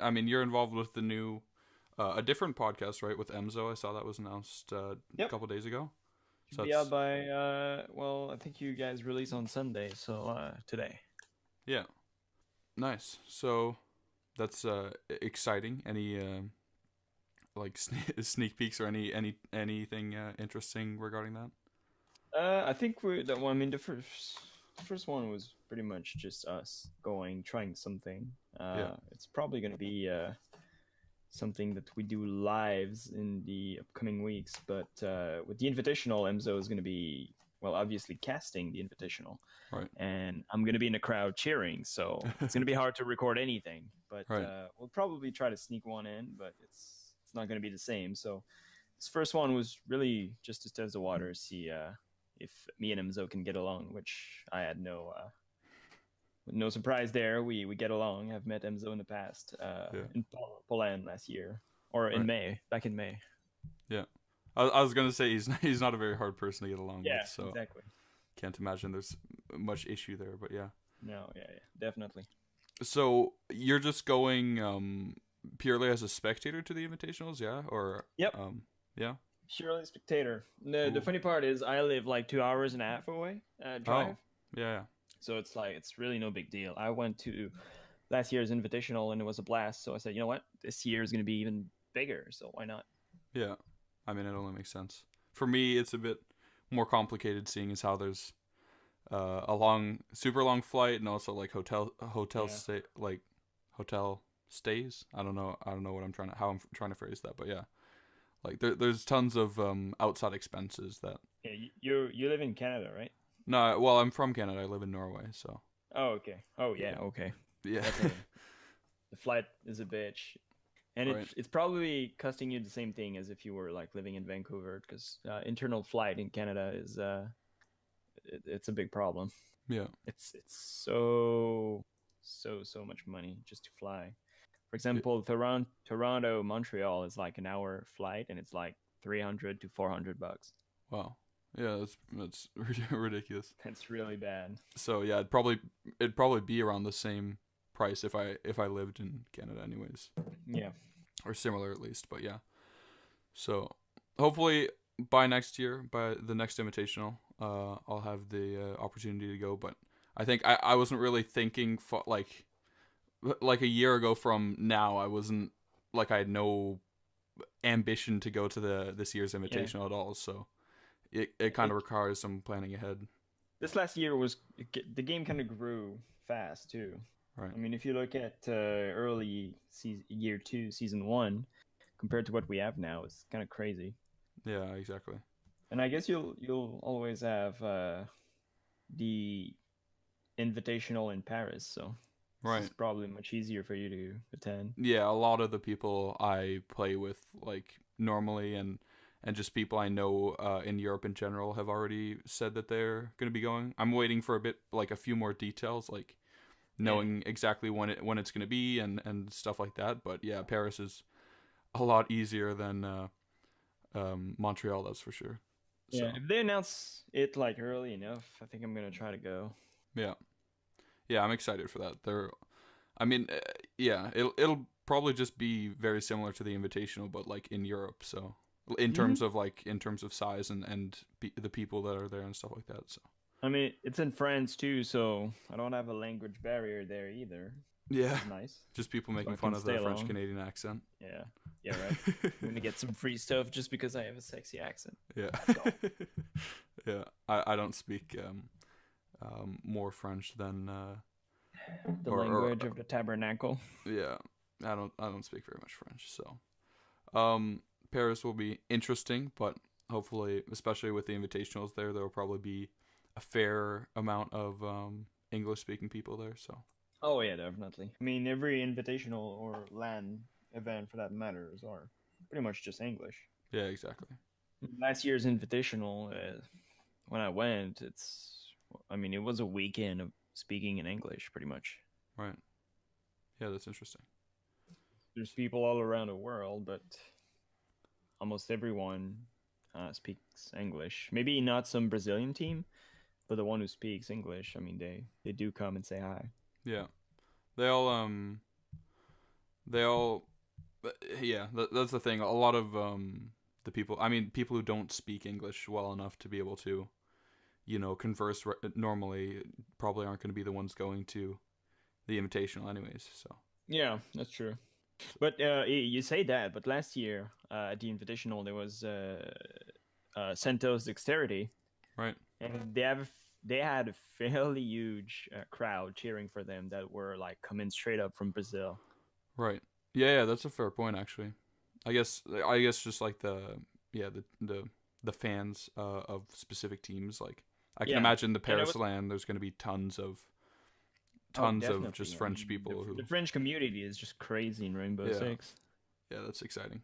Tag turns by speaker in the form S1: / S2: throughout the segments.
S1: I mean, you're involved with the new, a different podcast, right? With Emzo. I saw that was announced a
S2: Yep.
S1: couple days ago.
S2: Should
S1: So
S2: be out
S1: it's
S2: by well, I think you guys release on Sunday, so today.
S1: yeah, nice. So that's exciting. Any like sneak peeks or anything interesting regarding that?
S2: I think we that one. I mean, the first one was pretty much just us going trying something.
S1: Yeah,
S2: It's probably gonna be something that we do lives in the upcoming weeks. But with the Invitational, Emzo is gonna be well, obviously casting the Invitational,
S1: right,
S2: and I'm gonna be in the crowd cheering. So it's gonna be hard to record anything. But
S1: right.
S2: we'll probably try to sneak one in, but it's not gonna be the same. So this first one was really just to test the water, see if me and Emzo can get along, which I had no surprise there. We get along. I've met Emzo in the past,
S1: Yeah,
S2: in Poland last year, or in
S1: right.
S2: May, back in May.
S1: Yeah. I was gonna say he's not a very hard person to get along with,
S2: Yeah,
S1: so
S2: exactly.
S1: can't imagine there's much issue there. But yeah.
S2: No, yeah, yeah, definitely.
S1: So you're just going purely as a spectator to the invitationals, yeah? Or
S2: Yep,
S1: yeah?
S2: surely Spectator. The
S1: Ooh.
S2: funny part is I live like 2 hours and a half away,
S1: Oh,
S2: drive,
S1: yeah,
S2: so it's like it's really no big deal. I went to last year's Invitational and it was a blast, so I said, you know what, this year is going to be even bigger, so why not?
S1: yeah. Yeah. I mean, it only makes sense. For me, it's a bit more complicated, seeing as how there's a super long flight, and also like hotel
S2: Yeah.
S1: stay, like hotel stays. I don't know how I'm trying to phrase that, but yeah, like there's tons of outside expenses that.
S2: Yeah, you live in Canada, right?
S1: No, well, I'm from Canada. I live in Norway, so
S2: Oh, okay. Oh,
S1: yeah,
S2: yeah, okay.
S1: yeah,
S2: That's a the flight is a bitch, and
S1: right,
S2: it's probably costing you the same thing as if you were like living in Vancouver, because internal flight in Canada is it's a big problem.
S1: yeah,
S2: It's so much money just to fly. For
S1: yeah.
S2: example, Toronto Montreal is like an hour flight, and it's like 300 to 400 bucks.
S1: Wow, yeah, that's ridiculous.
S2: That's really bad.
S1: So yeah, it'd probably be around the same price if I lived in Canada, anyways,
S2: Yeah.
S1: or similar at least. But yeah, so hopefully by next year, by the next invitational, I'll have the opportunity to go. But I think I wasn't really thinking like a year ago from now. I wasn't like I had no ambition to go to the this year's
S2: Yeah.
S1: invitational at all. So it kind of
S2: It,
S1: requires some planning ahead.
S2: this last year was the game kind of grew fast too.
S1: Right.
S2: I mean, if you look at early year two, season one, compared to what we have now, it's kind of crazy.
S1: Yeah. Exactly.
S2: And I guess you'll always have the invitational in Paris, so this is
S1: Right.
S2: probably much easier for you to attend.
S1: Yeah. A lot of the people I play with, like normally, and just people I know in Europe in general, have already said that they're going to be going. I'm waiting for a bit, like a few more details, like
S2: Yeah,
S1: knowing exactly when it's going to be and stuff like that. But yeah, Paris is a lot easier than Montreal, that's for sure.
S2: yeah.
S1: So
S2: If they announce it like early enough, I think I'm gonna try to go.
S1: yeah, yeah, I'm excited for that. I mean, yeah, it'll probably just be very similar to the Invitational, but like in Europe. So
S2: Hmm.
S1: in terms of size and the people that are there and stuff like that. So
S2: I mean, it's in France too, so I don't have a language barrier there either, which
S1: yeah,
S2: is nice.
S1: just people
S2: So
S1: making
S2: I
S1: fun
S2: can
S1: of
S2: stay
S1: the French
S2: along.
S1: Canadian accent.
S2: Yeah, yeah, right. I'm gonna get some free stuff just because I have a sexy accent.
S1: Yeah,
S2: Let's go.
S1: yeah. I don't speak more French than
S2: The
S1: or
S2: language of the tabernacle.
S1: yeah. I don't speak very much French. So um, Paris will be interesting, but hopefully, especially with the invitationals there will probably be a fair amount of English speaking people there. So
S2: Oh yeah, definitely. I mean, every invitational or LAN event for that matters are pretty much just English.
S1: yeah, exactly.
S2: Last year's invitational, when I went, I mean, it was a weekend of speaking in English, pretty much.
S1: Right. Yeah, that's interesting.
S2: There's people all around the world, but almost everyone speaks English. Maybe not some Brazilian team, but the one who speaks English, I mean, they do come and say hi.
S1: Yeah, they all They all, yeah, that's the thing. A lot of the people, I mean, people who don't speak English well enough to be able to, converse normally probably aren't going to be the ones going to the Invitational anyways. So
S2: Yeah, that's true. But you say that, but last year at the Invitational there was Sento's Dexterity,
S1: right,
S2: and they had a fairly huge crowd cheering for them that were like coming straight up from Brazil.
S1: right, yeah, that's a fair point actually. I guess just like the fans of specific teams. Like I can
S2: Yeah,
S1: imagine the
S2: and it
S1: Paris
S2: was
S1: land. There's going to be tons of just
S2: definitely. I
S1: French
S2: mean,
S1: people who,
S2: the French community is just crazy in Rainbow
S1: yeah,
S2: Six.
S1: yeah, that's exciting.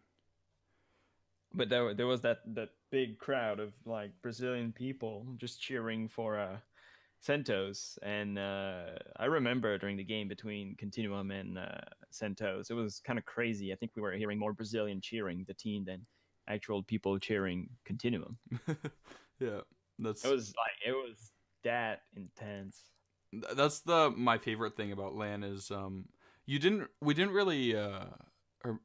S2: But there was that big crowd of like Brazilian people just cheering for Sentos, and I remember during the game between Continuum and Sentos, it was kind of crazy. I think we were hearing more Brazilian cheering the team than actual people cheering Continuum.
S1: Yeah,
S2: It
S1: that's
S2: was like it was that intense.
S1: that's the my favorite thing about LAN is you didn't we didn't really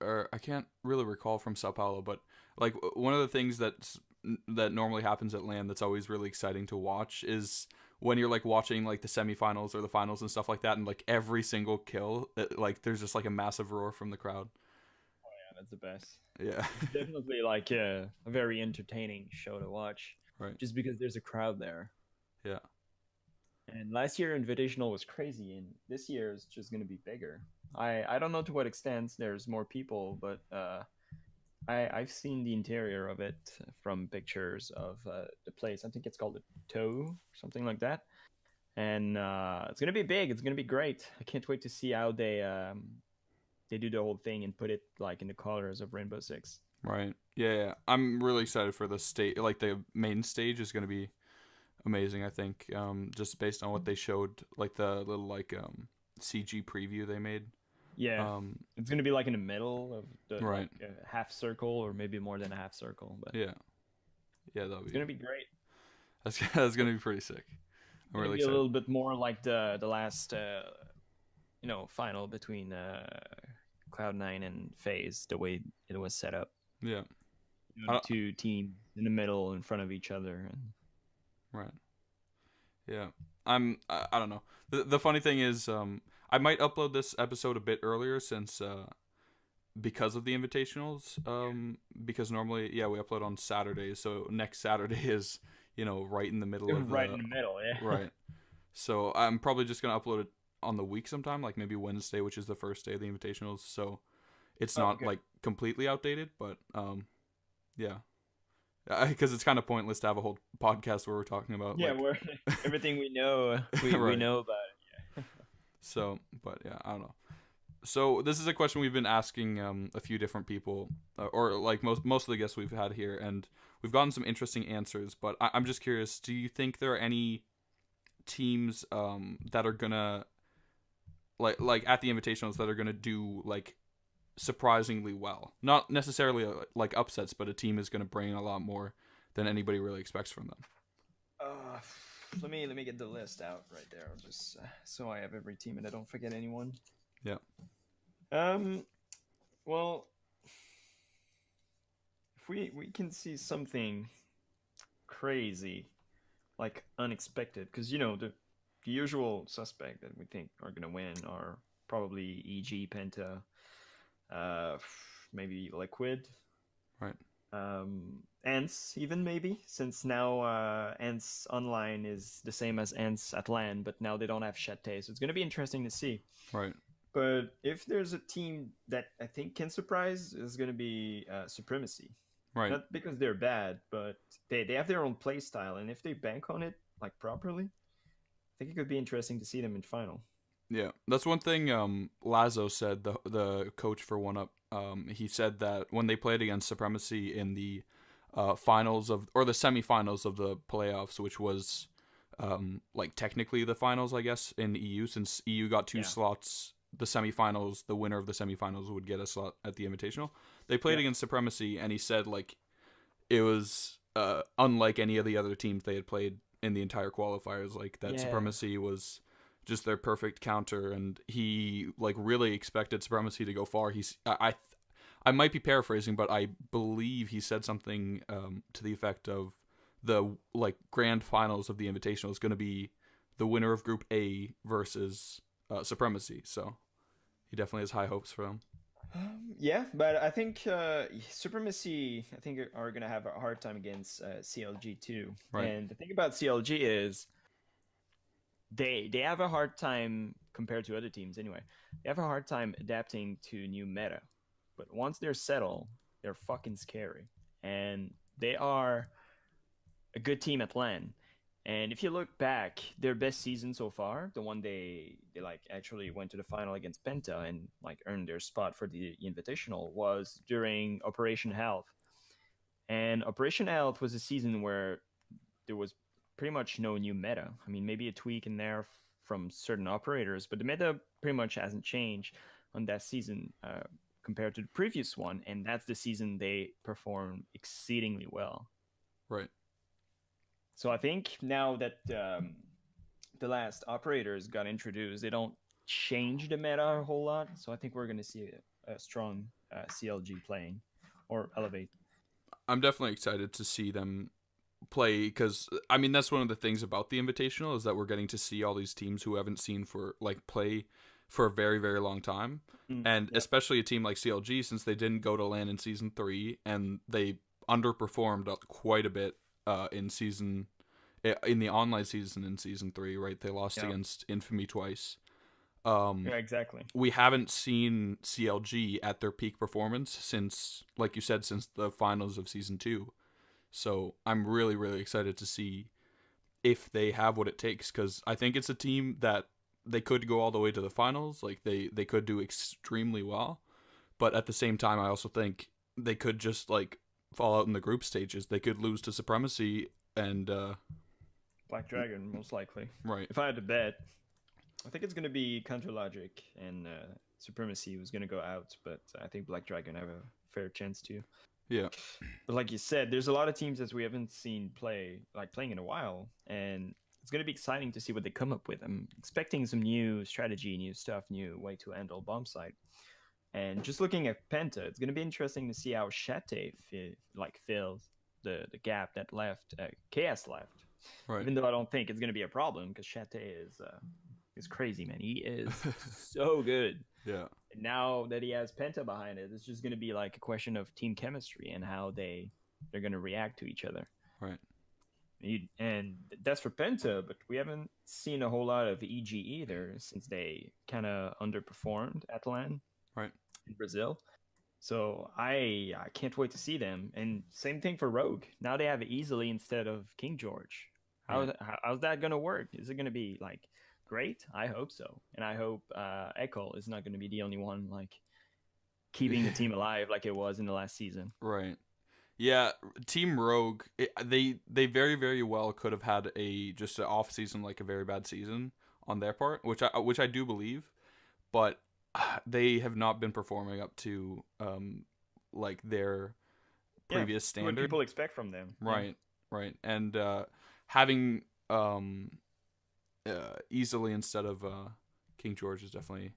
S1: or I can't really recall from Sao Paulo, but like one of the things that normally happens at LAN that's always really exciting to watch is when you're like watching like the semifinals or the finals and stuff like that, and like every single kill like there's just like a massive roar from the crowd.
S2: Yeah, that's the best.
S1: Yeah.
S2: It's definitely like a very entertaining show to watch,
S1: Right.
S2: just because there's a crowd there.
S1: Yeah.
S2: And last year Invitational was crazy, and this year is just going to be bigger. I don't know to what extent there's more people, but I've seen the interior of it from pictures of the place. I think it's called the Toe, something like that. And it's gonna be big. It's gonna be great. I can't wait to see how they do the whole thing and put it like in the colors of Rainbow Six.
S1: Right. Yeah, yeah. I'm really excited for the state. Like the main stage is going to be amazing. I think. Just based on what they showed, like the little like CG preview they made.
S2: Yeah,
S1: Um.
S2: it's gonna be like in the middle of the like
S1: Right.
S2: half circle or maybe more than a half circle, but
S1: Yeah. Yeah. That'll
S2: it's
S1: be.
S2: gonna be great.
S1: That's going to be pretty sick.
S2: It's
S1: I'm
S2: gonna
S1: really
S2: be a
S1: excited.
S2: little bit more like the last final between Cloud9 and FaZe, the way it was set up.
S1: Yeah.
S2: The two teams in the middle in front of each other. And
S1: Right. Yeah. I don't know. The funny thing is I might upload this episode a bit earlier since because of the invitationals because normally we upload on Saturdays, so next Saturday is right in the middle of
S2: right
S1: the
S2: in the middle, yeah.
S1: right. So I'm probably just going to upload it on the week sometime, like maybe Wednesday, which is the first day of the invitationals, so it's
S2: Oh,
S1: not
S2: okay.
S1: like completely outdated, but yeah. Because it's kind of pointless to have a whole podcast where we're talking about
S2: Yeah,
S1: like
S2: we're everything we know, we
S1: right.
S2: know about it.
S1: So, but yeah, I don't know. So this is a question we've been asking a few different people, or like most of the guests we've had here, and we've gotten some interesting answers. But I'm just curious: do you think there are any teams that are gonna like at the invitationals that are gonna do like surprisingly well? Not necessarily like upsets, but a team is gonna bring a lot more than anybody really expects from them.
S2: Uh, let me get the list out right there, just so I have every team and I don't forget anyone.
S1: Yeah.
S2: Um, well, if we can see something crazy, like unexpected, because the usual suspect that we think are gonna win are probably EG, Penta, uh, maybe Liquid,
S1: Right.
S2: Ants even maybe, since now Ants online is the same as Ants at LAN, but now they don't have Chate, so it's gonna be interesting to see.
S1: Right.
S2: But if there's a team that I think can surprise, is gonna be Supremacy.
S1: Right.
S2: Not because they're bad, but they have their own play style, and if they bank on it like properly, I think it could be interesting to see them in final.
S1: Yeah, that's one thing. Lazo said, the coach for One Up. He said that when they played against Supremacy in the finals of or the semifinals of the playoffs, which was like technically the finals, I guess, in EU, since EU got two
S2: Yeah.
S1: slots. The semifinals, the winner of the semifinals would get a slot at the Invitational. They played
S2: Yeah.
S1: against Supremacy, and he said like it was unlike any of the other teams they had played in the entire qualifiers. Like that
S2: Yeah.
S1: Supremacy was just their perfect counter, and he like really expected Supremacy to go far. I might be paraphrasing, but I believe he said something to the effect of the like grand finals of the Invitational is going to be the winner of Group A versus Supremacy. So he definitely has high hopes for them.
S2: Yeah, but I think Supremacy, I think, are going to have a hard time against CLG too.
S1: Right.
S2: And the thing about CLG is they have a hard time compared to other teams anyway. They have a hard time adapting to new meta. But once they're settled, they're fucking scary. And they are a good team at LAN. And if you look back, their best season so far, the one they like actually went to the final against Penta and like earned their spot for the Invitational, was during Operation Health. And Operation Health was a season where there was pretty much no new meta. I mean, maybe a tweak in there from certain operators, but the meta pretty much hasn't changed on that season compared to the previous one. And that's the season they performed exceedingly well.
S1: Right.
S2: So I think now that the last operators got introduced, they don't change the meta a whole lot. So I think we're going to see a strong CLG playing or elevate.
S1: I'm definitely excited to see them play, because I mean that's one of the things about the Invitational is that we're getting to see all these teams who haven't seen for like play for a very, very long time. And
S2: Yep.
S1: especially a team like CLG, since they didn't go to LAN in Season 3 and they underperformed quite a bit in the online season in Season 3, right? They lost
S2: Yep.
S1: against Infamy twice.
S2: Yeah, exactly.
S1: We haven't seen CLG at their peak performance since, like you said, since the finals of Season 2. So I'm really, really excited to see if they have what it takes, because I think it's a team that they could go all the way to the finals. Like they could do extremely well, but at the same time, I also think they could just like fall out in the group stages. They could lose to Supremacy and
S2: Black Dragon, most likely.
S1: right.
S2: If I had to bet, I think it's going to be Counter Logic and Supremacy who's going to go out, but I think Black Dragon have a fair chance too.
S1: Yeah.
S2: But like you said, there's a lot of teams that we haven't seen playing in a while, and it's going to be exciting to see what they come up with. I'm expecting some new strategy, new stuff, new way to handle bomb site. And just looking at Penta, it's going to be interesting to see how Shate fills the gap that left KS left.
S1: Right.
S2: Even though I don't think it's going to be a problem, because Shate is crazy, man. He is so good.
S1: Yeah.
S2: And now that he has Penta behind it, it's just going to be like a question of team chemistry and how they're going to react to each other.
S1: Right.
S2: And that's for Penta, but we haven't seen a whole lot of EG either, since they kind of underperformed at LAN
S1: Right.
S2: in Brazil. So I can't wait to see them. And same thing for Rogue. Now they have Easily instead of King George. How's that going to work? Is it going to be like great? I hope so. And I hope Echo is not going to be the only one like keeping the team alive like it was in the last season.
S1: Right. Yeah, Team Rogue, they very, very well could have had just an off season, like a very bad season on their part, which I do believe, but they have not been performing up to like their previous standard.
S2: What people expect from them.
S1: Right, yeah. Right, and having Easily instead of King George is definitely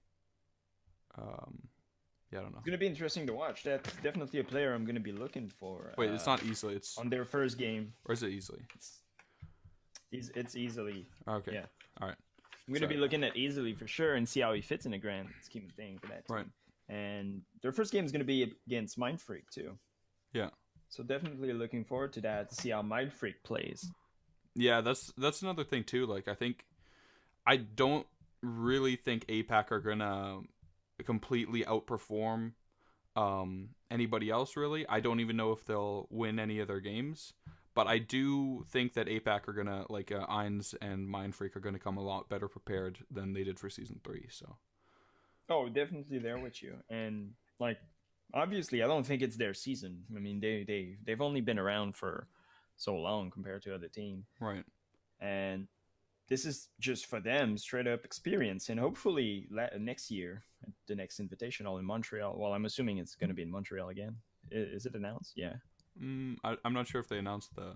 S1: yeah, I don't know.
S2: It's going to be interesting to watch. That's definitely a player I'm going to be looking for.
S1: Wait, it's not Easily. It's
S2: on their first game.
S1: Or is it Easily?
S2: It's Easily.
S1: Okay.
S2: Yeah.
S1: All right.
S2: I'm going to be looking at Easily for sure and see how he fits in a grand scheme of thing for that team.
S1: Right.
S2: And their first game is going to be against Mindfreak too.
S1: Yeah.
S2: So definitely looking forward to that, to see how Mindfreak plays.
S1: Yeah, that's another thing too. Like I don't really think APAC are gonna completely outperform anybody else, really. I don't even know if they'll win any of their games, but I do think that APAC are gonna, like Ainz and Mindfreak are gonna come a lot better prepared than they did for Season 3. So
S2: oh, definitely there with you. And like obviously I don't think it's their season. I mean they've only been around for so long compared to other teams.
S1: Right.
S2: And this is just for them straight up experience, and hopefully next year, the next Invitational in Montreal. Well, I'm assuming it's going to be in Montreal again. Is it announced? Yeah.
S1: I'm not sure if they announced the.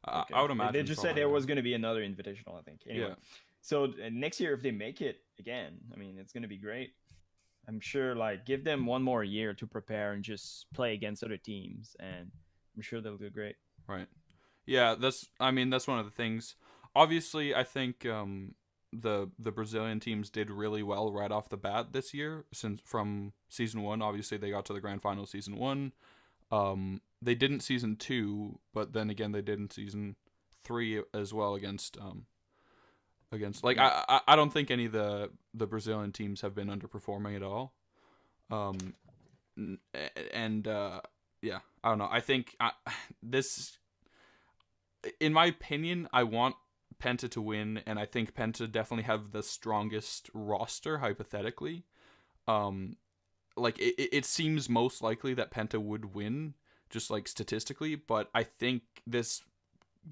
S2: Okay.
S1: I would imagine
S2: they just said there was going to be another Invitational, I think. Anyway, So next year, if they make it again, I mean, it's going to be great. I'm sure, like, give them one more year to prepare and just play against other teams, and I'm sure they'll do great.
S1: Right. Yeah, that's one of the things. Obviously, I think the Brazilian teams did really well right off the bat this year since from season 1. Obviously, they got to the grand final season 1. They didn't season 2, but then again they did in season 3 as well against like
S2: Yeah,
S1: I don't think any of the Brazilian teams have been underperforming at all. Um and yeah, I don't know. I think this in my opinion, I want Penta to win, and I think Penta definitely have the strongest roster hypothetically. Um, like it seems most likely that Penta would win, just like statistically, but I think this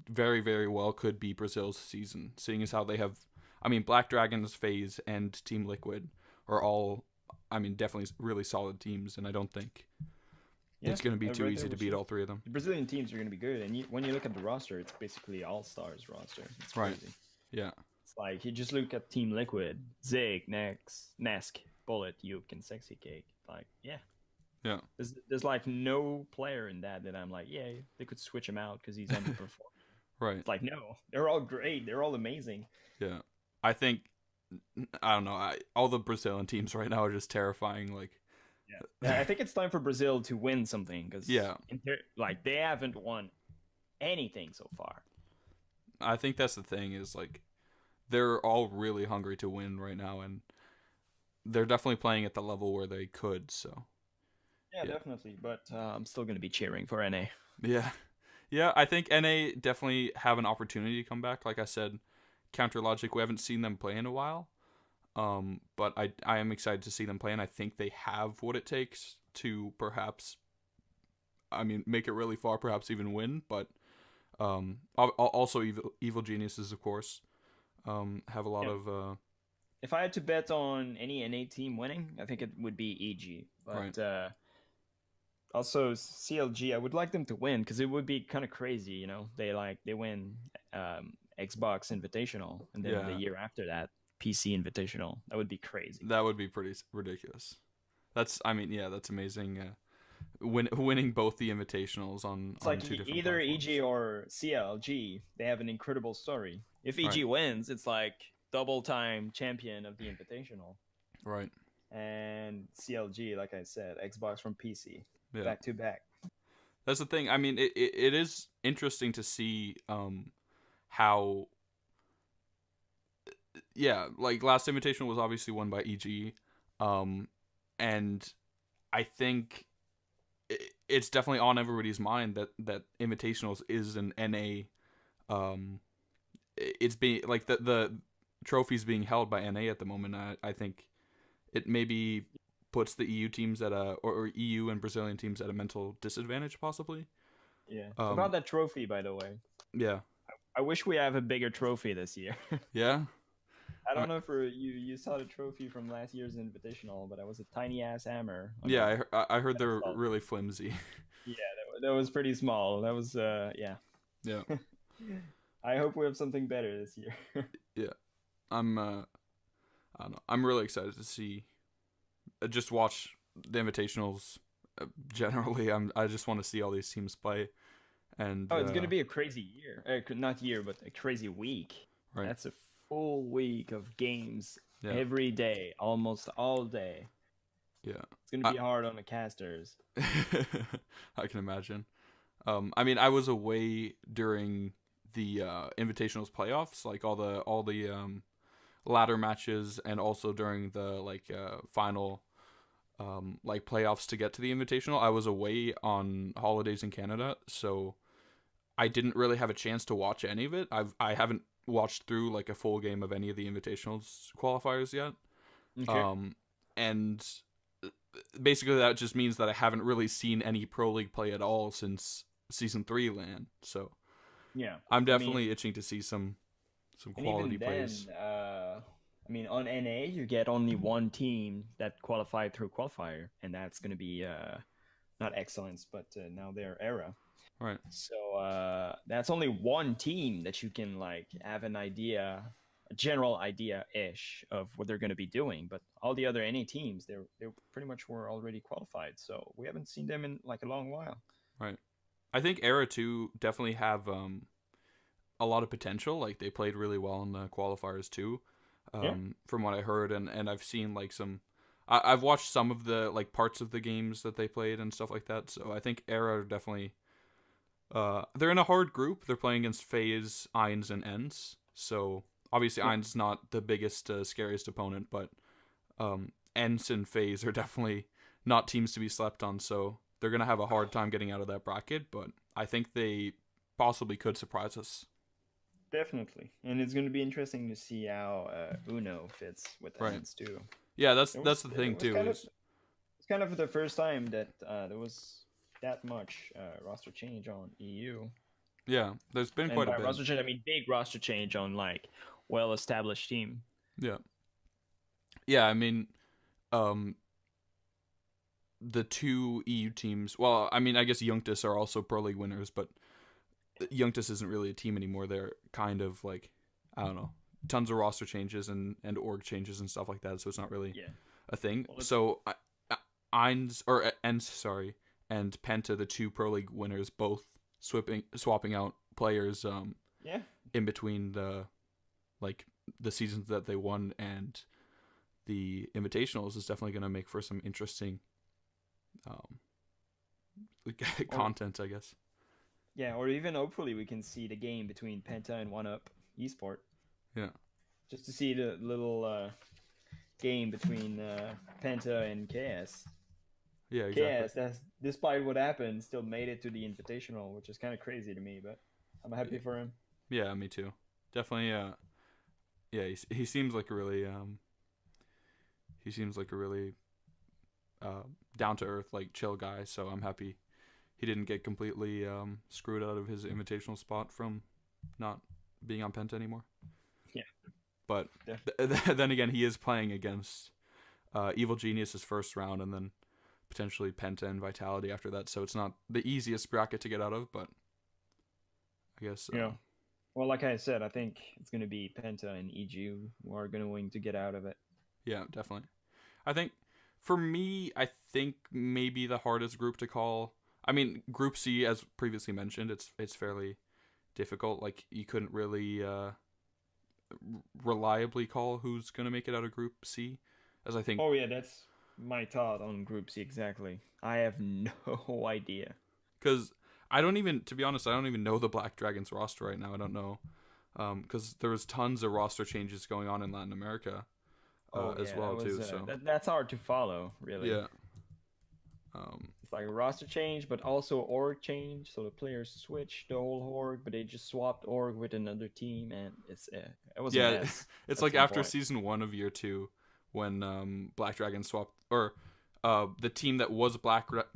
S1: very very well could be Brazil's season, seeing as how they have. I mean, Black Dragons, FaZe, and Team Liquid are all, I mean, definitely really solid teams, and I don't think
S2: yeah,
S1: it's going to be too
S2: right there
S1: easy to
S2: with
S1: beat
S2: you.
S1: all three of them.
S2: The Brazilian teams are going to be good, and when you look at the roster, it's basically all stars roster. It's
S1: Right.
S2: crazy.
S1: Yeah.
S2: It's like you just look at Team Liquid, Zig, Nesk, Bullet, Yuke, and Sexy Cake. Like, yeah,
S1: Yeah.
S2: there's like no player in that I'm like, yeah, they could switch him out because he's underperforming.
S1: Right.
S2: It's like, no, they're all great. They're all amazing.
S1: Yeah. I think I don't know. All the Brazilian teams right now are just terrifying. Like,
S2: Yeah, I think it's time for Brazil to win something because
S1: yeah,
S2: like they haven't won anything so far.
S1: I think that's the thing is like they're all really hungry to win right now, and they're definitely playing at the level where they could. So
S2: Yeah,
S1: yeah,
S2: definitely. But I'm still gonna be cheering for NA.
S1: yeah, yeah. I think NA definitely have an opportunity to come back. Like I said, Counter Logic, we haven't seen them play in a while. But I am excited to see them play, and I think they have what it takes to perhaps, I mean, make it really far, perhaps even win. But also Evil Geniuses, of course, have a lot
S2: Yeah.
S1: of
S2: If I had to bet on any NA team winning, I think it would be EG.
S1: right.
S2: But also CLG, I would like them to win because it would be kind of crazy. You know, they win Xbox Invitational, and then the
S1: Yeah,
S2: year after that, PC Invitational. That would be crazy.
S1: that would be pretty ridiculous. That's I mean, yeah, that's amazing. Winning both the invitationals
S2: It's
S1: on
S2: like
S1: two different
S2: either EG
S1: platforms.
S2: or CLG, they have an incredible story. If
S1: Right,
S2: EG wins, it's like double time champion of the Invitational.
S1: right,
S2: And CLG, like I said, Xbox from PC,
S1: yeah.
S2: back to back.
S1: That's the thing. I mean, it is interesting to see how yeah, like last invitation was obviously won by EG, um, and I think it's definitely on everybody's mind that invitationals is an NA. It's being like the trophies being held by NA at the moment. I think it maybe puts the EU teams at a or EU and Brazilian teams at a mental disadvantage possibly.
S2: Yeah.
S1: Um,
S2: About that trophy, by the way,
S1: yeah,
S2: I wish we have a bigger trophy this year.
S1: yeah,
S2: I
S1: I
S2: don't
S1: mean,
S2: know if you saw the trophy from last year's Invitational, but it was a tiny ass hammer on a
S1: yeah. I heard they're
S2: pedestal.
S1: really flimsy.
S2: Yeah, that was pretty small. That was yeah.
S1: Yeah,
S2: I hope we have something better this year.
S1: yeah. I'm I don't know. I'm really excited to see just watch the invitationals generally. I just want to see all these teams play and
S2: Oh, it's gonna be a crazy year. Not year, but a crazy week.
S1: right.
S2: That's a full week of games
S1: Yeah.
S2: every day, almost all day.
S1: Yeah.
S2: It's gonna
S1: I
S2: be hard on the casters.
S1: I can imagine. I mean, I was away during the invitationals playoffs, like all the ladder matches, and also during the like final like playoffs to get to the invitational. I was away on holidays in Canada, so I didn't really have a chance to watch any of it. I haven't watched through like a full game of any of the invitationals qualifiers yet.
S2: Okay.
S1: Um, and basically that just means that I haven't really seen any pro league play at all since season 3 land. So
S2: Yeah.
S1: I'm
S2: I mean,
S1: definitely itching to see some
S2: and
S1: quality
S2: even then,
S1: plays.
S2: I mean, on NA you get only one team that qualified through qualifier, and that's gonna be not excellence, but now their era.
S1: Right.
S2: So that's only one team that you can like have an idea a general idea-ish of what they're going to be doing. But all the other NA teams, they pretty much were already qualified, so we haven't seen them in like a long while.
S1: Right. I think Era 2 definitely have a lot of potential. Like they played really well in the qualifiers too,
S2: Yeah,
S1: from what I heard, and I've seen like some. I've watched some of the like parts of the games that they played and stuff like that. So I think Era are definitely. They're in a hard group. They're playing against FaZe, Eins, and Ents. So obviously
S2: yeah,
S1: Eins not the biggest, scariest opponent, but Ents and FaZe are definitely not teams to be slept on. So they're gonna have a hard time getting out of that bracket. But I think they possibly could surprise us.
S2: definitely. And it's going to be interesting to see how Uno fits with the
S1: Right.
S2: ends too.
S1: Yeah, that's
S2: It
S1: that's
S2: was
S1: the
S2: it
S1: thing
S2: was
S1: too.
S2: kind of
S1: Is
S2: it's kind of the first time that there was that much roster change on EU.
S1: yeah, there's been
S2: And
S1: quite a
S2: by
S1: bit.
S2: roster change, I mean big roster change on like well-established team.
S1: Yeah, yeah. I mean, um, the two EU teams. Well, I mean, I guess Junctus are also Pro League winners, but Junctus isn't really a team anymore. They're kind of like, I don't know, tons of roster changes and org changes and stuff like that. So it's not really
S2: Yeah.
S1: a thing.
S2: Well, it's
S1: So Eins or Ens, sorry, and Penta, the two Pro League winners, both swapping out players
S2: yeah.
S1: in between like the seasons that they won and the Invitationals is definitely going to make for some interesting um,
S2: Or
S1: content, I guess.
S2: yeah, or even hopefully we can see the game between Penta and One Up Esport,
S1: Yeah,
S2: just to see the little game between Penta and KS.
S1: yeah, exactly.
S2: KS, that's despite what happened, still made it to the Invitational, which is kind of crazy to me, but I'm happy for him.
S1: Yeah, me too. Definitely. Yeah, he seems like a really he seems like a really down to earth, like chill guy. So I'm happy he didn't get completely screwed out of his invitational spot from not being on Penta anymore.
S2: Yeah,
S1: But
S2: definitely.
S1: then again, he is playing against Evil Genius's first round, and then potentially Penta and Vitality after that. So it's not the easiest bracket to get out of, but I guess
S2: Yeah. Well, like I said, I think it's going to be Penta and EG who are going to get out of it.
S1: yeah, definitely. I think for me, I think maybe the hardest group to call. I mean, Group C, as previously mentioned, it's fairly difficult. Like you couldn't really reliably call who's gonna make it out of Group C, as I think
S2: Oh yeah, that's my thought on Group C exactly. I have no idea.
S1: because I don't even, to be honest, I don't even know the Black Dragons roster right now. I don't know because there was tons of roster changes going on in Latin America
S2: Oh
S1: as
S2: yeah,
S1: well too. So
S2: that's hard to follow, really.
S1: yeah, um,
S2: It's like a roster change, but also org change. So the players switch the whole org, but they just swapped org with another team, and it was a
S1: yeah,
S2: mess
S1: it's
S2: at
S1: like
S2: some
S1: after
S2: point.
S1: season 1 of year 2 when Black Dragons swapped, or the team that was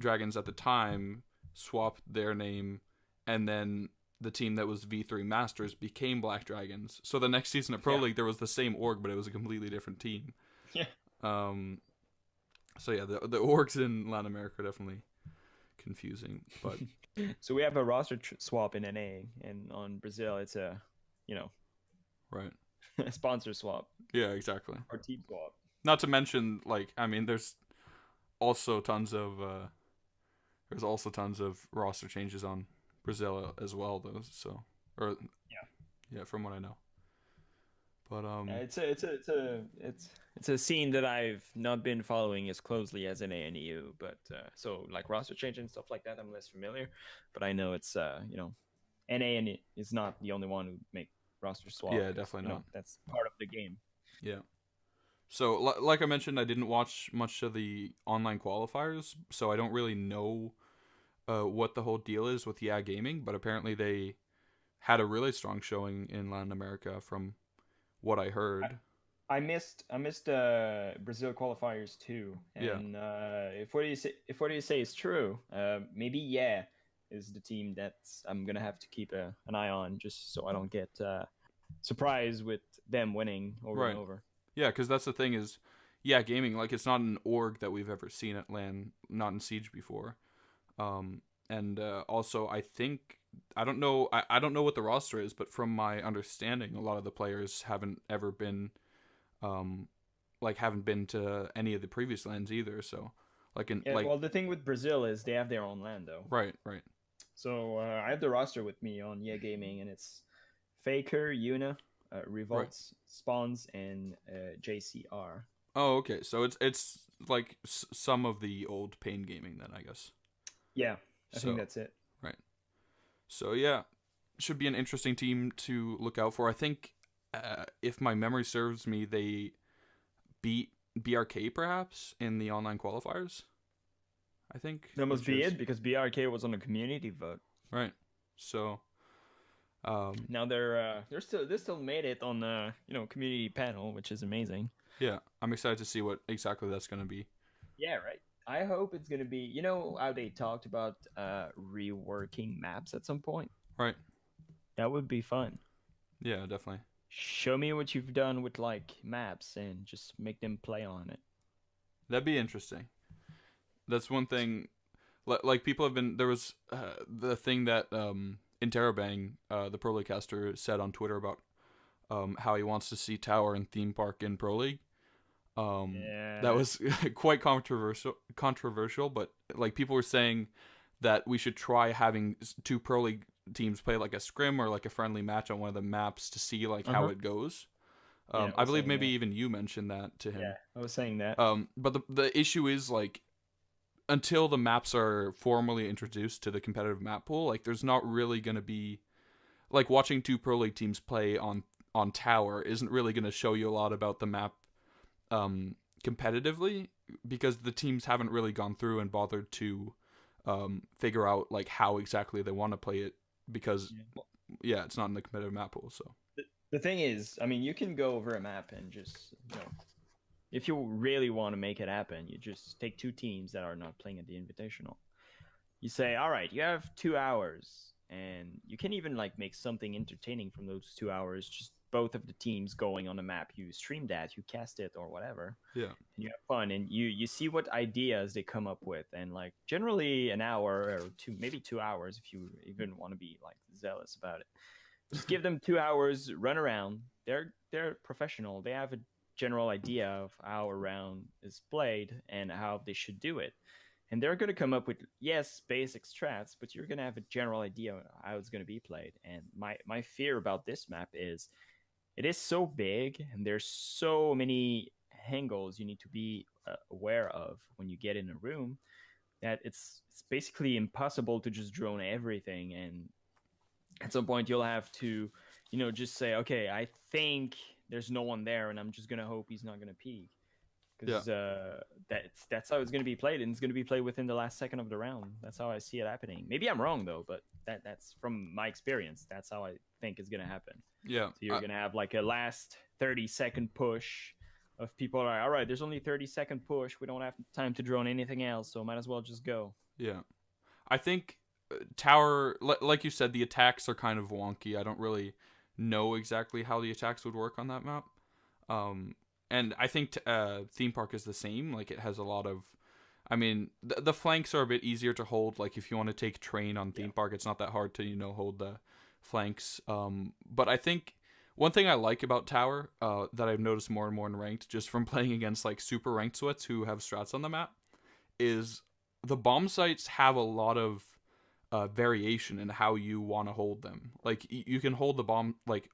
S1: Dragons at the time swapped their name, and then the team that was V3 Masters became Black Dragons. So the next season of Pro
S2: Yeah,
S1: League there was the same org, but it was a completely different team.
S2: yeah.
S1: Um, so yeah, the orgs in Latin America are definitely confusing, but
S2: So we have a roster swap in NA, and on Brazil it's a, you know,
S1: right,
S2: sponsor swap
S1: yeah, exactly.
S2: or team swap.
S1: Not to mention, like, I mean, also tons of there's also tons of roster changes on Brazil as well, though. So, or
S2: Yeah.
S1: yeah, from what I know. But
S2: It's a scene that I've not been following as closely as in ANEU, but so like roster change and stuff like that, I'm less familiar. But I know it's NA and is not the only one who make roster swap
S1: yeah,
S2: because
S1: definitely not.
S2: that's part of the game.
S1: Yeah. So, like I mentioned, I didn't watch much of the online qualifiers, so I don't really know what the whole deal is with Yeah Gaming. But apparently, they had a really strong showing in Latin America, from what I heard.
S2: I missed Brazil qualifiers too,
S1: Yeah.
S2: and if what you say is true, maybe yeah is the team that I'm gonna have to keep an eye on just so I don't get surprised with them winning over and
S1: Right.
S2: over.
S1: Yeah, because that's the thing is, yeah, gaming, like it's not an org that we've ever seen at LAN, not in Siege before. And also, I think I don't know. I don't know what the roster is, but from my understanding, a lot of the players haven't ever been, um, like haven't been to any of the previous lands either. So, like in
S2: Yeah,
S1: like
S2: well, the thing with Brazil is they have their own land though.
S1: right, right,
S2: So I have the roster with me on Yeah Gaming, and it's Faker, Yuna,
S1: right.
S2: Revolts, Spawns, and JCR.
S1: Oh, okay. So it's like some of the old Pain Gaming then, I guess.
S2: Yeah, I think
S1: So
S2: that's it.
S1: right. So yeah, should be an interesting team to look out for. I think if my memory serves me, they beat BRK perhaps in the online qualifiers. I think,
S2: That must
S1: which
S2: be
S1: is
S2: it because BRK was on a community vote.
S1: right. So
S2: Now they're still made it on the community panel, which is amazing.
S1: yeah, I'm excited to see what exactly that's going to be.
S2: Yeah, right. I hope it's gonna be. You know how they talked about reworking maps at some point.
S1: Right.
S2: That would be fun.
S1: Yeah, definitely.
S2: Show me what you've done with like maps and just make them play on it.
S1: That'd be interesting. That's one thing. Like people have been there was the thing that Interrobang, the Pro League caster, said on Twitter about how he wants to see Tower and Theme Park in Pro League. That
S2: Yeah.
S1: was quite controversial, but like people were saying that we should try having two Pro League teams play like a scrim or like a friendly match on one of the maps to see like
S2: Uh
S1: how
S2: huh.
S1: it goes.
S2: Yeah, I
S1: I
S2: was
S1: believe
S2: saying
S1: maybe
S2: that.
S1: even you mentioned that to
S2: Yeah,
S1: him.
S2: I was saying that.
S1: But the issue is like until the maps are formally introduced to the competitive map pool, like there's not really going to be like watching two Pro League teams play on Tower isn't really going to show you a lot about the map um, competitively because the teams haven't really gone through and bothered to figure out like how exactly they want to play it because
S2: Yeah.
S1: yeah, it's not in the competitive map pool. So
S2: The thing is, I mean, you can go over a map and just if you really want to make it happen, you just take two teams that are not playing at the Invitational. You say, all right, you have 2 hours, and you can even like make something entertaining from those 2 hours. Just both of the teams going on a map. You stream that, you cast it, or whatever,
S1: yeah,
S2: and you have fun, and you see what ideas they come up with, and like generally an hour or two, maybe 2 hours if you even want to be like zealous about it. Just give them 2 hours, run around. They're professional. They have a general idea of how a round is played and how they should do it. And they're going to come up with yes basic strats, but you're going to have a general idea of how it's going to be played. And my fear about this map is it is so big and there's so many angles you need to be aware of when you get in a room that it's basically impossible to just drone everything. And at some point you'll have to just say, okay, I think there's no one there and I'm just gonna hope he's not gonna peek,
S1: yeah,
S2: because that's how it's gonna be played, and it's gonna be played within the last second of the round. That's how I see it happening. Maybe I'm wrong though, but that's from my experience. That's how I think is gonna happen.
S1: yeah.
S2: So you're gonna have like a last 30-second push of people are like, all right, there's only 30-second push, we don't have time to drone anything else, so might as well just go.
S1: Yeah. I think Tower, like you said, the attacks are kind of wonky. I don't really know exactly how the attacks would work on that map. Um, and I think Theme Park is the same. Like it has a lot of. I mean, the flanks are a bit easier to hold. Like if you want to take train on
S2: Yeah.
S1: Theme Park, it's not that hard to hold the flanks. But I think one thing I like about Tower that I've noticed more and more in ranked, just from playing against like super ranked sweats who have strats on the map, is the bomb sites have a lot of variation in how you want to hold them. Like you can hold the bomb, like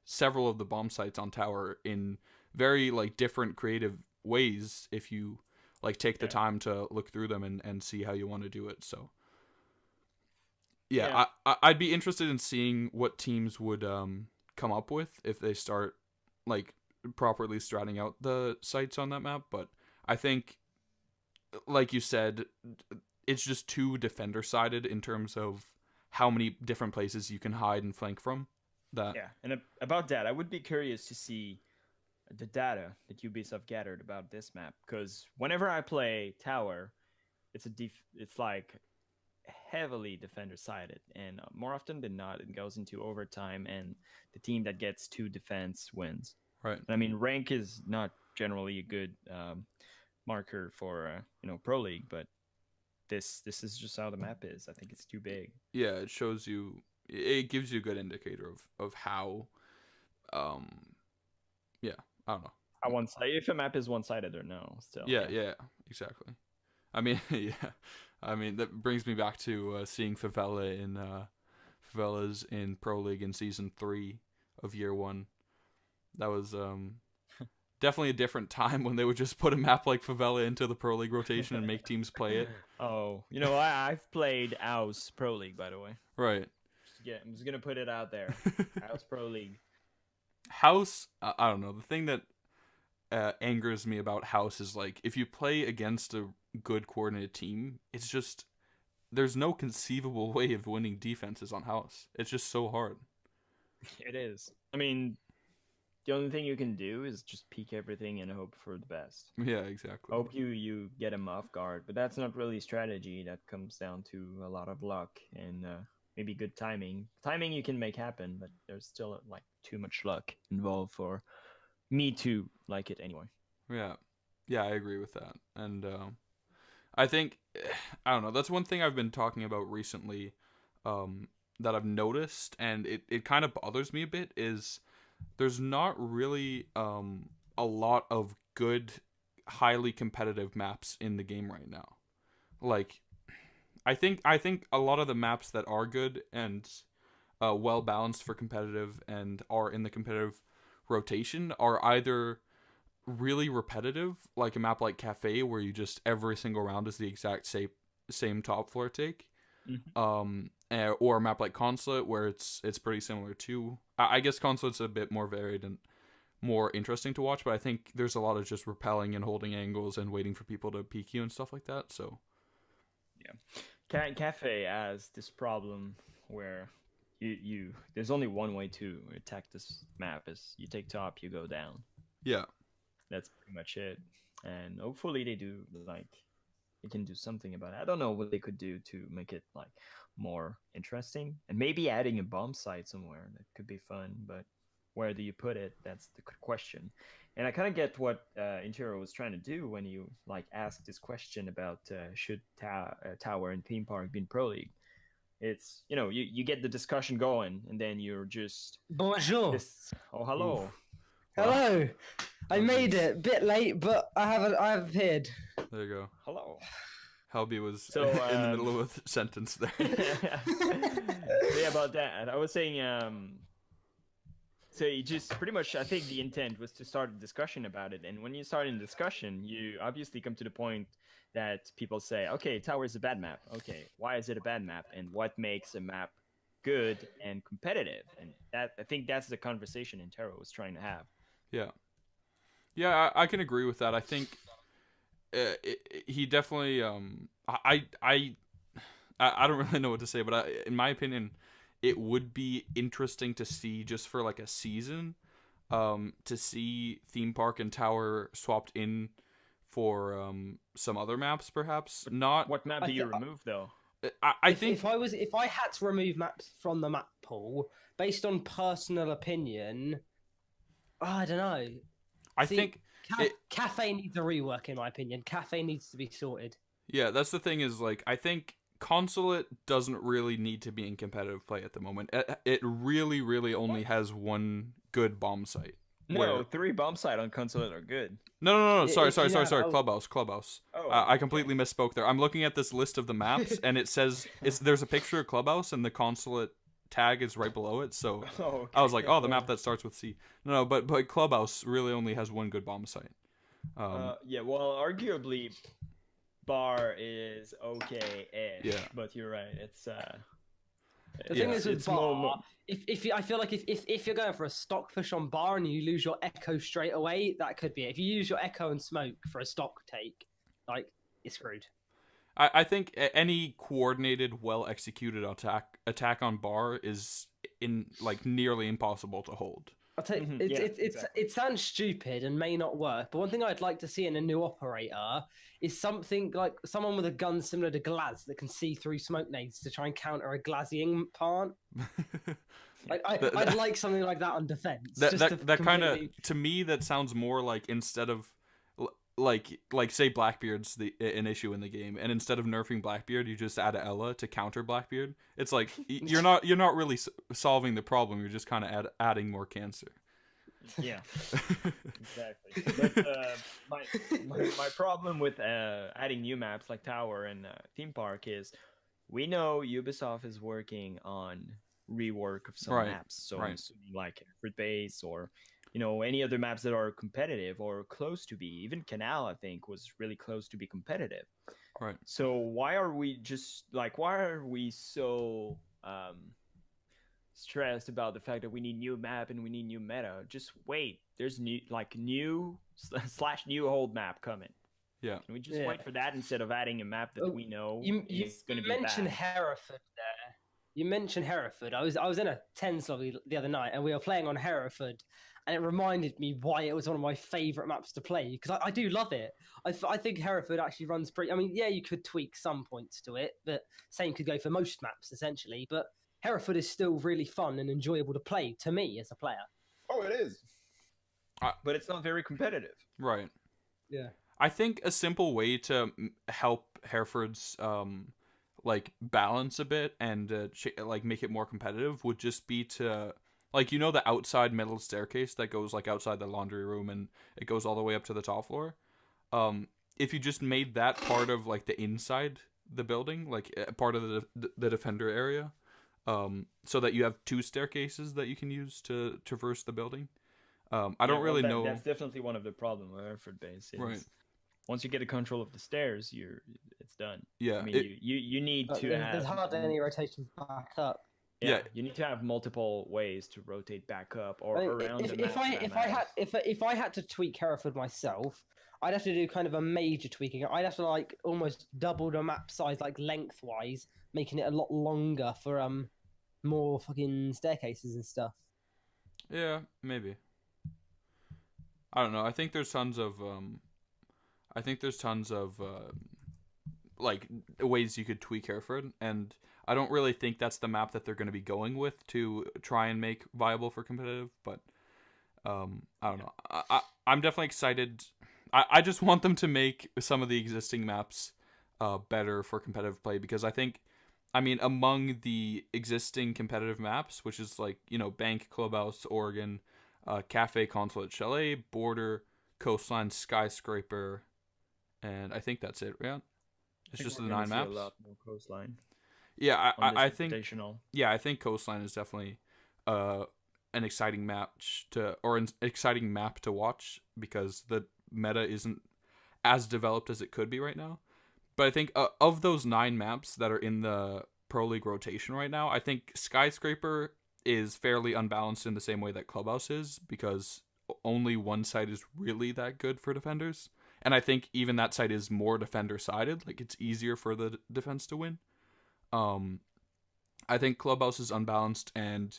S1: several of the bomb sites on Tower in very like different creative ways if you like take the
S2: Yeah.
S1: time to look through them and see how you want to do it. So yeah,
S2: Yeah.
S1: I'd be interested in seeing what teams would come up with if they start like properly stratting out the sites on that map. But I think, like you said, it's just too defender sided in terms of how many different places you can hide and flank from. That
S2: Yeah, and about that, I would be curious to see the data that Ubisoft gathered about this map, because whenever I play Tower, it's like heavily defender sided, and more often than not, it goes into overtime, and the team that gets two defense wins.
S1: right,
S2: And I mean, rank is not generally a good marker for Pro League, but this is just how the map is. I think it's too big.
S1: Yeah, it shows you. It gives you a good indicator of how. Yeah, I don't know.
S2: How one side, if a map is one sided or no, still.
S1: Yeah, exactly. I mean, yeah. I mean, that brings me back to seeing Favelas in Pro League in Season 3 of Year 1. That was definitely a different time when they would just put a map like Favela into the Pro League rotation and make teams play it.
S2: Oh, I've played Aus Pro League, by the way.
S1: Right.
S2: Yeah, I'm just going to put it out there. Aus Pro League.
S1: House, I don't know. The thing that angers me about House is, like, if you play against a good coordinated team, it's just there's no conceivable way of winning defenses on House. It's just so hard.
S2: It is. I mean, the only thing you can do is just peek everything and hope for the best.
S1: Yeah, exactly.
S2: Hope you get them off guard, but that's not really strategy. That comes down to a lot of luck and maybe good timing. Timing you can make happen, but there's still like too much luck involved for me to like it anyway.
S1: Yeah, I agree with that. And I think, I don't know, that's one thing I've been talking about recently that I've noticed, and it kind of bothers me a bit, is there's not really a lot of good, highly competitive maps in the game right now. Like, I think a lot of the maps that are good and well balanced for competitive and are in the competitive rotation are either really repetitive, like a map like Cafe, where you just every single round is the exact same top floor take, or a map like Consulate, where it's pretty similar too. I guess Consulate's a bit more varied and more interesting to watch, but I think there's a lot of just repelling and holding angles and waiting for people to peek you and stuff like that. So
S2: yeah, Cafe has this problem where you there's only one way to attack this map: is you take top, you go down.
S1: Yeah,
S2: that's pretty much it. And hopefully they can do something about it. I don't know what they could do to make it like more interesting, and maybe adding a bomb site somewhere that could be fun, but where do you put it? That's the question. And I kind of get what Intero was trying to do when you like asked this question about should Tower and Theme Park be in Pro League. It's, you get the discussion going, and then you're just
S3: bonjour.
S2: Oh, hello.
S3: Oof. Hello. I made it. Bit late, but I have appeared.
S1: There you go.
S2: Hello.
S1: Helbee was in the middle of a sentence there.
S2: Yeah, about that. I was saying, so you just pretty much, I think the intent was to start a discussion about it. And when you start a discussion, you obviously come to the point that people say, okay, Tower is a bad map. Okay, why is it a bad map? And what makes a map good and competitive? And I think that's the conversation Intero was trying to have.
S1: Yeah, I can agree with that. I think he definitely I don't really know what to say, but in my opinion, it would be interesting to see, just for like a season, to see Theme Park and Tower swapped in for some other maps, perhaps. Not
S2: what map do you remove though?
S1: I think
S3: if I had to remove maps from the map pool based on personal opinion, I don't know.
S1: I think
S3: Cafe needs a rework, in my opinion. Cafe needs to be sorted.
S1: Yeah, that's the thing, is like, I think Consulate doesn't really need to be in competitive play at the moment. It really, really only has one good bomb site.
S2: No, 3 bomb site on Consulate are good.
S1: No. Sorry. Clubhouse.
S2: Oh,
S1: I completely misspoke there. I'm looking at this list of the maps, and it says there's a picture of Clubhouse, and the Consulate tag is right below it. So
S2: okay.
S1: I was like, oh, the map that starts with C. No, but Clubhouse really only has one good bomb site.
S2: Yeah, well, arguably, Bar is okay-ish.
S1: Yeah.
S2: But you're right. It's
S3: the thing is with Bar, I feel like if you're going for a stock push on Bar and you lose your Echo straight away, that could be it. If you use your Echo and Smoke for a stock take, like, you're screwed.
S1: I think any coordinated, well executed attack on Bar is nearly impossible to hold.
S3: I'll tell you, it sounds stupid and may not work, but one thing I'd like to see in a new operator is something like someone with a gun similar to Glaz that can see through smoke nades to try and counter a Glaziing plant. I'd like something like that on defense.
S1: That kind of, to me, that sounds more like, instead of like say Blackbeard's an issue in the game, and instead of nerfing Blackbeard, you just add Ella to counter Blackbeard. It's like you're not really solving the problem. You're just kind of adding more cancer.
S2: Yeah, exactly. But my problem with adding new maps like Tower and Theme Park is we know Ubisoft is working on rework of some maps. So I'm assuming like Fruit Base or any other maps that are competitive or close to be. Even Canal, I think, was really close to be competitive.
S1: Right.
S2: So why are we so stressed about the fact that we need new map and we need new meta? Just wait. There's new / old map coming.
S1: Yeah.
S2: Can we just wait for that instead of adding a map that we know is going to be bad?
S3: You mentioned Hereford there. You mentioned Hereford. I was in a 10 lobby the other night, and we were playing on Hereford, and it reminded me why it was one of my favourite maps to play, because I do love it. I think Hereford actually runs pretty... I mean, yeah, you could tweak some points to it, but same could go for most maps, essentially. But Hereford is still really fun and enjoyable to play, to me, as a player.
S2: Oh, it is. But it's not very competitive.
S1: Right.
S3: Yeah.
S1: I think a simple way to help Hereford's... balance a bit and make it more competitive would just be to the outside metal staircase that goes outside the laundry room and it goes all the way up to the top floor. If you just made that part of the inside the building, part of the defender area, so that you have 2 staircases that you can use to traverse the building. I don't really know.
S2: That's definitely one of the problems with Hereford base. Right. Once you get a control of the stairs, it's done.
S1: Yeah,
S2: I mean, you need to have.
S3: There's hardly any rotations back up.
S2: Yeah, you need to have multiple ways to rotate back up or around the map.
S3: If I had to tweak Hereford myself, I'd have to do kind of a major tweaking. I'd have to almost double the map size lengthwise, making it a lot longer for more fucking staircases and stuff.
S1: Yeah, maybe. I don't know. I think there's tons of ways you could tweak Hereford, and I don't really think that's the map that they're going to be going with to try and make viable for competitive, but I don't know. I'm definitely excited. I just want them to make some of the existing maps better for competitive play, because among the existing competitive maps, which is Bank, Clubhouse, Oregon, Cafe, Consulate, Chalet, Border, Coastline, Skyscraper, and I think that's it. Yeah, it's just the 9 maps. A lot more
S2: Coastline.
S1: Yeah, I think. Yeah, I think Coastline is definitely an exciting exciting map to watch, because the meta isn't as developed as it could be right now. But I think of those 9 maps that are in the Pro League rotation right now, I think Skyscraper is fairly unbalanced in the same way that Clubhouse is, because only one side is really that good for defenders. And I think even that side is more defender-sided. It's easier for the defense to win. I think Clubhouse is unbalanced, and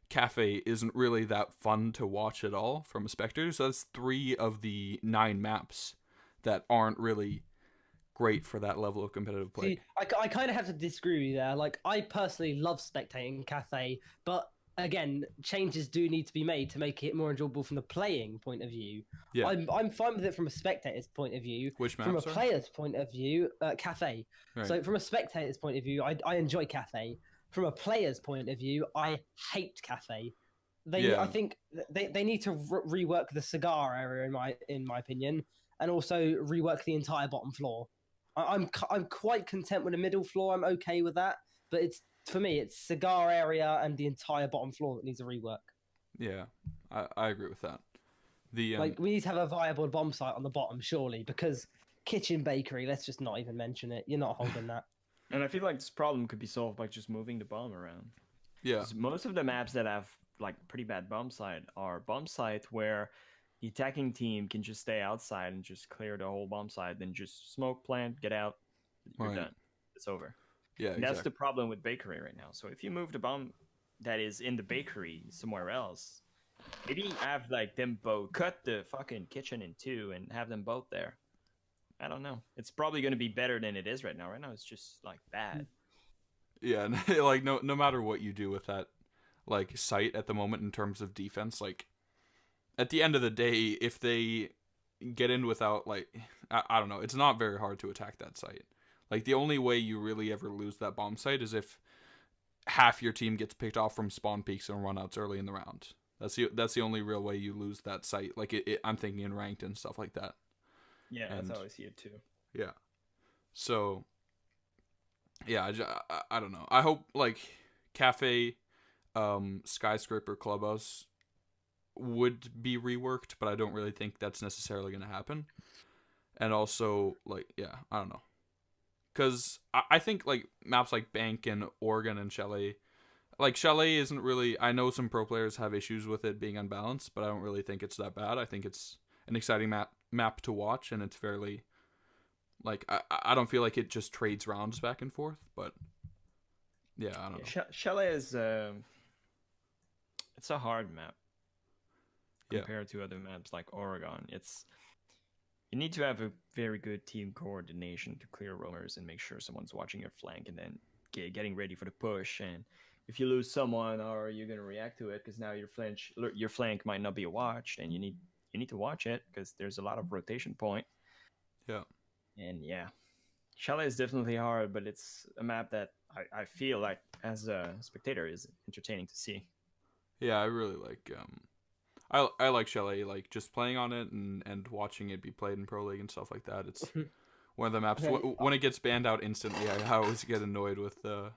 S1: Cafe isn't really that fun to watch at all from a Spectator. So that's 3 of the 9 maps that aren't really great for that level of competitive play.
S3: See, I kind of have to disagree with you there. I personally love spectating Cafe, but again, changes do need to be made to make it more enjoyable from the playing point of view.
S1: Yeah.
S3: I'm fine with it from a spectator's point of view.
S1: Which map,
S3: from a player's point of view, Cafe.
S1: Right.
S3: So from a spectator's point of view, I enjoy Cafe. From a player's point of view, I hate Cafe. I think they need to rework the cigar area in my opinion, and also rework the entire bottom floor. I'm quite content with the middle floor. I'm okay with that, but for me, it's cigar area and the entire bottom floor that needs a rework.
S1: Yeah, I agree with that. We
S3: need to have a viable bomb site on the bottom, surely, because kitchen bakery, let's just not even mention it. You're not holding that.
S2: And I feel like this problem could be solved by just moving the bomb around.
S1: Yeah.
S2: Most of the maps that have pretty bad bomb site are bomb site where the attacking team can just stay outside and just clear the whole bomb site, then just smoke plant, get out, you're done. It's over.
S1: Yeah, exactly.
S2: That's the problem with bakery right now. So if you move the bomb that is in the bakery somewhere else, maybe have them both cut the fucking kitchen in 2 and have them both there. I don't know. It's probably going to be better than it is right now. Right now it's just bad.
S1: Yeah, no matter what you do with that site at the moment in terms of defense, at the end of the day, if they get in without like I don't know. It's not very hard to attack that site. Like the only way you really ever lose that bomb site is if half your team gets picked off from spawn peaks and runouts early in the round. That's the only real way you lose that site. Like I'm thinking in ranked and stuff like that.
S2: Yeah, that's how I see it too.
S1: Yeah. So yeah, I don't know. I hope like Cafe, Skyscraper, Clubhouse would be reworked, but I don't really think that's necessarily going to happen. And also, like, yeah, I don't know. Because I think, like, maps like Bank and Oregon and Chalet, like, Chalet isn't really, I know some pro players have issues with it being unbalanced, but I don't really think it's that bad. I think it's an exciting map to watch, and it's fairly, like, I don't feel like it just trades rounds back and forth, but, yeah, I don't know.
S2: Chalet is, it's a hard map. Compared to other maps like Oregon, you need to have a very good team coordination to clear roamers and make sure someone's watching your flank and then getting ready for the push. And if you lose someone, how are you going to react to it? Because now your flank might not be watched, and you need to watch it because there's a lot of rotation point.
S1: Yeah.
S2: And yeah, Chalet is definitely hard, but it's a map that I feel like as a spectator is entertaining to see.
S1: Yeah, I really like. I like Chalet, like just playing on it and watching it be played in Pro League and stuff like that. It's one of the maps. When it gets banned out instantly, I always get annoyed with the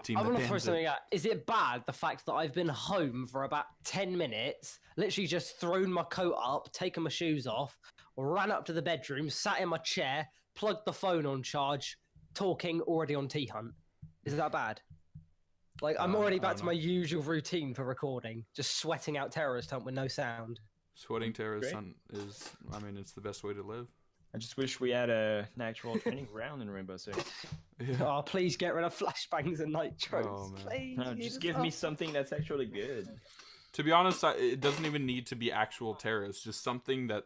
S1: team.
S3: I
S1: that
S3: want to throw
S1: bans
S3: something out. Is it bad the fact that I've been home for about 10 minutes, literally just thrown my coat up, taken my shoes off, ran up to the bedroom, sat in my chair, plugged the phone on charge, talking already on T-Hunt? Is that bad? Like, I'm already back to my usual routine for recording, just sweating out terrorist hunt with no sound.
S1: Sweating terrorist hunt is, I mean, it's the best way to live.
S2: I just wish we had an actual training ground in Rainbow Six.
S1: Yeah.
S3: Oh, please get rid of flashbangs and nitros.
S1: Oh, man.
S3: Please.
S2: No, just give me something that's actually good.
S1: To be honest, it doesn't even need to be actual terrorists. Just something that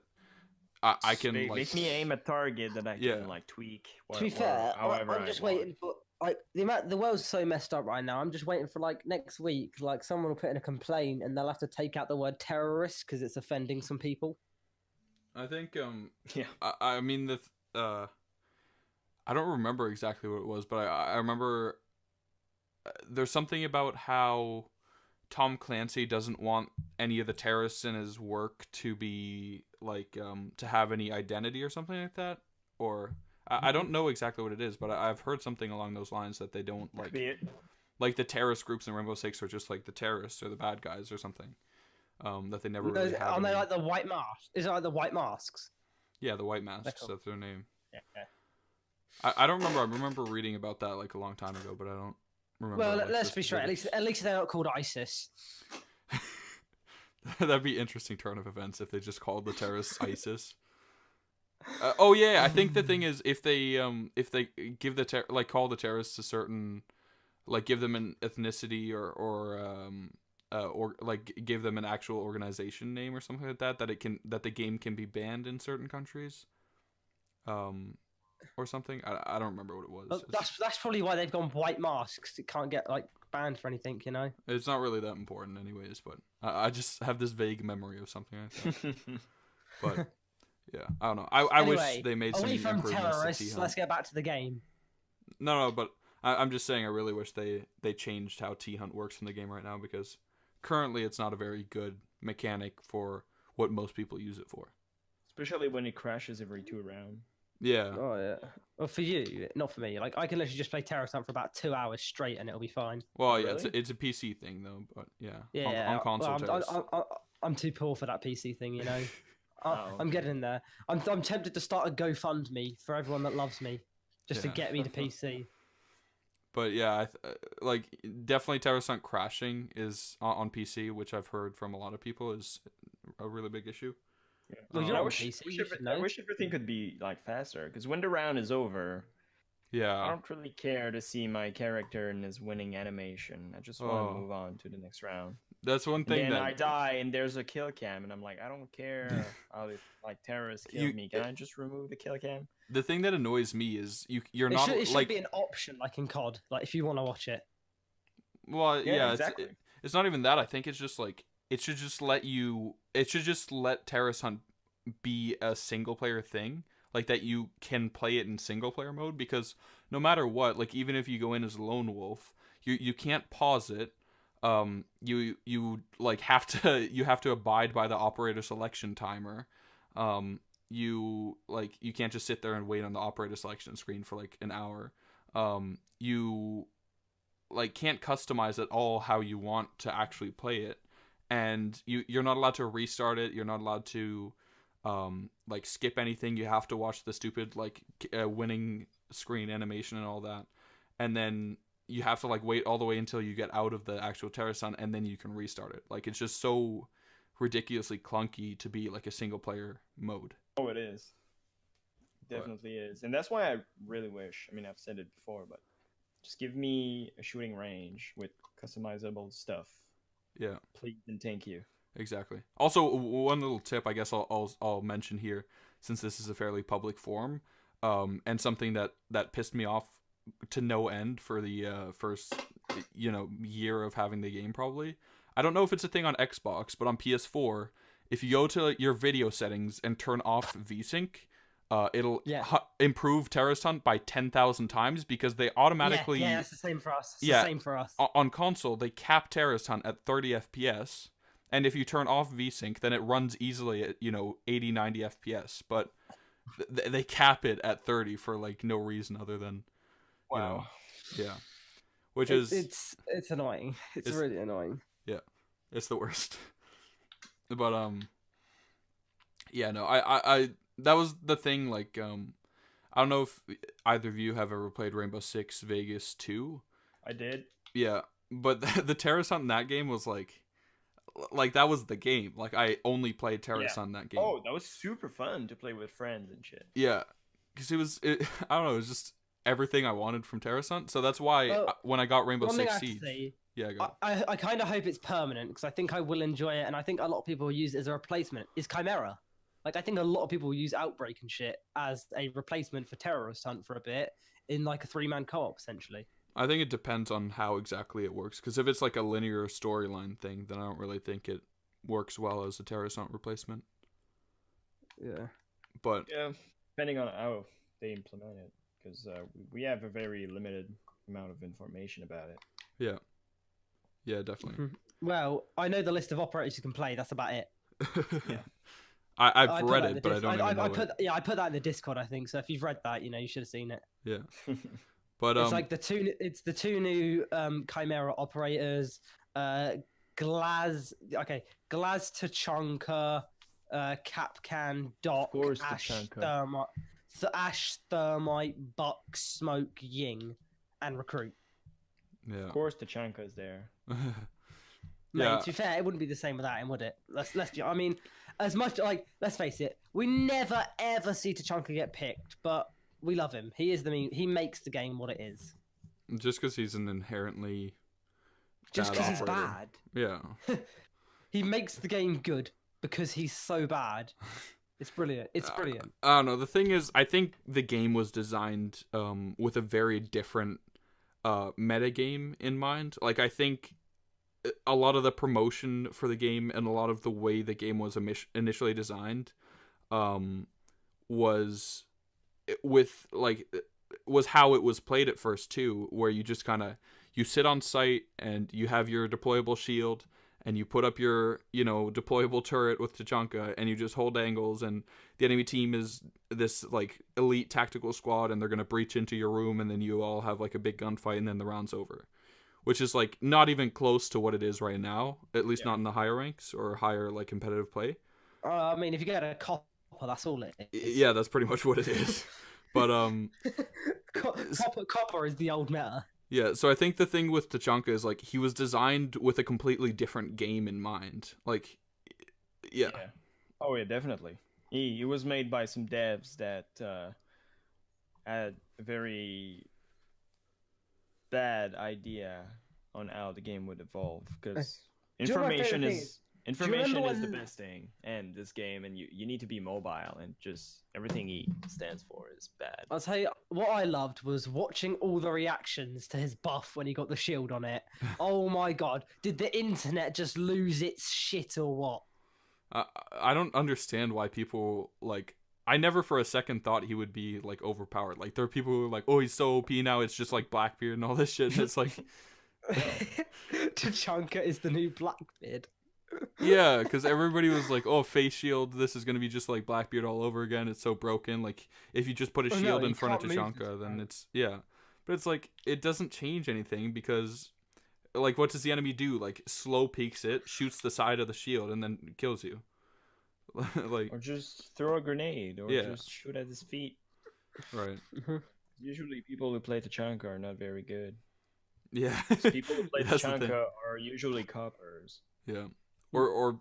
S1: I can
S2: make me aim a target that I can like tweak.
S3: To be fair, I'm just waiting for like the world's so messed up right now. I'm just waiting for like next week, like someone will put in a complaint and they'll have to take out the word terrorist because it's offending some people.
S1: I think I mean I don't remember exactly what it was, but I remember there's something about how Tom Clancy doesn't want any of the terrorists in his work to be like to have any identity or something like that, or I don't know exactly what it is, but I've heard something along those lines that they don't like the terrorist groups in Rainbow Six are just like the terrorists or the bad guys or something. That they never really have.
S3: Aren't they like the white masks? Is it like the white masks?
S1: Yeah, the white masks. That's their name. Yeah. I don't remember. I remember reading about that like a long time ago, but I don't remember.
S3: Well, let's be straight. At least they're not called ISIS.
S1: That'd be an interesting turn of events if they just called the terrorists ISIS. Oh yeah, I think the thing is if they give the call the terrorists a certain, like give them an ethnicity or like give them an actual organization name or something like that that the game can be banned in certain countries, or something. I don't remember what it was.
S3: Well, that's probably why they've gone white masks. It can't get like banned for anything, you know.
S1: It's not really that important anyways, but I just have this vague memory of something like that. But yeah, I don't know. I
S3: anyway,
S1: wish they made some
S3: away from
S1: improvements
S3: terrorists.
S1: to T-Hunt.
S3: Let's get back to the game.
S1: No, but I'm just saying I really wish they changed how T-Hunt works in the game right now, because currently it's not a very good mechanic for what most people use it for.
S2: Especially when it crashes every 2 rounds.
S1: Yeah.
S3: Oh yeah. Well, for you, not for me. Like I can literally just play Terrorist Hunt for about 2 hours straight and it'll be fine.
S1: Well, yeah,
S2: really?
S1: it's a PC thing though, but yeah.
S3: Yeah.
S1: On console.
S3: Well, I'm too poor for that PC thing, you know. I'm getting there. I'm tempted to start a GoFundMe for everyone that loves me, just to get me to PC.
S1: But yeah, like definitely Terrorist Hunt crashing is on PC, which I've heard from a lot of people is a really big issue.
S2: Yeah.
S3: Well, you're
S2: I
S3: on
S2: wish
S3: PC.
S2: I wish everything could be like faster, because when the round is over,
S1: yeah,
S2: I don't really care to see my character in his winning animation. I just want to move on to the next round.
S1: That's one thing.
S2: And then I die, and there's a kill cam, and I'm like, I don't care how like terrorists kill me. Can I just remove the kill cam?
S1: The thing that annoys me is you're not
S3: it should
S1: like
S3: be an option like in COD, like if you want to watch it.
S1: Well, yeah,
S2: exactly.
S1: It's not even that. I think it's just like it should just let Terrorist Hunt be a single player thing, like that you can play it in single player mode, because no matter what, like even if you go in as a lone wolf, you can't pause it. You like have to you have to abide by the operator selection timer. You can't just sit there and wait on the operator selection screen for like an hour. You like can't customize at all how you want to actually play it, and you're not allowed to restart it. You're not allowed to like skip anything. You have to watch the stupid like winning screen animation and all that, and then you have to like wait all the way until you get out of the actual terrace hunt, and then you can restart it. Like it's just so ridiculously clunky to be like a single player mode.
S2: Oh, it is. Definitely is. And that's why I really wish, I mean, I've said it before, but just give me a shooting range with customizable stuff.
S1: Yeah.
S2: Please and thank you.
S1: Exactly. Also, one little tip I guess I'll mention here, since this is a fairly public forum, and something that pissed me off to no end for the first year of having the game probably. I don't know if it's a thing on Xbox, but on PS4, if you go to your video settings and turn off VSync, it'll improve Terrorist Hunt by 10,000 times, because they automatically...
S3: Yeah, it's the same for us. It's the same for us.
S1: On console, they cap Terrorist Hunt at 30 FPS, and if you turn off VSync, then it runs easily at, 80, 90 FPS, but they cap it at 30 for, like, no reason other than, which is...
S3: It's annoying. It's really annoying.
S1: Yeah, it's the worst. But, I that was the thing, like, I don't know if either of you have ever played Rainbow Six Vegas 2.
S2: I did.
S1: Yeah, but the Terrorist Hunt in that game was, like, that was the game. Like, I only played Terrorist Hunt in that game.
S2: Oh, that was super fun to play with friends and shit.
S1: Yeah, because I don't know, it was just everything I wanted from Terrorist Hunt. So that's why when I got Rainbow Six Siege...
S3: I kind of hope it's permanent, because I think I will enjoy it, and I think a lot of people use it as a replacement. Is Chimera. Like, I think a lot of people use Outbreak and shit as a replacement for Terrorist Hunt for a bit, in like a 3-man co-op, essentially.
S1: I think it depends on how exactly it works, because if it's like a linear storyline thing, then I don't really think it works well as a Terrorist Hunt replacement.
S3: Yeah.
S1: But...
S2: yeah, depending on how they implement it, because we have a very limited amount of information about it.
S1: Yeah. Yeah, definitely.
S3: Well, I know the list of operators you can play. That's about it.
S1: Yeah. I've read it, but I don't even know it.
S3: Yeah, I put that in the Discord, I think. So if you've read that, you should have seen it.
S1: Yeah. But
S3: it's like the two new Chimera operators, Glaz Tachanka, Capcan, Doc, Ash Thermite, Buck, Smoke, Ying, and Recruit.
S1: Yeah.
S2: Of course, Tachanka is there.
S3: Mate, to be fair, it wouldn't be the same without him, would it? I mean, as much like, let's face it, we never ever see Tachanka get picked, but we love him. He is he makes the game what it is.
S1: Just because he's an inherently
S3: just because he's bad.
S1: Yeah.
S3: He makes the game good because he's so bad. It's brilliant. It's brilliant.
S1: I don't know. The thing is, I think the game was designed with a very different meta game in mind. Like, I think a lot of the promotion for the game and a lot of the way the game was initially designed was how it was played at first too, where you just kind of you sit on site and you have your deployable shield and you put up your deployable turret with Tachanka and you just hold angles, and the enemy team is this like elite tactical squad and they're gonna breach into your room, and then you all have like a big gunfight and then the round's over, which is like not even close to what it is right now, at least not in the higher ranks or higher like competitive play.
S3: I mean, if you get a copper, that's all it is.
S1: Yeah, that's pretty much what it is. But
S3: copper is the old meta.
S1: Yeah, so I think the thing with Tachanka is like he was designed with a completely different game in mind. Like, yeah.
S2: Oh yeah, definitely. He was made by some devs that had a very bad idea on how the game would evolve, because information is the best thing in this game, and you need to be mobile, and just everything he stands for is bad.
S3: I'll tell you what I loved was watching all the reactions to his buff when he got the shield on it. Oh my god, did the internet just lose its shit or what?
S1: I don't understand why people like. I never for a second thought he would be like overpowered. Like there are people who are like, oh, he's so OP now. It's just like Blackbeard and all this shit. And it's like,
S3: Tachanka is the new Blackbeard.
S1: yeah, because everybody was like, oh, face shield. This is gonna be just like Blackbeard all over again. It's so broken. Like if you just put a shield in front of Tachanka, then it's But it's like it doesn't change anything because, like, what does the enemy do? Like slow peeks it, shoots the side of the shield, and then kills you. Like,
S2: or just throw a grenade, or just shoot at his feet.
S1: Right.
S2: Usually, people who play Tachanka are not very good.
S1: Yeah.
S2: People who play Tachanka are usually coppers.
S1: Yeah. Or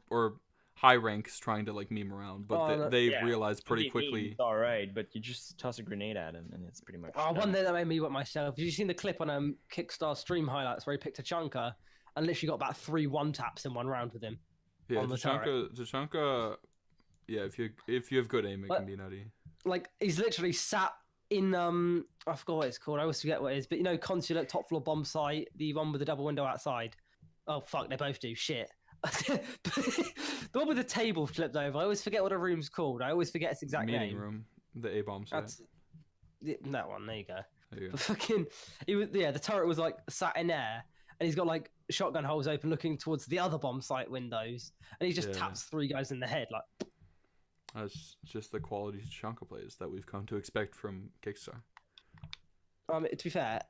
S1: high ranks trying to like meme around, but they realize pretty quickly.
S2: It's all right, but you just toss a grenade at him, and it's pretty much.
S3: One thing that made me wet myself. Have you seen the clip on Kickstart stream highlights where he picked Tachanka and literally got about 3 1-taps in one round with him?
S1: Yeah, Tachanka. Yeah, if you have good aim, it can be nutty.
S3: Like he's literally sat in I forgot what it's called. I always forget what it is, but you know, Consulate top floor bomb site, the one with the double window outside. Oh fuck, they both do shit. The one with the table flipped over. I always forget what a room's called. I always forget its exact name.
S1: Meeting room, the A bomb site.
S3: That one. There you go.
S1: There you go.
S3: But fucking, the turret was like sat in air, and he's got like shotgun holes open, looking towards the other bomb site windows, and he just taps 3 guys in the head like.
S1: That's just the quality Tachanka plays that we've come to expect from Kickstart.
S3: To be fair,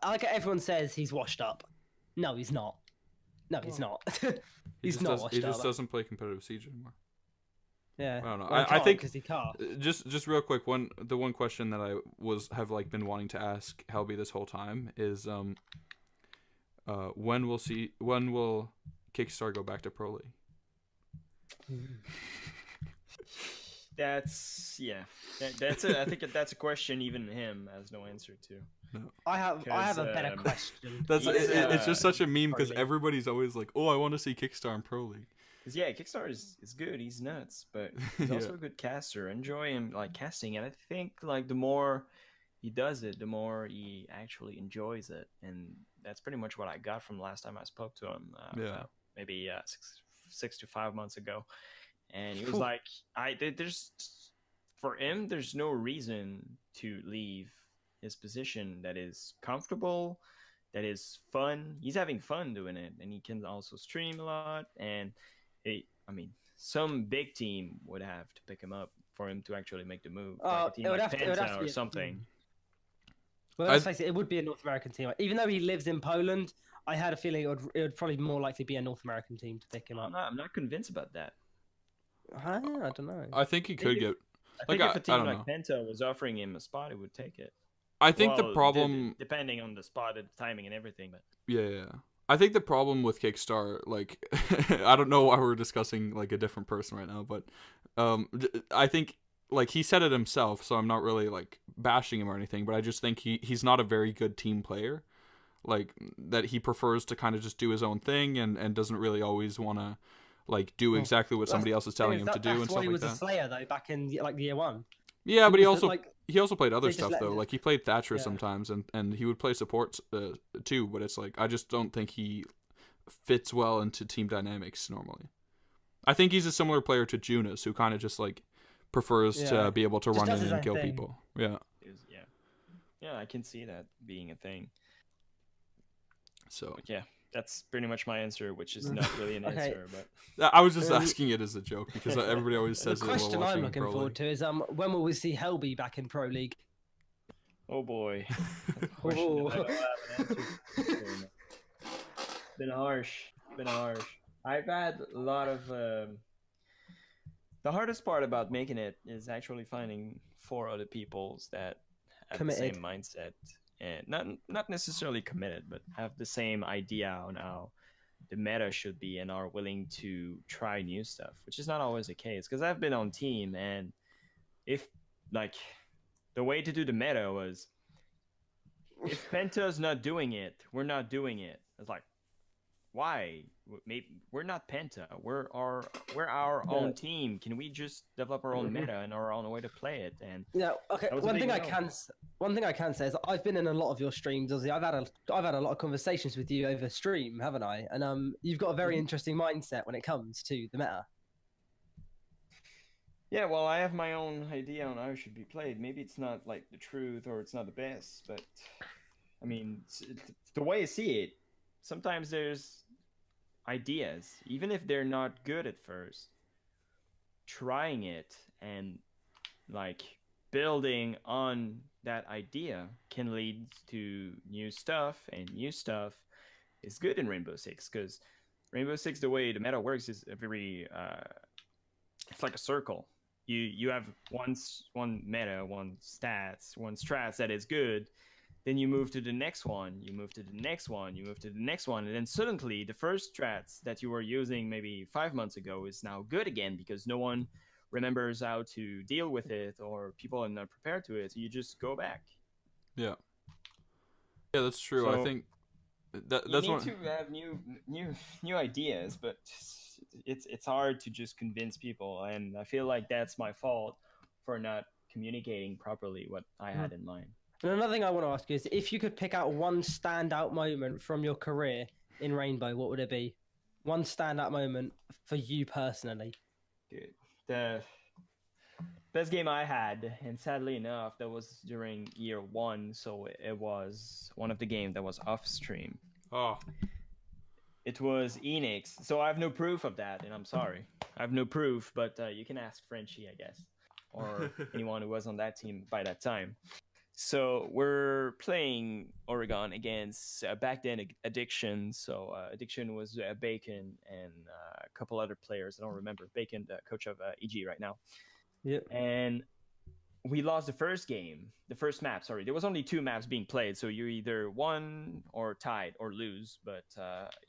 S3: like everyone says, he's washed up. No, he's not. No, he's not. He's not washed up.
S1: He just doesn't play competitive Siege anymore.
S3: Yeah,
S1: I don't know.
S3: Well,
S1: I think
S3: because he can't.
S1: Just real quick, the one question that I have like been wanting to ask Helbee this whole time is when will Kickstart go back to Pro League?
S2: That's I think that's a question even him has no answer to.
S1: No.
S3: I have a better question.
S1: It's just such a meme because everybody's always like, oh, I want to see Kickstart in Pro League.
S2: Because Kickstart is good. He's nuts, but he's also a good caster. Enjoy him like casting, and I think like the more he does it, the more he actually enjoys it, and that's pretty much what I got from the last time I spoke to him. Maybe 6 to 5 months ago. And he was like, for him, there's no reason to leave his position that is comfortable, that is fun. He's having fun doing it, and he can also stream a lot. And some big team would have to pick him up for him to actually make the move. Like a team like Penta or something.
S3: Well, let's face it, it would be a North American team. Even though he lives in Poland, I had a feeling it would probably more likely be a North American team to pick him up.
S2: I'm not convinced about that.
S3: I don't know.
S1: I think he could get.
S2: I think if a team like Penta was offering him a spot, he would take it.
S1: I think the problem,
S2: depending on the spot, the timing, and everything, but
S1: yeah. I think the problem with Kickstart, like, I don't know why we're discussing like a different person right now, but I think like he said it himself, so I'm not really like bashing him or anything, but I just think he's not a very good team player. Like that he prefers to kind of just do his own thing and doesn't really always want to like do exactly what somebody else is telling him to do and stuff like that. That's why he was
S3: a Slayer though back in like year 1.
S1: Yeah, but he also played other stuff though. Like he played Thatcher sometimes, and he would play support too. But it's like I just don't think he fits well into team dynamics normally. I think he's a similar player to Junas, who kind of just like prefers to be able to run in and kill people. Yeah.
S2: Yeah, I can see that being a thing.
S1: So
S2: yeah, that's pretty much my answer, which is not really an answer. But
S1: I was just asking it as a joke because everybody always says
S3: the question I'm looking forward to is when will we see Helbee back in Pro League?
S2: Oh boy, been harsh. I've had a lot of. The hardest part about making it is actually finding 4 other peoples that have the same mindset. And not necessarily committed, but have the same idea on how the meta should be and are willing to try new stuff, which is not always the case. Because I've been on team, and if like the way to do the meta was, if Penta's not doing it, we're not doing it. It's like, why? Maybe we're not Penta. We're our own team. Can we just develop our own meta and our own way to play it? And
S3: okay. One thing I can say is I've been in a lot of your streams. Obviously, I've had a lot of conversations with you over stream, haven't I? And you've got a very interesting mindset when it comes to the meta.
S2: Yeah, well, I have my own idea on how it should be played. Maybe it's not like the truth or it's not the best, but I mean, the way I see it, sometimes there's ideas, even if they're not good at first, trying it and like building on that idea can lead to new stuff, and new stuff is good in Rainbow Six because Rainbow Six, the way the meta works is a very it's like a circle. You have one meta, one strats that is good. Then you move to the next one, you move to the next one, you move to the next one, and then suddenly the first strats that you were using maybe 5 months ago is now good again because no one remembers how to deal with it or people are not prepared to it. So you just go back.
S1: Yeah. Yeah, that's true. I
S2: So
S1: think
S2: you
S1: that's
S2: need
S1: one.
S2: to have new ideas, but it's hard to just convince people, and I feel like that's my fault for not communicating properly what I had in mind.
S3: And another thing I want to ask is, if you could pick out one standout moment from your career in Rainbow, what would it be? One standout moment for you personally.
S2: Dude, the best game I had, and sadly enough, that was during year one, so it was one of the games that was off stream.
S1: Oh,
S2: It was Enix, so I have no proof of that, and I'm sorry. I have no proof, but you can ask Frenchie, I guess, or anyone who was on that team by that time. So we're playing Oregon against back then Addiction. So Addiction was Bacon and a couple other players. I don't remember. Bacon, the coach of EG right now.
S3: Yep.
S2: And we lost the first game, the first map. Sorry, there was only 2 maps being played, so you either won or tied or lose. But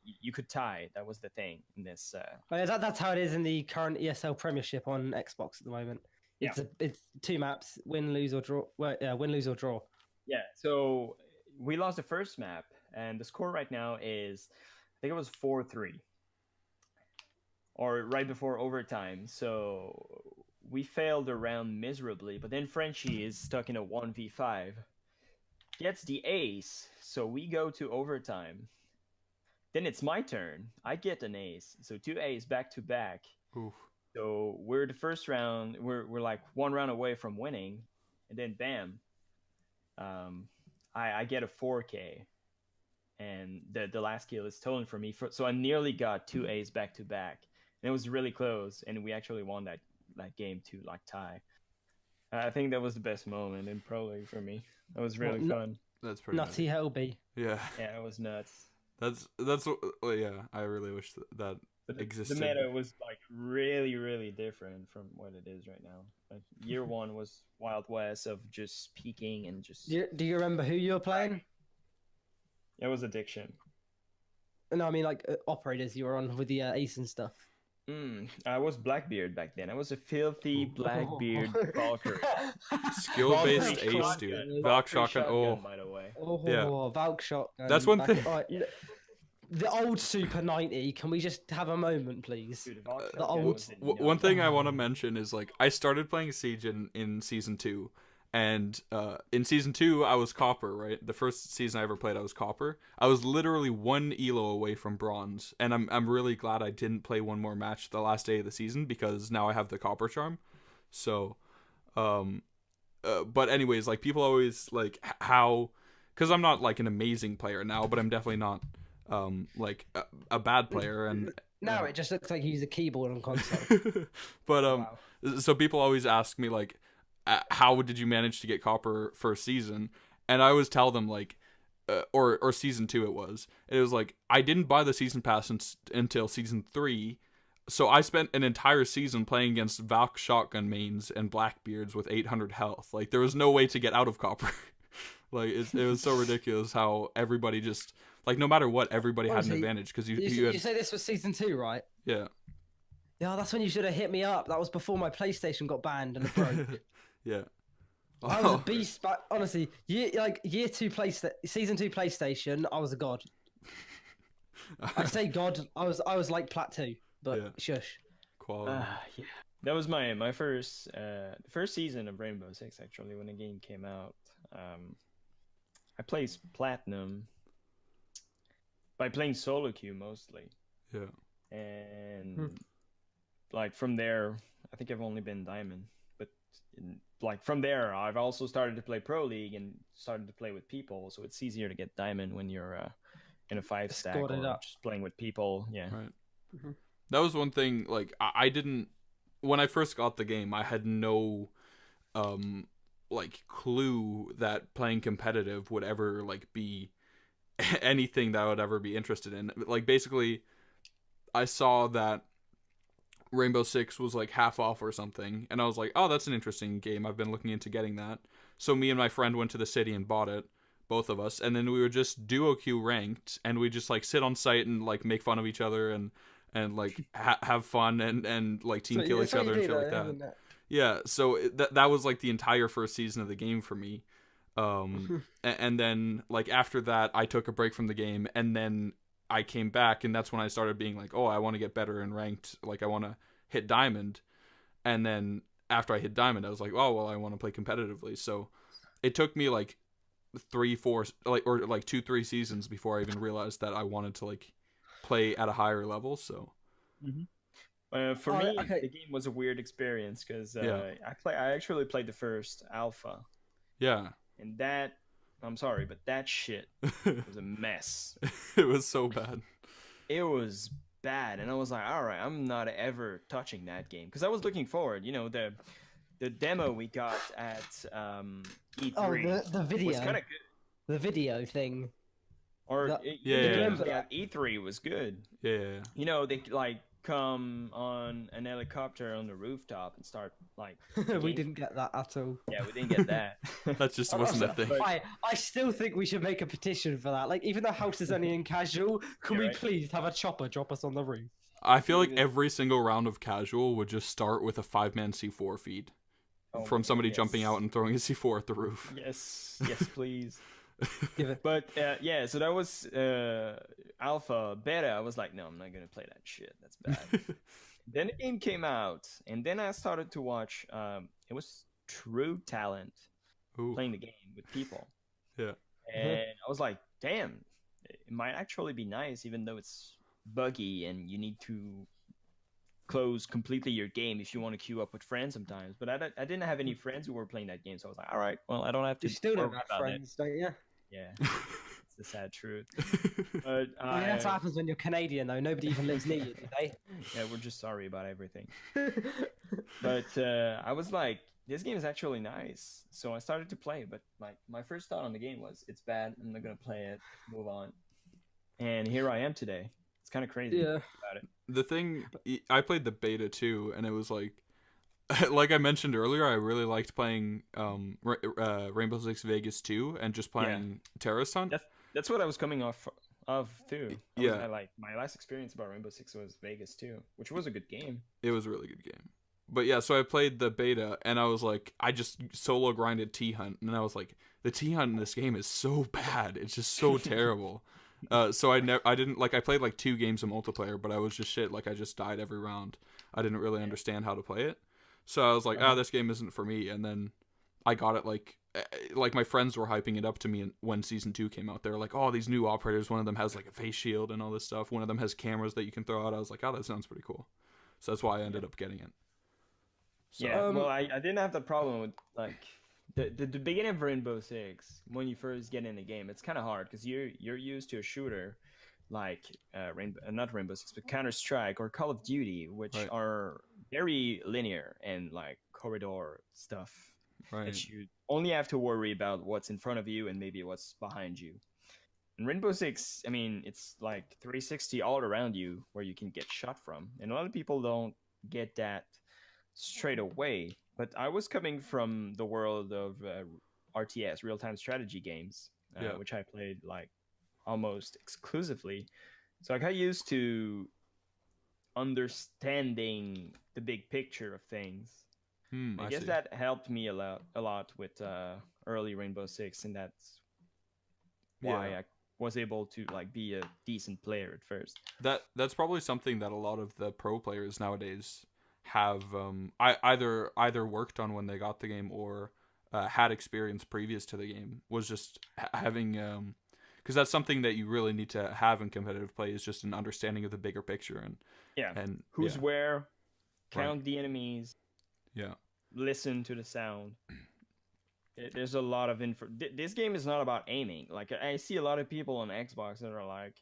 S2: you could tie. That was the thing in this.
S3: Oh, yeah, that's how it is in the current ESL Premiership on Xbox at the moment. It's 2 maps: win, lose, or draw. Well, yeah, win, lose, or draw.
S2: Yeah. So we lost the first map, and the score right now is, I think it was 4-3, or right before overtime. So we failed the round miserably. But then Frenchie is stuck in a 1v5, gets the ace. So we go to overtime. Then it's my turn. I get an ace. So 2 aces back to back.
S1: oof.
S2: So we're the first round. We're like 1 round away from winning, and then bam, I get a 4K, and the last kill is stolen from me. So I nearly got 2 A's back to back, and it was really close. And we actually won that game to like tie. I think that was the best moment in Pro League for me. That was really fun.
S1: That's pretty
S3: Nutty Helbee.
S1: Yeah.
S2: Yeah, it was nuts.
S1: That's well, yeah. I really wish that
S2: But
S1: existed.
S2: the meta was like really, really different from what it is right now. Like year one was Wild West of just peaking and just.
S3: Do you remember who you were playing?
S2: It was Addiction.
S3: No, I mean like operators you were on with the ace and stuff.
S2: I was Blackbeard back then. I was a filthy Blackbeard Valkyrie.
S1: Skill-based ace, dude. Valk shotgun. Oh,
S2: by the way.
S3: Oh, Valk shotgun.
S1: That's one thing.
S3: Right, the old Super 90. Can we just have a moment, please?
S2: Dude, Valk
S3: The
S2: shotgun
S3: old-
S2: was
S1: one thing I want to mention is like I started playing Siege in season 2, and in season 2 I was copper, right? The first season I ever played I was copper. I was literally 1 elo away from bronze, and I'm really glad I didn't play one more match the last day of the season because now I have the copper charm. So but anyways, like people always like how, because I'm not like an amazing player now, but I'm definitely not like a bad player, and
S3: No, it just looks like you use a keyboard on console.
S1: but
S2: Wow.
S1: so people always ask me like how did you manage to get copper first season, and I always tell them like or season 2 it was like I didn't buy the season pass until season 3, so I spent an entire season playing against Valk shotgun mains and Blackbeards with 800 health. Like there was no way to get out of copper. Like it was so ridiculous how everybody just like no matter what everybody had an
S3: Honestly,
S1: advantage because you
S3: You
S1: had,
S3: say this was season 2, right?
S1: yeah.
S3: Yeah, that's when you should have hit me up. That was before my PlayStation got banned and it broke.
S1: Yeah.
S3: I was a beast, but honestly, year 2 season 2 PlayStation, I was a god. I'd say god. I was like plat 2, but
S1: Yeah.
S3: shush.
S1: Quality.
S2: Yeah. That was my first season of Rainbow Six actually when the game came out. I played platinum by playing solo queue mostly.
S1: Yeah.
S2: And like from there I think I've only been diamond, but like from there, I've also started to play pro league and started to play with people. So it's easier to get diamond when you're in a 5-stack
S3: Scored it
S2: or
S3: up.
S2: just playing with people. Yeah.
S1: Right.
S3: Mm-hmm.
S1: That was one thing. Like I didn't when I first got the game, I had no like clue that playing competitive would ever like be anything that I would ever be interested in. Like basically, I saw that Rainbow Six was like half off or something, and I was like, oh, that's an interesting game. I've been looking into getting that. So me and my friend went to the city and bought it, both of us, and then we were just duo queue ranked, and we just like sit on site and like make fun of each other and like have fun and like team kill each other and shit like that. Yeah, so that was like the entire first season of the game for me. And then like after that, I took a break from the game, and then I came back, and that's when I started being like, oh, I want to get better in ranked. Like I want to hit diamond. And then after I hit diamond, I was like, oh well, I want to play competitively. So it took me like 3-4 like or like 2-3 seasons before I even realized that I wanted to like play at a higher level. So.
S2: Mm-hmm. For me, the game was a weird experience because I actually played the first alpha.
S1: Yeah.
S2: And that, I'm sorry, but that shit was a mess.
S1: It was so bad.
S2: It was bad, and I was like, all right, I'm not ever touching that game because I was looking forward. You know, the demo we got at E3.
S3: Oh, the video
S2: was kind of good.
S3: The video thing.
S2: Or E3 was good.
S1: Yeah.
S2: You know, they like come on an helicopter on the rooftop and start like
S3: we didn't get that at all.
S2: Yeah, we didn't get that.
S1: That just wasn't a thing.
S3: I still think we should make a petition for that. Like, even though House is only in casual, can we please have a chopper drop us on the roof?
S1: I feel like every single round of casual would just start with a 5-man C4 feed from somebody jumping out and throwing a C4 at the roof.
S2: Yes, please.
S3: Give it.
S2: But yeah, so that was alpha. Beta, I was like, no, I'm not gonna play that shit. That's bad. Then the game came out, and then I started to watch. It was True Talent playing the game with people.
S1: Yeah.
S2: And I was like, damn, it might actually be nice, even though it's buggy and you need to close completely your game if you want to queue up with friends sometimes. But I didn't have any friends who were playing that game, so I was like, all right, well, I don't have to.
S3: You still don't have friends, don't you?
S2: Yeah, it's the sad truth. But
S3: that's what happens when you're Canadian, though. Nobody even lives near you, do they?
S2: Yeah, we're just sorry about everything. But I was like, this game is actually nice, so I started to play. But like, my first thought on the game was, it's bad. I'm not gonna play it. Move on. And here I am today. It's kind of crazy about it.
S1: The thing, I played the beta too, and it was like I mentioned earlier, I really liked playing Rainbow Six Vegas 2 and just playing Terrorist Hunt.
S2: That's what I was coming off of too.
S1: Like
S2: my last experience about Rainbow Six was Vegas 2, which was a good game.
S1: It was a really good game. But yeah, so I played the beta, and I was like, I just solo grinded T-Hunt, and I was like, the T-Hunt in this game is so bad. It's just so terrible. So I didn't like, I played like 2 games of multiplayer, but I was just shit. Like, I just died every round. I didn't really understand how to play it. So I was like, this game isn't for me. And then I got it like my friends were hyping it up to me when season 2 came out. They were like, oh, these new operators, one of them has like a face shield and all this stuff. One of them has cameras that you can throw out. I was like, oh, that sounds pretty cool. So that's why I ended up getting it. So,
S2: well, I didn't have that problem with like the beginning of Rainbow Six. When you first get in the game, it's kind of hard because you're used to a shooter like not Rainbow Six, but Counter-Strike or Call of Duty, which are very linear and like corridor stuff.
S1: Right.
S2: That you only have to worry about what's in front of you and maybe what's behind you. In Rainbow Six, I mean, it's like 360 all around you where you can get shot from, and a lot of people don't get that straight away. But I was coming from the world of RTS, real-time strategy games, which I played like almost exclusively. So I got used to understanding the big picture of things. I guess that helped me a lot with early Rainbow Six, and that's why I was able to like be a decent player at first.
S1: That's probably something that a lot of the pro players nowadays have either worked on when they got the game or had experience previous to the game, was just having because that's something that you really need to have in competitive play, is just an understanding of the bigger picture and who's
S2: where, count the enemies,
S1: Yeah.
S2: listen to the sound. There's a lot of info. This game is not about aiming. Like, I see a lot of people on Xbox that are like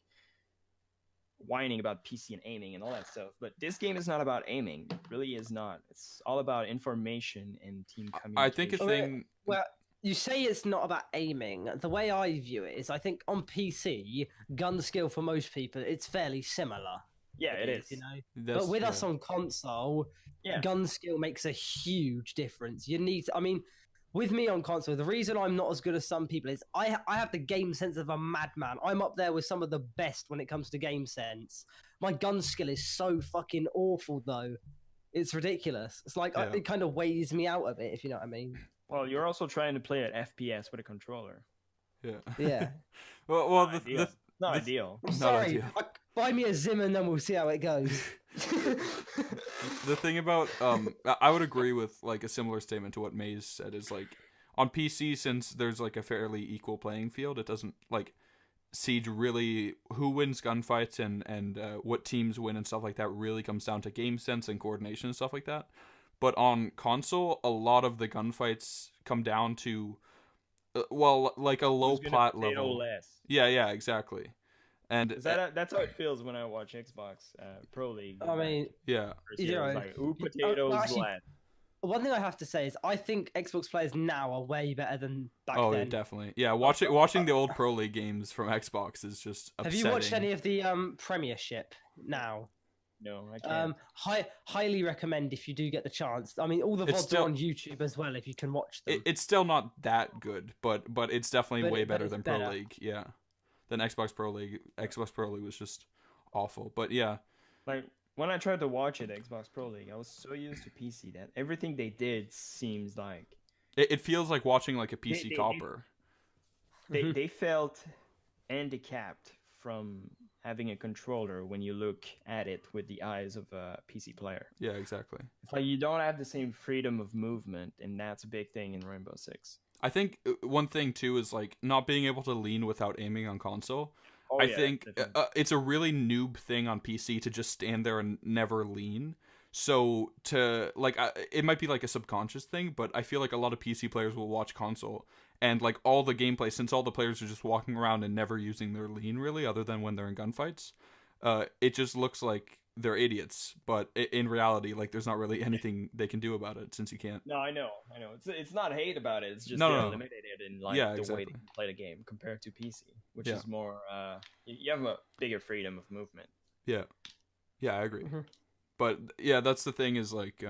S2: whining about PC and aiming and all that stuff, but this game is not about aiming. It really is not. It's all about information and team communication.
S1: I think a thing.
S3: Well, you say it's not about aiming. The way I view it is, I think on PC, gun skill for most people, it's fairly similar.
S2: Yeah, it is.
S3: You know, but with us on console, gun skill makes a huge difference. You need. I mean, with me on console, the reason I'm not as good as some people is I have the game sense of a madman. I'm up there with some of the best when it comes to game sense. My gun skill is so fucking awful, though. It's ridiculous. It's like it kind of weighs me out a bit, if you know what I mean.
S2: Well, you're also trying to play at FPS with a controller.
S1: Yeah.
S3: Yeah.
S1: well,
S2: not ideal.
S3: I'm sorry. Buy me a Zim and then we'll see how it goes.
S1: The thing about I would agree with like a similar statement to what Maze said is like on PC, since there's like a fairly equal playing field, it doesn't like Siege really who wins gunfights and what teams win and stuff like that really comes down to game sense and coordination and stuff like that. But on console, a lot of the gunfights come down to like a low plat level.
S2: Less.
S1: Yeah, exactly. And
S2: that's how it feels when I watch Xbox Pro League.
S3: I mean,
S1: yeah.
S2: It's like, ooh, potatoes, lad.
S3: One thing I have to say is I think Xbox players now are way better than back then.
S1: Oh, yeah, definitely. Yeah, watching the old Pro League games from Xbox is just upsetting.
S3: Have you watched any of the Premiership now?
S2: No, I can't.
S3: Highly recommend if you do get the chance. I mean, all the VODs are on YouTube as well if you can watch them.
S1: It's still not that good, but it's definitely way better than Pro League. Yeah. Than Xbox Pro League. Xbox Pro League was just awful. But yeah.
S2: Like when I tried to watch it, Xbox Pro League, I was so used to PC that everything they did seems like
S1: it feels like watching like a PC copper.
S2: They felt handicapped from having a controller when you look at it with the eyes of a PC player.
S1: Yeah, exactly.
S2: It's like you don't have the same freedom of movement, and that's a big thing in Rainbow Six.
S1: I think one thing too is like not being able to lean without aiming on console. I think it's a really noob thing on PC to just stand there and never lean. So to like, it might be like a subconscious thing, but I feel like a lot of PC players will watch console and like all the gameplay, since all the players are just walking around and never using their lean really, other than when they're in gunfights. It just looks like they're idiots, but in reality, like there's not really anything they can do about it since you can't.
S2: No, I know. It's not hate about it. It's just limited in like the way they play the game compared to PC, which is more. You have a bigger freedom of movement.
S1: Yeah, I agree. Mm-hmm. But yeah, that's the thing is like,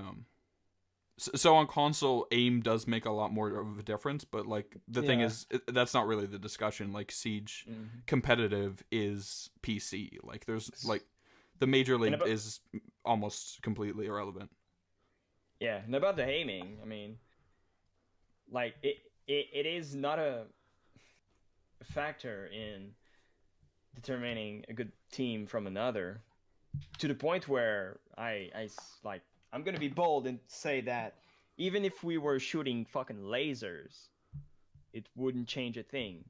S1: so on console, aim does make a lot more of a difference. But like the thing is, that's not really the discussion. Like Siege competitive is PC. Like there's like. The Major League is almost completely irrelevant.
S2: Yeah, and about the aiming, I mean, like it is not a factor in determining a good team from another. To the point where I'm gonna be bold and say that even if we were shooting fucking lasers, it wouldn't change a thing.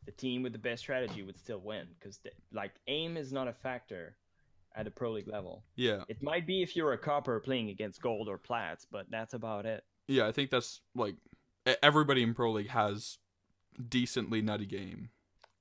S2: The team with the best strategy would still win because like aim is not a factor at a Pro League level.
S1: Yeah.
S2: It might be if you're a copper playing against gold or plats, but that's about it.
S1: Yeah, I think that's like everybody in Pro League has decently nutty game.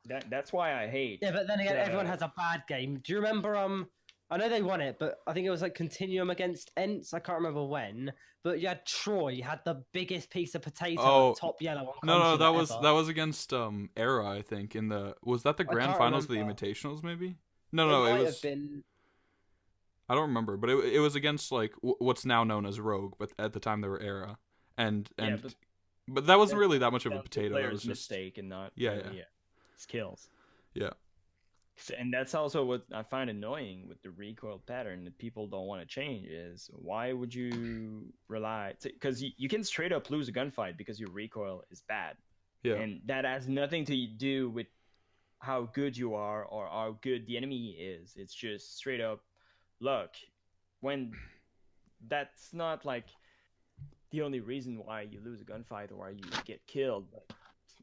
S2: That's why I hate.
S3: Yeah, but then again, everyone has a bad game. Do you remember I know they won it, but I think it was like Continuum against Ents. I can't remember when. But you had Troy had the biggest piece of potato, top yellow.
S1: No, that was against Era, I think. Was that the grand finals of the Invitationals? Maybe. No, it was. I don't remember, but it was against like what's now known as Rogue, but at the time they were Era, but that wasn't really that much of a potato. It was just
S2: mistake and not skills.
S1: Yeah.
S2: And that's also what I find annoying with the recoil pattern that people don't want to change is why would you rely? Because you can straight up lose a gunfight because your recoil is bad.
S1: Yeah.
S2: And that has nothing to do with how good you are or how good the enemy is. It's just straight up luck. When that's not like the only reason why you lose a gunfight or why you get killed. But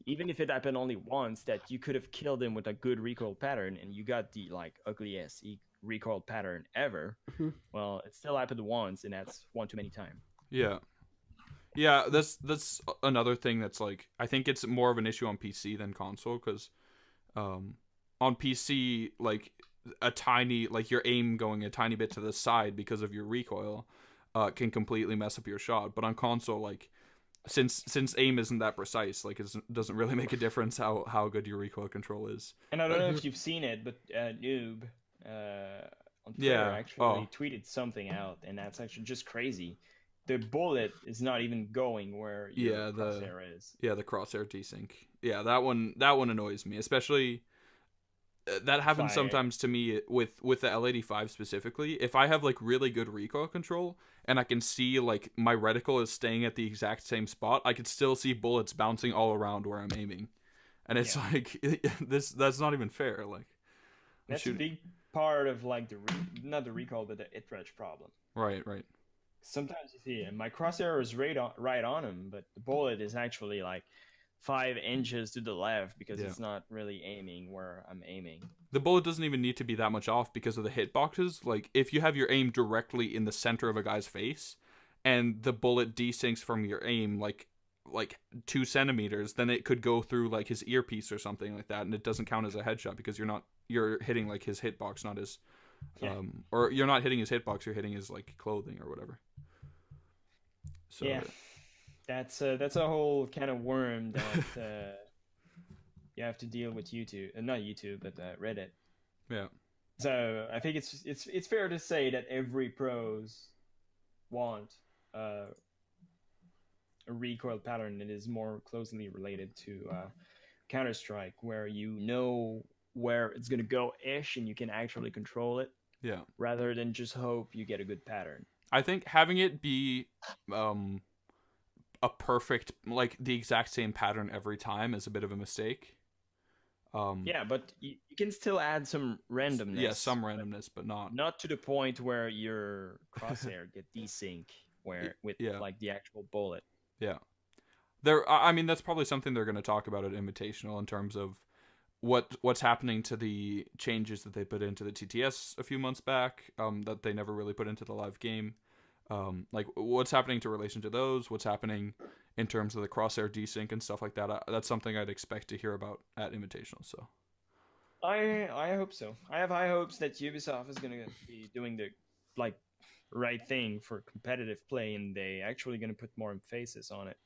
S2: even if it happened only once, that you could have killed him with a good recoil pattern and you got the like ugliest recoil pattern ever. Well, it still happened once, and that's one too many times.
S1: Yeah, Yeah, that's another thing that's like I think it's more of an issue on PC than console because on PC like a tiny like your aim going a tiny bit to the side because of your recoil can completely mess up your shot. But on console, like since aim isn't that precise, like it doesn't really make a difference how good your recoil control is.
S2: And I don't know if you've seen it, but Noob on Twitter
S1: Yeah.
S2: actually tweeted something out, and that's actually just crazy. The bullet is not even going where your crosshair is.
S1: Yeah, the crosshair desync. Yeah, that one annoys me, especially that happens sometimes to me with the L85 specifically. If I have like really good recoil control and I can see like my reticle is staying at the exact same spot, I can still see bullets bouncing all around where I'm aiming, and it's like that's not even fair. Like
S2: that's a big part of like not the recoil but the hit range problem.
S1: Right.
S2: Sometimes you see my crosshair is right on him, but the bullet is actually like 5 inches to the left because it's not really aiming where I'm aiming.
S1: The bullet doesn't even need to be that much off because of the hitboxes. Like if you have your aim directly in the center of a guy's face and the bullet desyncs from your aim like 2 centimeters, then it could go through like his earpiece or something like that, and it doesn't count as a headshot because you're hitting like his hitbox, not his or you're not hitting his hitbox, you're hitting his like clothing or whatever. So
S2: that's a whole kind of worm that you have to deal with YouTube, not YouTube, but Reddit.
S1: Yeah.
S2: So I think it's fair to say that every pros want a recoil pattern that is more closely related to Counter-Strike, where you know where it's gonna go ish and you can actually control it.
S1: Yeah.
S2: Rather than just hope you get a good pattern.
S1: I think having it be a perfect, like the exact same pattern every time is a bit of a mistake.
S2: Yeah, but you can still add some randomness.
S1: Yeah, some randomness, but not
S2: to the point where your crosshair get desync with like the actual bullet.
S1: Yeah. I mean, that's probably something they're going to talk about at Invitational in terms of what's happening to the changes that they put into the TTS a few months back, that they never really put into the live game. Like what's happening to relation to those, what's happening in terms of the crosshair desync and stuff like that. That's something I'd expect to hear about at Invitational. So
S2: I hope so. I have high hopes that Ubisoft is going to be doing the like right thing for competitive play, and they actually going to put more emphasis on it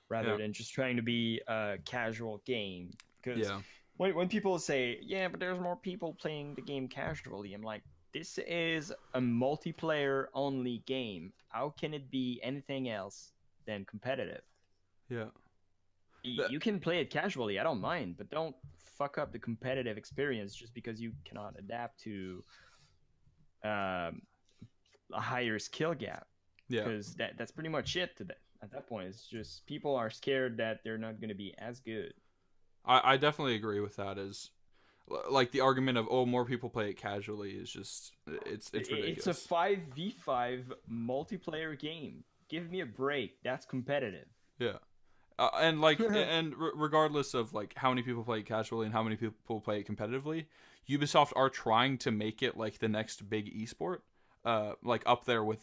S2: rather than just trying to be a casual game. Because when people say, yeah, but there's more people playing the game casually, I'm like, this is a multiplayer only game. How can it be anything else than competitive?
S1: Yeah.
S2: You can play it casually, I don't mind, but don't fuck up the competitive experience just because you cannot adapt to a higher skill gap.
S1: Yeah.
S2: Because that's pretty much it at that point. It's just people are scared that they're not going to be as good.
S1: I definitely agree with that. As like the argument of more people play it casually is just it's ridiculous.
S2: It's a 5v5 multiplayer game. Give me a break. That's competitive.
S1: Yeah. And like regardless of like how many people play it casually and how many people play it competitively, Ubisoft are trying to make it like the next big esport, like up there with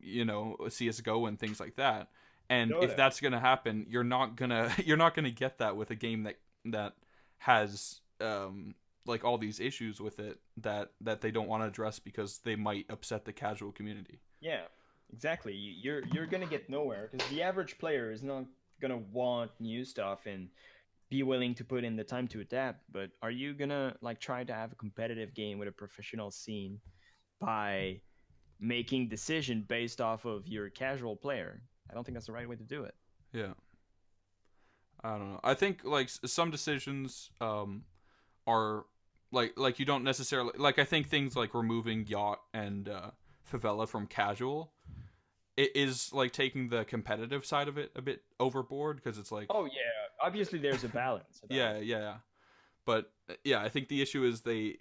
S1: CS:GO and things like that. And if that's gonna happen, you're not gonna get that with a game that has like all these issues with it that they don't want to address because they might upset the casual community.
S2: Yeah, exactly. You're gonna get nowhere because the average player is not gonna want new stuff and be willing to put in the time to adapt. But are you gonna like try to have a competitive game with a professional scene by making decision based off of your casual player? I don't think that's the right way to do it.
S1: Yeah. I don't know. I think like some decisions are like you don't necessarily like. I think things like removing Yacht and Favela from casual, it is like taking the competitive side of it a bit overboard because it's like,
S2: oh yeah, obviously there's a balance.
S1: Yeah. But yeah, I think the issue is they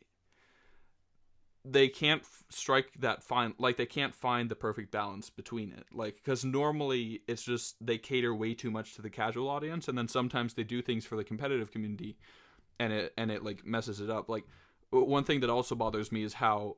S1: can't strike that fine, like they can't find the perfect balance between it, like because normally it's just they cater way too much to the casual audience, and then sometimes they do things for the competitive community and it like messes it up. Like one thing that also bothers me is how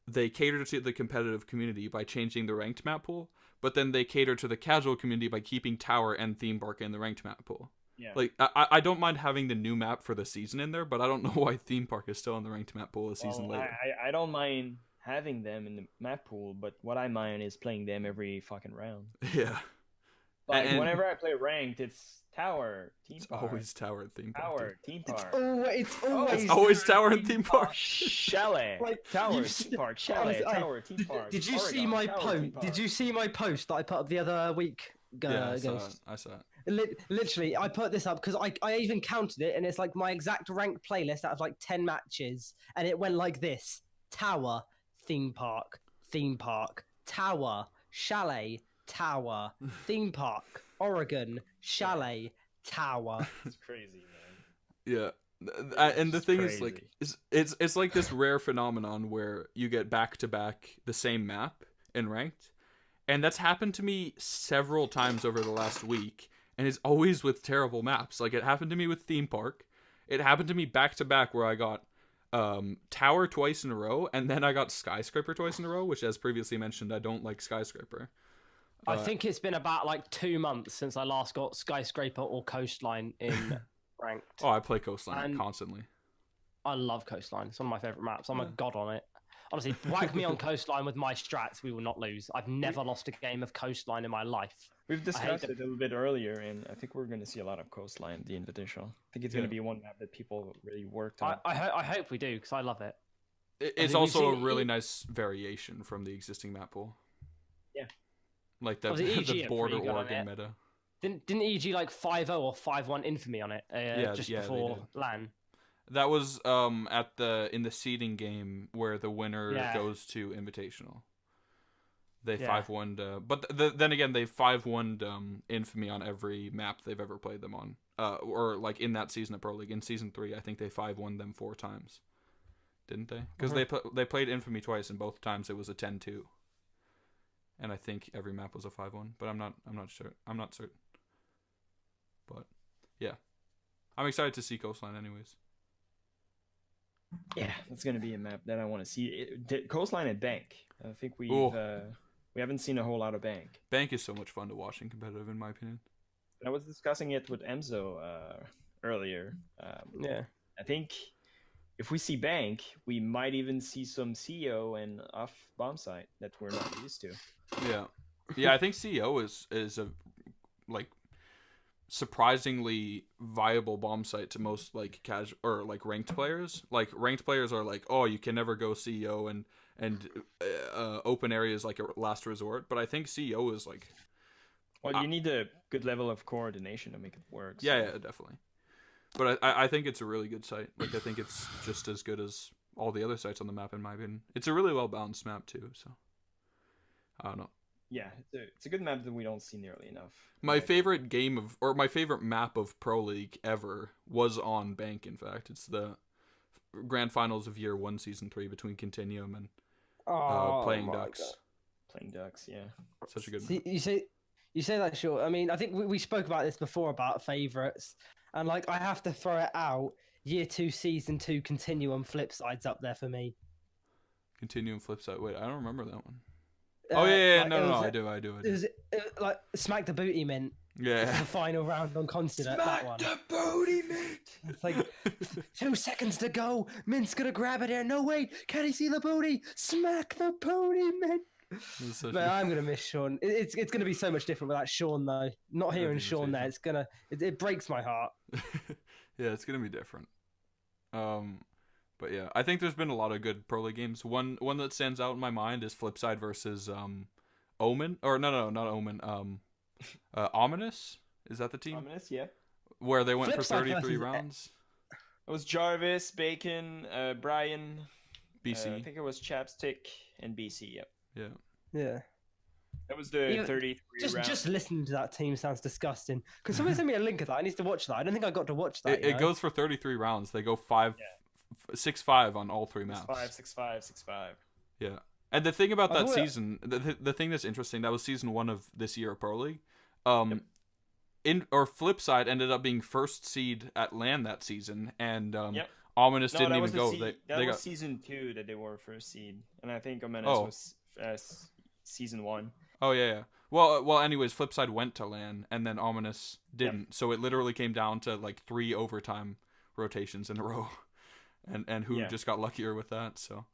S1: they cater to the competitive community by changing the ranked map pool, but then they cater to the casual community by keeping Tower and Theme Park in the ranked map pool.
S2: Yeah.
S1: Like, I don't mind having the new map for the season in there, but I don't know why Theme Park is still in the ranked map pool a season later.
S2: I don't mind having them in the map pool, but what I mind is playing them every fucking round.
S1: Yeah.
S2: Like, whenever I play ranked, it's Tower, Theme Park.
S1: It's always Tower and Theme Park.
S2: Tower, Theme Park.
S3: It's
S1: always Tower and Theme Park.
S2: Chalet.
S3: Like,
S2: Tower, Theme Park, Chalet, Tower, Theme Park.
S3: Did you see my post? Did you see my post that I put up the other week?
S1: Yeah, I saw it.
S3: Literally, I put this up because I even counted it, and it's like my exact ranked playlist out of like 10 matches, and it went like this: Tower, Theme Park, Tower, Chalet, Tower, Theme Park, Oregon, Chalet, Tower.
S2: It's crazy, man.
S1: Yeah. And the thing is, like, it's like this rare phenomenon where you get back to back the same map in ranked, and that's happened to me several times over the last week, and it's always with terrible maps. Like, it happened to me with Theme Park. It happened to me back to back where I got Tower twice in a row, and then I got Skyscraper twice in a row, which, as previously mentioned, I don't like Skyscraper.
S3: I think it's been about like 2 months since I last got Skyscraper or Coastline in ranked.
S1: Oh, I play Coastline constantly.
S3: I love Coastline. It's one of my favorite maps. I'm a god on it. Honestly, whack me on Coastline with my strats, we will not lose. I've never lost a game of Coastline in my life.
S2: We've discussed it a little bit earlier, and I think we're going to see a lot of Coastline, the Invitational. I think it's going to be one map that people really worked on.
S3: I hope we do, because I love it.
S1: It's also a really nice variation from the existing map pool.
S2: Yeah.
S1: Like the border Oregon meta.
S3: Didn't EG like 5-0 or 5-1 Infamy on it just before LAN?
S1: That was in the seeding game where the winner goes to Invitational. They 5-1'd, but then again they 5-1'd Infamy on every map they've ever played them on. Or like in that season of Pro League in season 3, I think they 5-1 them 4 times. Didn't they? Because they played Infamy twice, and both times it was a 10-2. And I think every map was a 5-1, but I'm not sure. I'm not certain. But yeah, I'm excited to see Coastline, anyways.
S2: Yeah, that's gonna be a map that I want to see. Coastline and Bank. I think we haven't seen a whole lot of Bank.
S1: Bank is so much fun to watch in competitive, in my opinion.
S2: I was discussing it with Emzo earlier. I think if we see Bank, we might even see some CEO and off bomb site that we're not used to.
S1: Yeah, I think CEO is a like surprisingly viable bomb site to most like casual or like ranked players. Like ranked players are like, oh, you can never go CEO and open areas like a last resort. But I think CEO is like,
S2: well, you need a good level of coordination to make it work.
S1: So. Yeah, definitely. But I think it's a really good site. Like I think it's just as good as all the other sites on the map in my opinion. It's a really well balanced map too. So I don't know.
S2: Yeah, it's a good map that we don't see nearly enough.
S1: My favorite my favorite map of Pro League ever was on Bank. In fact, it's the Grand Finals of Year 1, Season 3 between Continuum and Playing Ducks.
S2: God. Playing Ducks, yeah.
S1: Such a good
S3: map. You say that, sure. I mean, I think we spoke about this before about favorites, and like I have to throw it out. Year 2, Season 2, Continuum Flipside's up there for me.
S1: Continuum Flipside. Wait, I don't remember that one. I do.
S3: It was like Smack the Booty Mint.
S1: Yeah.
S3: The final round on Continent. That one.
S2: Smack the Booty Mint.
S3: It's like 2 seconds to go. Mint's gonna grab it here. No, wait. Can he see the booty? Smack the Booty Mint. Man, I'm gonna miss Sean. It's gonna be so much different without Sean though. Not hearing Sean there, it breaks my heart.
S1: Yeah, it's gonna be different. But yeah, I think there's been a lot of good Pro League games. One that stands out in my mind is Flipside versus Omen. Or no, not Omen. Ominous? Is that the team?
S2: Ominous, yeah.
S1: Where they went for 33 rounds.
S2: It was Jarvis, Bacon, Brian,
S1: BC.
S2: I think it was Chapstick and BC. Yep.
S3: Yeah.
S2: That was the 33 rounds.
S3: Just listening to that team sounds disgusting. Could someone send me a link of that? I need to watch that. I don't think I got to watch that.
S1: It goes for 33 rounds. They go 6-5 on all 3 maps.
S2: 6-5.
S1: Yeah. And the thing about that season, the thing that's interesting, that was season 1 of this year of Pro League. Flipside ended up being first seed at LAN that season, and Ominous
S2: No,
S1: didn't
S2: that
S1: even
S2: was
S1: go.
S2: that
S1: They
S2: was
S1: got
S2: season 2 that they were first seed, and I think Ominous
S1: oh
S2: was season 1.
S1: oh yeah. Well. Anyways, Flipside went to LAN, and then Ominous
S2: Yep.
S1: didn't. So it literally came down to like 3 overtime rotations in a row, and who
S2: Yeah.
S1: just got luckier with that. So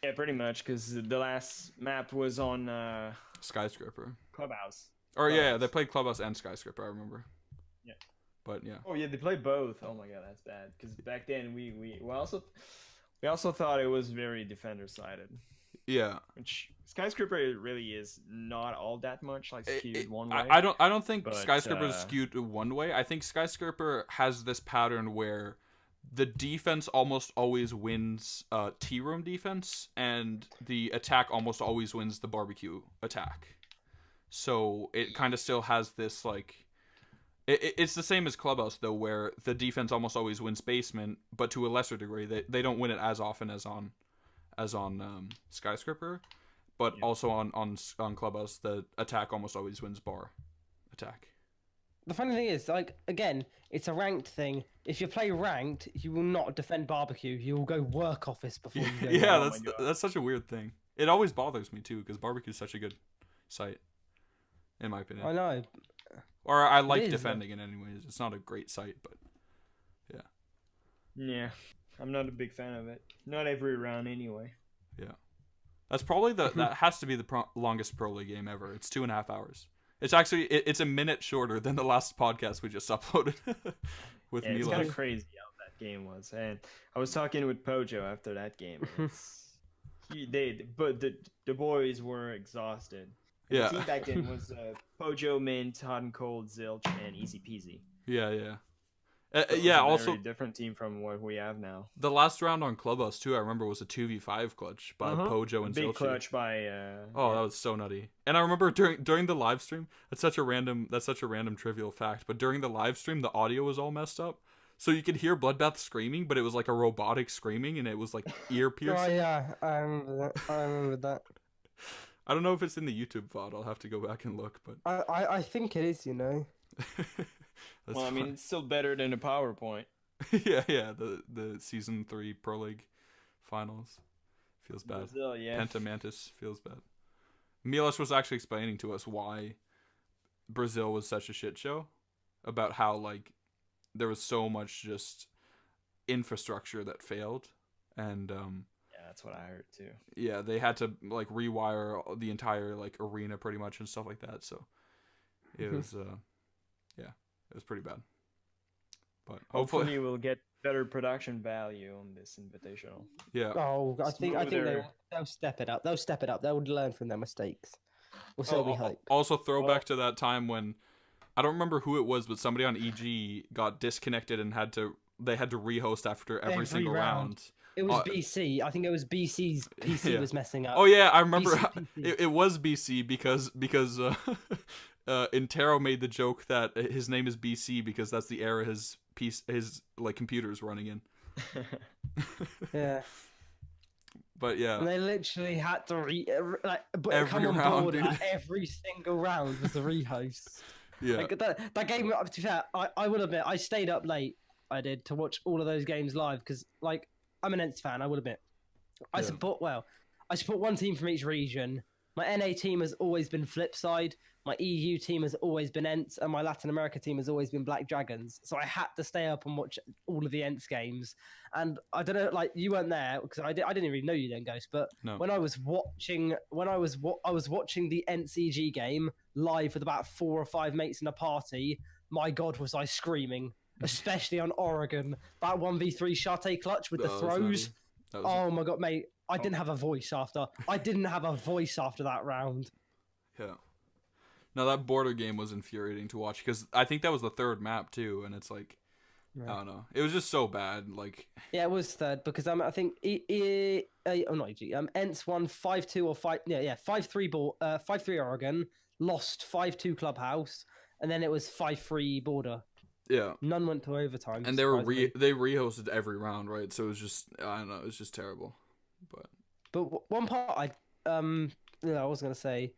S2: Yeah, pretty much, because the last map was on
S1: Skyscraper.
S2: Clubhouse.
S1: Or yeah,
S2: Clubhouse.
S1: they played Clubhouse and Skyscraper. I remember.
S2: Yeah.
S1: But yeah.
S2: Oh yeah, they played both. Oh my god, that's bad. Because back then we also thought it was very defender sided.
S1: Yeah.
S2: Which Skyscraper really is not all that much like skewed one way.
S1: I don't think
S2: but,
S1: Skyscraper is skewed one way. I think Skyscraper has this pattern where the defense almost always wins T-room defense, and the attack almost always wins the barbecue attack. So it kind of still has this like. It's the same as Clubhouse though, where the defense almost always wins basement, but to a lesser degree. They don't win it as often as on Skyscraper, but also on Clubhouse, the attack almost always wins bar attack.
S3: The funny thing is, like, again, it's a ranked thing. If you play ranked, you will not defend barbecue. You will go work office before you go.
S1: Yeah, that's such a weird thing. It always bothers me too, because barbecue is such a good site, in my opinion.
S3: I know.
S1: Or I like defending it anyways. It's not a great site, but yeah.
S2: Yeah, I'm not a big fan of it. Not every round anyway.
S1: Yeah, that's probably that has to be the longest Pro League game ever. It's 2.5 hours. It's actually it's a minute shorter than the last podcast we just uploaded with
S2: It's
S1: Milos.
S2: kind of crazy how that game was, and I was talking with Pojo after that game. But the boys were exhausted.
S1: Yeah.
S2: The team back then was Pojo, Mint, Hot and Cold, Zilch, and Easy Peasy.
S1: Yeah.
S2: So
S1: Yeah.
S2: it was a
S1: Also,
S2: very different team from what we have now.
S1: the last round on Clubhouse too, I remember, was a 2v5 clutch by Pojo and
S2: Big
S1: Zilchi.
S2: clutch by.
S1: That was so nutty. And I remember during the live stream, that's such a random trivial fact. But during the live stream, the audio was all messed up, so you could hear Bloodbath screaming, but it was like a robotic screaming, and it was like ear piercing.
S3: Oh yeah, I remember that.
S1: I don't know if it's in the YouTube VOD. I'll have to go back and look, but
S3: I think it is, you know.
S2: Well, I mean, it's still better than a PowerPoint.
S1: yeah. The season 3 Pro League finals feels bad.
S2: Brazil, yeah.
S1: Penta Mantis feels bad. Milos was actually explaining to us why Brazil was such a shit show, about how like there was so much just infrastructure that failed, and
S2: Yeah, that's what I heard too.
S1: yeah, they had to like rewire the entire like arena pretty much and stuff like that. So it was it was pretty bad. But
S2: Hopefully we'll get better production value on this invitational.
S1: Yeah.
S3: Oh, I think they'll step it up. They'll step it up. They'll learn from their mistakes. Or so we hope.
S1: Also, throwback to that time when I don't remember who it was, but somebody on EG got disconnected and they had to rehost after every single round.
S3: It was BC. I think it was BC's PC was messing up.
S1: Oh yeah, I remember. It was BC because Intero made the joke that his name is BC because that's the era his like computer's running in.
S3: Yeah.
S1: But yeah.
S3: And they literally had to
S1: every
S3: come on
S1: round,
S3: board
S1: dude.
S3: every single round was the rehost.
S1: Yeah.
S3: Like, that game, to be fair, I will admit, I stayed up late, I did, to watch all of those games live, because, like, I'm an Ents fan, I will admit. I support one team from each region. My NA team has always been Flipside, my EU team has always been Ents, and my Latin America team has always been Black Dragons. So I had to stay up and watch all of the Ents games. And I don't know, like, you weren't there, because I didn't even know you then, Ghost, but when I was watching the Ents EG game live with about 4 or 5 mates in a party, my God, was I screaming, especially on Oregon. That 1v3 Shate clutch with the throws. Oh my God, mate. I didn't have a voice after that round.
S1: Yeah. No, that border game was infuriating to watch because I think that was the 3rd map too, and it's like, I don't know, it was just so bad. Like,
S3: yeah, it was 3rd because I think Ents won 5-2 or 5-3 5-3 Oregon, lost 5-2 Clubhouse, and then it was 5-3 border.
S1: Yeah.
S3: None went to overtime.
S1: And they rehosted every round, right? So it was just, I don't know, it was just terrible.
S3: But one part I was gonna say,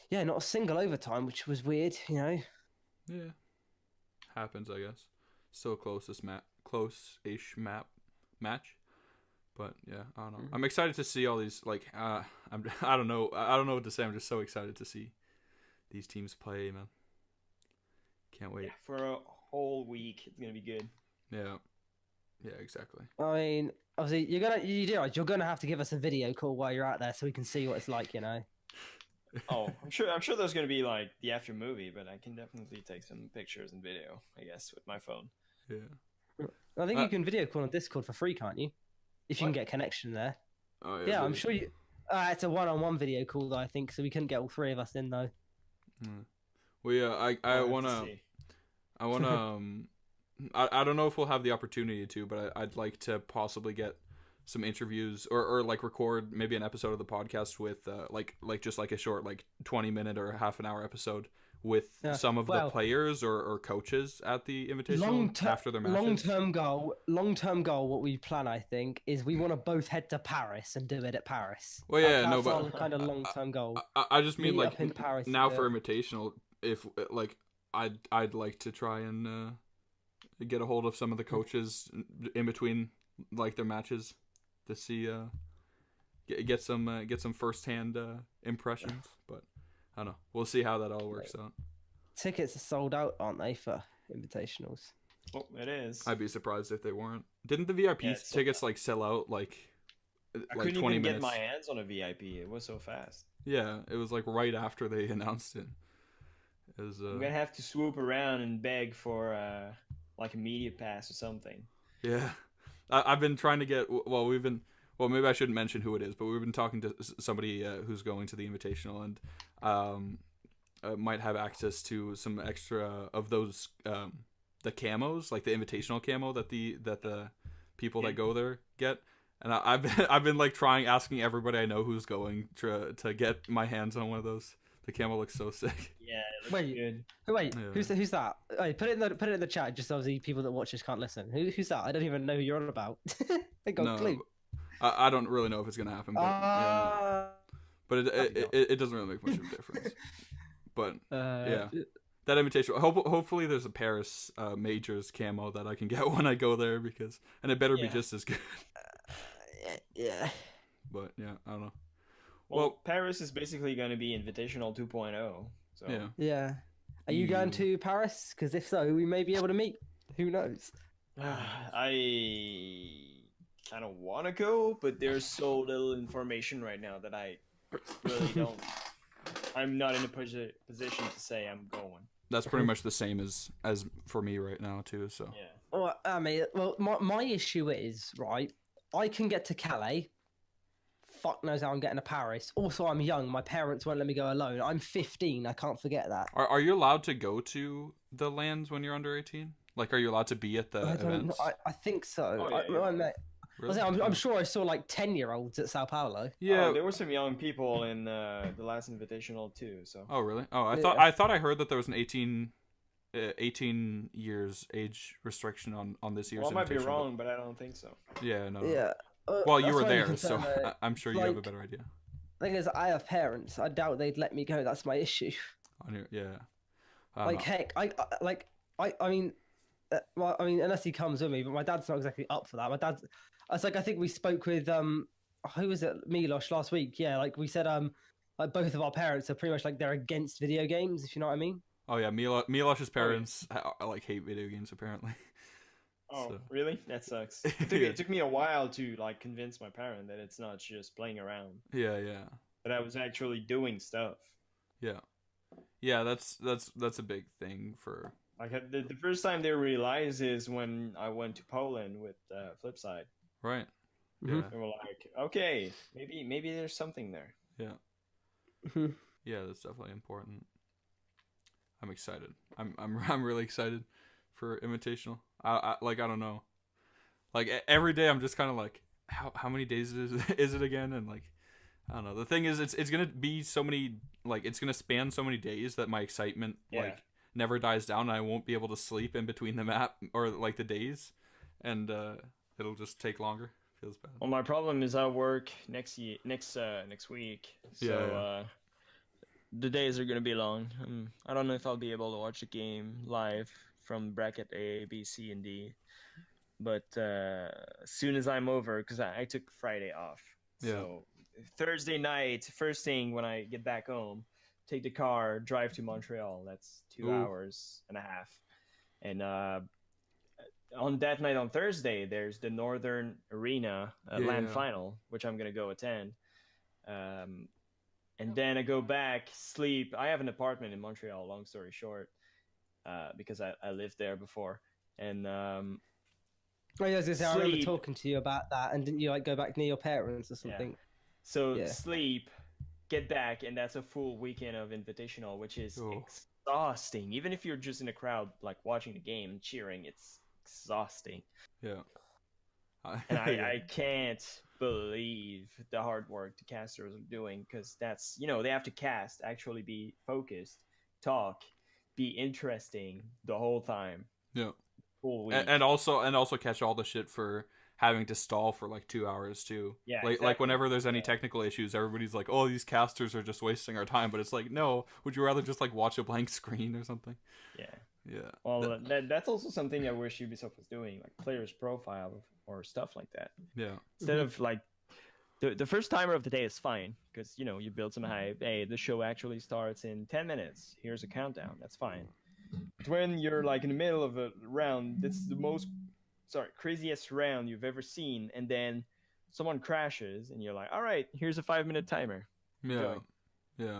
S3: yeah, not a single overtime, which was weird, you know.
S1: Yeah, happens, I guess. So close this close-ish match. But yeah, I don't know. I'm excited to see all these. Like, I don't know what to say. I'm just so excited to see these teams play, man. Can't wait.
S2: Yeah, for a whole week, it's gonna be good.
S1: Yeah, exactly.
S3: I mean, obviously, you're gonna have to give us a video call while you're out there so we can see what it's like, you know.
S2: Oh, I'm sure there's gonna be like the after movie, but I can definitely take some pictures and video, I guess, with my phone.
S1: Yeah.
S3: I think you can video call on Discord for free, can't you? If you can get connection there.
S1: Oh yeah.
S3: Yeah, I'm sure you. It's a one-on-one video call, though, I think, so we couldn't get all three of us in, though.
S1: Well, yeah, I wanna. I don't know if we'll have the opportunity to, but I'd like to possibly get some interviews or like record maybe an episode of the podcast with like just like a short like 20-minute or half an hour episode with some of the players or coaches at the Invitational after their matches.
S3: Long-term goal, what we plan, I think, is we want to both head to Paris and do it at Paris.
S1: Well, yeah,
S3: that's our kind of long-term goal.
S1: I just mean like
S3: in Paris
S1: now for Invitational, if like I'd like to try and get a hold of some of the coaches in between like their matches to see get some first-hand impressions, but I don't know. We'll see how that all works out.
S3: Tickets are sold out, aren't they, for Invitationals?
S2: Oh, it is.
S1: I'd be surprised if they weren't. Didn't the VIP tickets like sell out like
S2: I couldn't
S1: 20
S2: even
S1: minutes?
S2: get my hands on a VIP. It was so fast.
S1: Yeah, it was like right after they announced it.
S2: I'm gonna have to swoop around and beg for like a media pass or something.
S1: Yeah, I've been trying to get. Well, maybe I shouldn't mention who it is, but we've been talking to somebody who's going to the Invitational and might have access to some extra of those the camos, like the Invitational camo that the people that go there get. And I've been like asking everybody I know who's going to get my hands on one of those. The camo looks so sick.
S2: Yeah, it looks good.
S3: Wait, yeah. Who's that? Wait, put it in the chat, just so the people that watch this can't listen. Who's that? I don't even know who you're on about. I got a clue.
S1: I don't really know if it's gonna happen, but it doesn't really make much of a difference. But yeah, that Invitation. Hopefully, there's a Paris Majors camo that I can get when I go there and it better be just as good.
S3: Yeah.
S1: But yeah, I don't know.
S2: Well, Paris is basically going to be Invitational 2.0. So
S3: yeah. Are you going to Paris? Because if so, we may be able to meet. Who knows?
S2: I kind of want to go, but there's so little information right now that I really don't. I'm not in a position to say I'm going.
S1: That's pretty much the same as for me right now too. So
S3: yeah. Well, my issue is right. I can get to Calais. Fuck knows how I'm getting to Paris. Also, I'm young. My parents won't let me go alone. I'm 15. I can't forget that.
S1: Are you allowed to go to the lands when you're under 18? Like, are you allowed to be at the events?
S3: I think so.
S2: Oh, yeah.
S1: Really?
S3: I'm sure I saw like 10-year-olds at Sao Paulo.
S1: Yeah,
S2: there were some young people in the last Invitational too. So.
S1: Oh really? Oh, I thought I heard that there was an 18 years age restriction on this year's.
S2: Well, I might be wrong, but I don't think so.
S1: Yeah, no.
S3: Yeah.
S1: Well, you were there, so I'm sure you have a better idea.
S3: The thing is, I have parents. I doubt they'd let me go. That's my issue. Heck, I mean, unless he comes with me, but my dad's not exactly up for that. My dad's. I think we spoke with who was it, Milos last week? Yeah, like we said, like both of our parents are pretty much like they're against video games, if you know what I mean.
S1: Oh yeah, Milos's parents like hate video games apparently.
S2: Oh, so. Really? That sucks. It took me a while to like convince my parent that it's not just playing around.
S1: Yeah.
S2: That I was actually doing stuff.
S1: Yeah, that's a big thing for.
S2: Like the first time they realized is when I went to Poland with Flipside.
S1: Right.
S2: Yeah. They were like, okay, maybe there's something there.
S1: Yeah. Yeah, that's definitely important. I'm excited. I'm really excited for Invitational. I don't know. Like every day I'm just kind of like how many days is it again, and like I don't know. The thing is it's going to be so many, like it's going to span so many days that my excitement like never dies down, and I won't be able to sleep in between the map or like the days, and it'll just take longer. Feels bad.
S2: Well, my problem is I work next week. So the days are going to be long. I don't know if I'll be able to watch the game live from bracket A, B, C, and D. but as soon as I'm over, because I took Friday off, so Thursday night, first thing when I get back home, take the car, drive to Montreal. That's 2.5 hours, and on that night on Thursday, there's the Northern Arena LAN final, which I'm gonna go attend. And then I go back, sleep. I have an apartment in Montreal, long story short, because I lived there before. And
S3: I was gonna say, I remember talking to you about that, and didn't you like go back near your parents or something?
S2: Yeah. So sleep, get back, and that's a full weekend of Invitational, which is exhausting. Even if you're just in a crowd, like watching the game and cheering, it's exhausting.
S1: Yeah.
S2: And I can't believe the hard work the casters are doing, because that's, they have to cast, actually be focused, talk, be interesting the whole time.
S1: Yeah.
S2: Full week.
S1: And also catch all the shit for having to stall for like 2 hours too.
S2: Yeah.
S1: Like whenever there's any technical issues, everybody's like, "Oh, these casters are just wasting our time." But it's like, no, would you rather just like watch a blank screen or something?
S2: Yeah.
S1: Yeah.
S2: Well, that's also something I wish Ubisoft was doing, like players' profile or stuff like that.
S1: Yeah.
S2: Instead of like the first timer of the day is fine, because you build some hype. Hey, the show actually starts in 10 minutes. Here's a countdown. That's fine. But when you're like in the middle of a round, that's the craziest round you've ever seen, and then someone crashes, and you're like, all right, here's a 5-minute timer.
S1: Yeah.
S2: Enjoy.
S1: Yeah.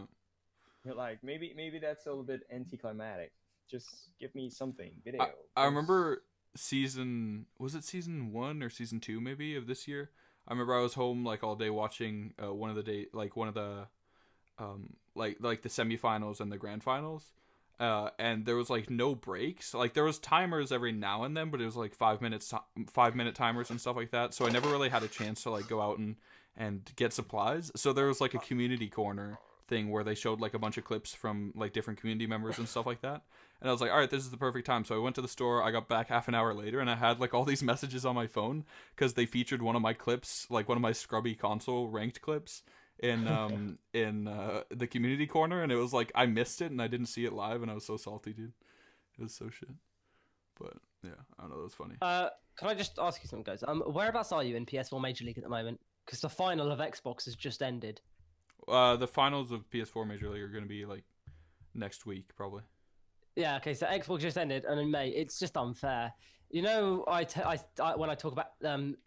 S2: You're like, maybe that's a little bit anticlimactic. Just give me something. Video.
S1: I remember season 1 or season 2 maybe of this year. I remember I was home like all day watching one of the semifinals and the grand finals. And there was like no breaks. Like there was timers every now and then, but it was like 5-minute timers and stuff like that. So I never really had a chance to like go out and get supplies. So there was like a community corner thing where they showed like a bunch of clips from like different community members and stuff like that. And I was like, all right, this is the perfect time. So I went to the store. I got back half an hour later, and I had like all these messages on my phone because they featured one of my clips, like one of my scrubby console ranked clips in the community corner, and it was like I missed it and I didn't see it live, and I was so salty, dude. It was so shit. But yeah, I don't know. That was funny.
S3: Can I just ask you something, guys? Whereabouts are you in PS4 Major League at the moment? Because the final of Xbox has just ended.
S1: The finals of PS4 Major League are going to be like next week, probably.
S3: Yeah, okay, so Xbox just ended, and mate, it's just unfair. I when I talk about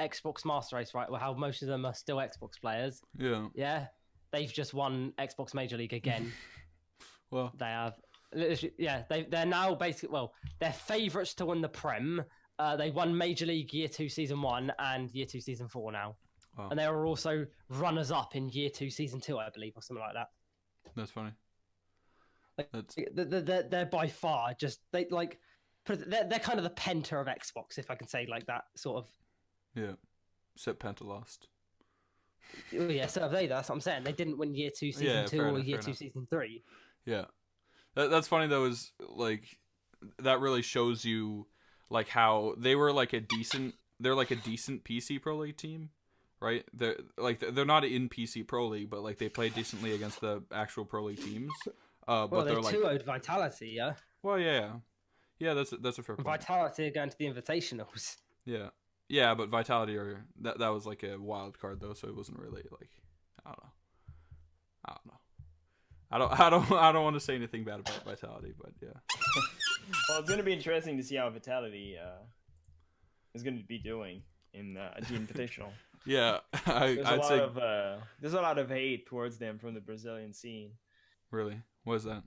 S3: Xbox Master Race, right, well, how most of them are still Xbox players.
S1: Yeah.
S3: Yeah, they've just won Xbox Major League again.
S1: Well,
S3: they have. Yeah, they're now basically, well, they're favourites to win the Prem. They won Major League Year 2 Season 1 and Year 2 Season 4 now.
S1: Wow.
S3: And they are also runners-up in Year 2 Season 2, I believe, or something like that.
S1: That's funny.
S3: They're by far just they're kind of the Penta of Xbox, if I can say like that, sort of.
S1: Yeah, except Penta lost.
S3: Oh yeah, so have they? That's what I'm saying. They didn't win Year 2 Season 2 or Year 2 Season 3.
S1: Yeah, that's funny though. Is like that really shows you like how they were like they're like a decent PC Pro League team, right? They're not in PC Pro League, but like they play decently against the actual Pro League teams. But
S3: well,
S1: they're
S3: like 2-0'd Vitality, yeah.
S1: Well, yeah. That's a fair point.
S3: Vitality are going to the Invitationals.
S1: Yeah, but Vitality that was like a wild card though, so it wasn't really like I don't know. I don't want to say anything bad about Vitality, but yeah.
S2: Well, it's going to be interesting to see how Vitality is going to be doing in the Invitational.
S1: Yeah,
S2: there's a lot of hate towards them from the Brazilian scene.
S1: Really? What is that?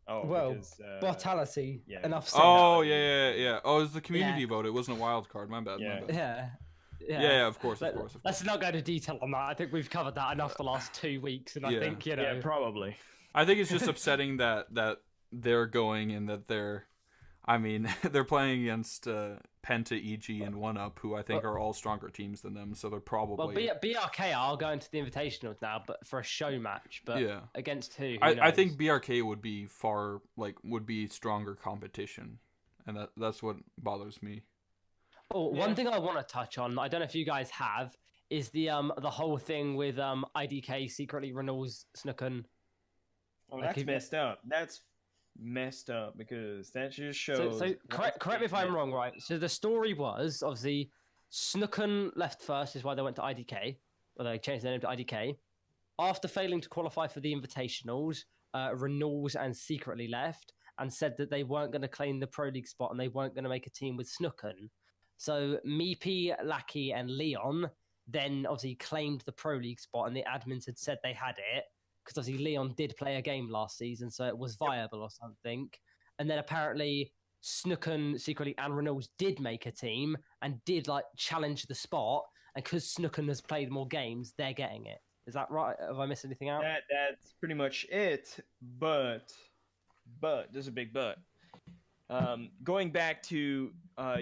S2: Oh,
S3: well,
S2: because,
S3: Vitality.
S2: Yeah.
S3: Enough said.
S1: Oh, yeah. Oh, it was the community vote. It wasn't a wild card. My bad.
S3: Yeah,
S1: of course.
S3: Let's not go into detail on that. I think we've covered that enough the last 2 weeks, and I think
S2: Yeah, probably.
S1: I think it's just upsetting that they're going and that they're playing against Penta, EG, and 1UP, who I think are all stronger teams than them, so they're probably...
S3: Well, BRK are going to the Invitationals now, but for a show match, but against who
S1: I think BRK would be stronger competition, and that's what bothers me.
S3: Oh, one thing I want to touch on, I don't know if you guys have, is the whole thing with IDK secretly renewals Snuken.
S2: Oh, that's messed up. That's messed up because that just
S3: So,
S2: shows.
S3: so correct me if I'm wrong, right? So the story was obviously Snooken left first, is why they went to IDK, or they changed their name to IDK. After failing to qualify for the Invitationals, Renals and Secretly left and said that they weren't going to claim the Pro League spot and they weren't going to make a team with Snooken. So Meepy, Lackey, and Leon then obviously claimed the Pro League spot, and the admins had said they had it because obviously Leon did play a game last season, so it was viable or something. And then apparently Snooken, Secretly, and Renals did make a team and did like challenge the spot. And because Snooken has played more games, they're getting it. Is that right? Have I missed anything out?
S2: That's pretty much it. But there's a big but. Going back to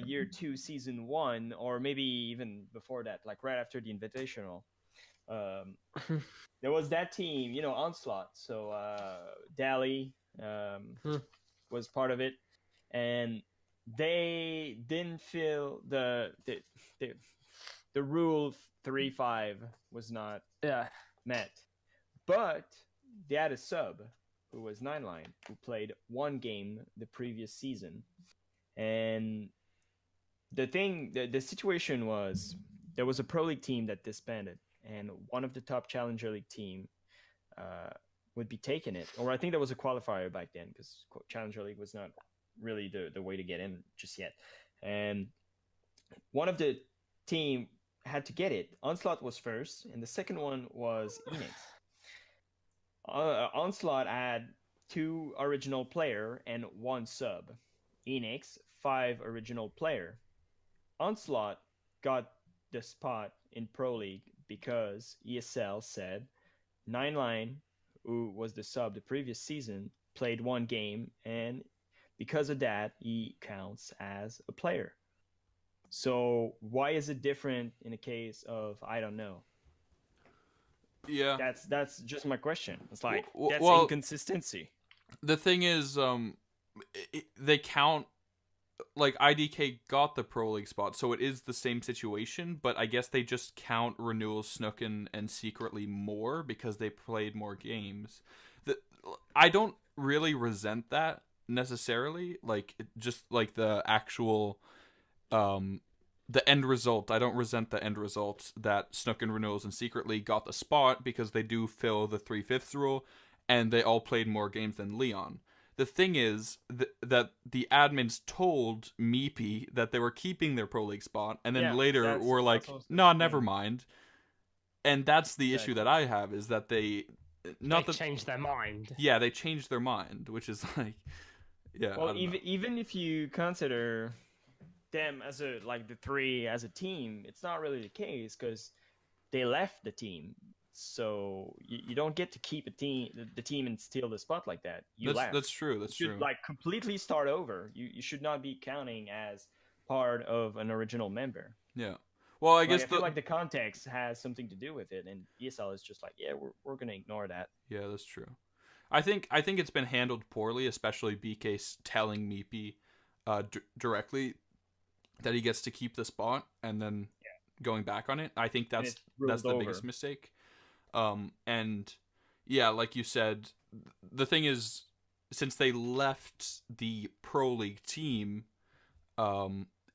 S2: year 2, season 1, or maybe even before that, like right after the Invitational, there was that team, Onslaught. So Dally was part of it, and they didn't feel the rule 3-5 was not met, but they had a sub who was 9line, who played one game the previous season. And the situation was, there was a Pro League team that disbanded, and one of the top Challenger League team would be taking it. Or I think there was a qualifier back then, because Challenger League was not really the way to get in just yet. And one of the team had to get it. Onslaught was first, and the second one was Enix. Onslaught had 2 original player and 1 sub. Enix, 5 original player. Onslaught got the spot in Pro League because ESL said 9line, who was the sub the previous season, played 1 game, and because of that, he counts as a player. So why is it different in a case of, I don't know?
S1: Yeah,
S2: that's just my question. It's like, that's
S1: well,
S2: inconsistency.
S1: The thing is, they count, like, IDK got the Pro League spot, so it is the same situation, but I guess they just count Renewal, Snooken, and Secretly more because they played more games. I don't really resent that necessarily, like, just like the actual the end result. I don't resent the end result that Snooken, Renewals, and Secretly got the spot because they do fill the 3/5 rule, and they all played more games than Leon. The thing is that the admins told Meepy that they were keeping their Pro League spot, and then later were like, "No, never mind." And that's the issue that I have, is that they
S3: changed their mind.
S1: Yeah, they changed their mind, which is like, yeah.
S2: Well, even if you consider them as the 3 as a team, it's not really the case because they left the team. So you don't get to keep the team and steal the spot like that.
S1: That's true. That's true.
S2: Like, completely start over. You should not be counting as part of an original member.
S1: Yeah. Well, I guess
S2: I feel like the context has something to do with it, and ESL is just like, yeah, we're gonna ignore that.
S1: Yeah, that's true. I think it's been handled poorly, especially BK telling Meepy directly that he gets to keep the spot and then going back on it. I think that's the biggest mistake. And yeah, like you said, the thing is, since they left the Pro League team,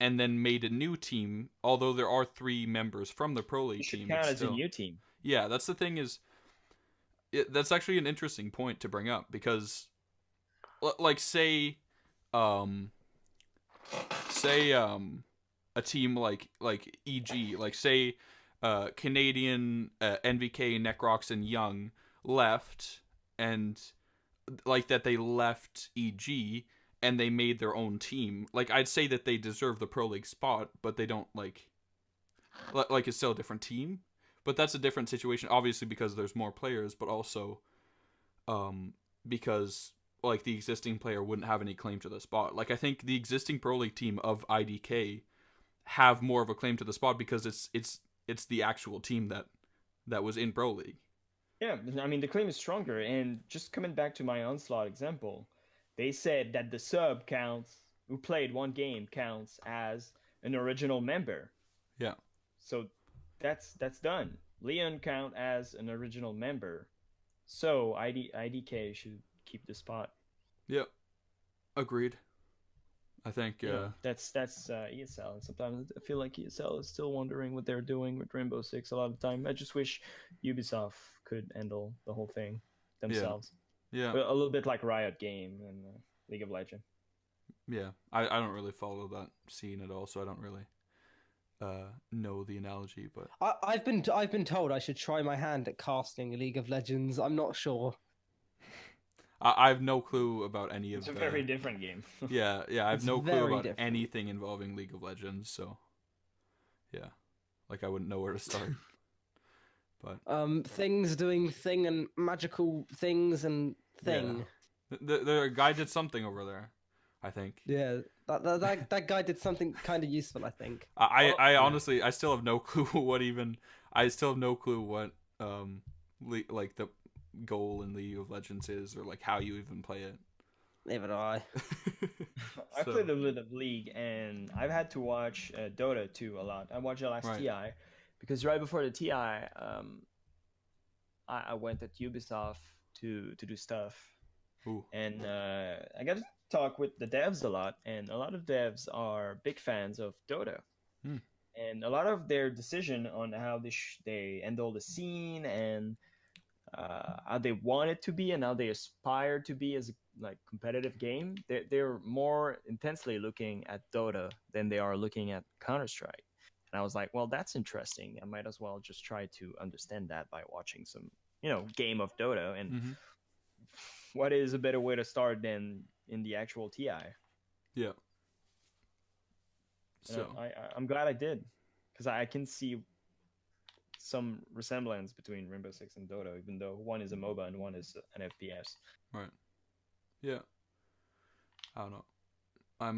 S1: and then made a new team, although there are 3 members from the Pro League team,
S2: count as a new team.
S1: Yeah, that's the thing is, that's actually an interesting point to bring up, because, like, say a team like EG, like, say Canadian, NVK, Necrox, and Young left, and like that they left EG and they made their own team. Like, I'd say that they deserve the Pro League spot, but they don't, like it's still a different team. But that's a different situation, obviously, because there's more players, but also because, like, the existing player wouldn't have any claim to the spot. Like, I think the existing Pro League team of IDK have more of a claim to the spot because it's the actual team that was in Pro League.
S2: Yeah, I mean, the claim is stronger. And just coming back to my Onslaught example, they said that the sub who played 1 game counts as an original member.
S1: Yeah.
S2: So that's done. Leon count as an original member. So IDK should keep the spot.
S1: Yep. Agreed. I think
S2: that's ESL, and sometimes I feel like ESL is still wondering what they're doing with Rainbow Six a lot of the time. I just wish Ubisoft could handle the whole thing themselves.
S1: Yeah.
S2: A little bit like Riot Game and League of Legends.
S1: Yeah. I don't really follow that scene at all, so I don't really know the analogy, but
S3: I've been told I should try my hand at casting League of Legends. I'm not sure.
S1: I have no clue about any of
S2: It's a very different game.
S1: yeah, I have
S3: It's
S1: no clue
S3: very
S1: about
S3: different.
S1: anything involving League of Legends, so yeah. Like I wouldn't know where to start. But
S3: things doing thing and magical things and thing.
S1: Yeah. The guy did something over there, I think.
S3: Yeah, that guy did something kind of useful, I think.
S1: I honestly I still have no clue what like the goal in League of Legends is, or like how you even play it.
S3: Neither do I.
S2: I played a bit of League, and I've had to watch Dota 2 a lot. I watched the last TI because right before the TI, I went at Ubisoft to do stuff.
S1: Ooh.
S2: And I got to talk with the devs a lot, and a lot of devs are big fans of Dota. And a lot of their decision on how they handle the scene and how they want it to be and how they aspire to be as a competitive game, they're more intensely looking at Dota than they are looking at Counter-Strike. And I was like, well, that's interesting. I might as well just try to understand that by watching some, game of Dota. And what is a better way to start than in the actual TI?
S1: Yeah. So
S2: I'm glad I did, because I can see some resemblance between Rainbow Six and Dota, even though one is a MOBA and one is an FPS.
S1: Right. Yeah. I don't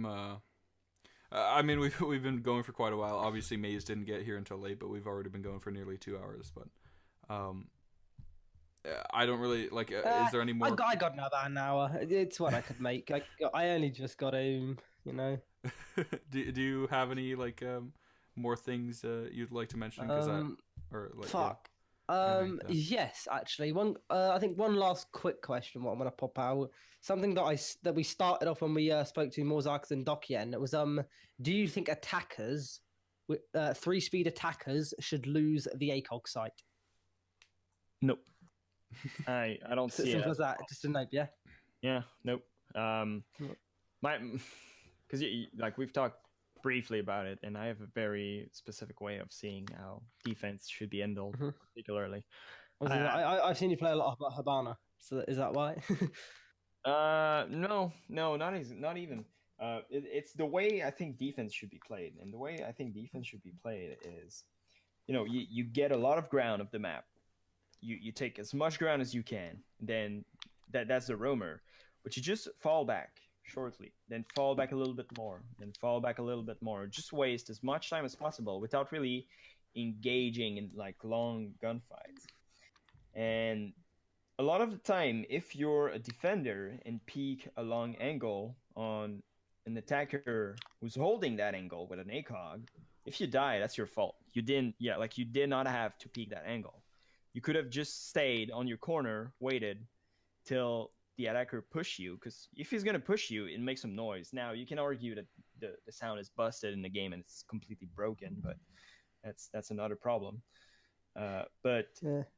S1: know. I mean, we've been going for quite a while. Obviously, Maze didn't get here until late, but we've already been going for nearly 2 hours. But I don't really like. Is there any more?
S3: I got another hour. It's what I could make. I only just got home.
S1: Do you have any more things you'd like to mention?
S3: Fuck. Yes, actually. I think one last quick question. What I'm gonna pop out. Something that we started off when we spoke to Morzaks and Dokyen. It was do you think attackers, 3-speed attackers, should lose the ACOG site?
S2: Nope. I don't see it.
S3: Simple as that. Just a nope. Yeah.
S2: Yeah. Nope. Because we've talked briefly about it, and I have a very specific way of seeing how defense should be handled, particularly.
S3: I've seen you play a lot of Habana. So is that why?
S2: No, not even. It's the way I think defense should be played, and the way I think defense should be played is, you get a lot of ground of the map. You take as much ground as you can, then that's the roamer, but you just fall back shortly, then fall back a little bit more, then fall back a little bit more. Just waste as much time as possible without really engaging in long gunfights. And a lot of the time, if you're a defender and peek a long angle on an attacker who's holding that angle with an ACOG, if you die, that's your fault. You did not have to peek that angle. You could have just stayed on your corner, waited till the attacker push you, because if he's going to push you, it makes some noise. Now, you can argue that the sound is busted in the game and it's completely broken, but that's another problem.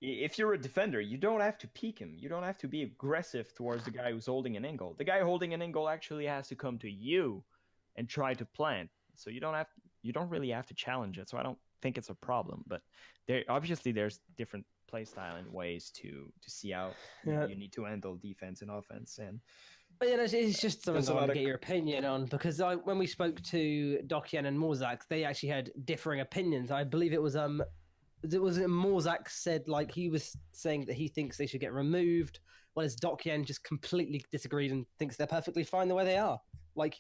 S2: If you're a defender, you don't have to peek him. You don't have to be aggressive towards the guy who's holding an angle. The guy holding an angle actually has to come to you and try to plant. So you don't really have to challenge it. So I don't think it's a problem. But there's different play style and ways to see how you need to handle defense and offense.
S3: But it's just something I want to get your opinion on, because when we spoke to Dokyen and Morzak, they actually had differing opinions. I believe it was Morzak said he was saying that he thinks they should get removed, whereas Dokyen just completely disagreed and thinks they're perfectly fine the way they are,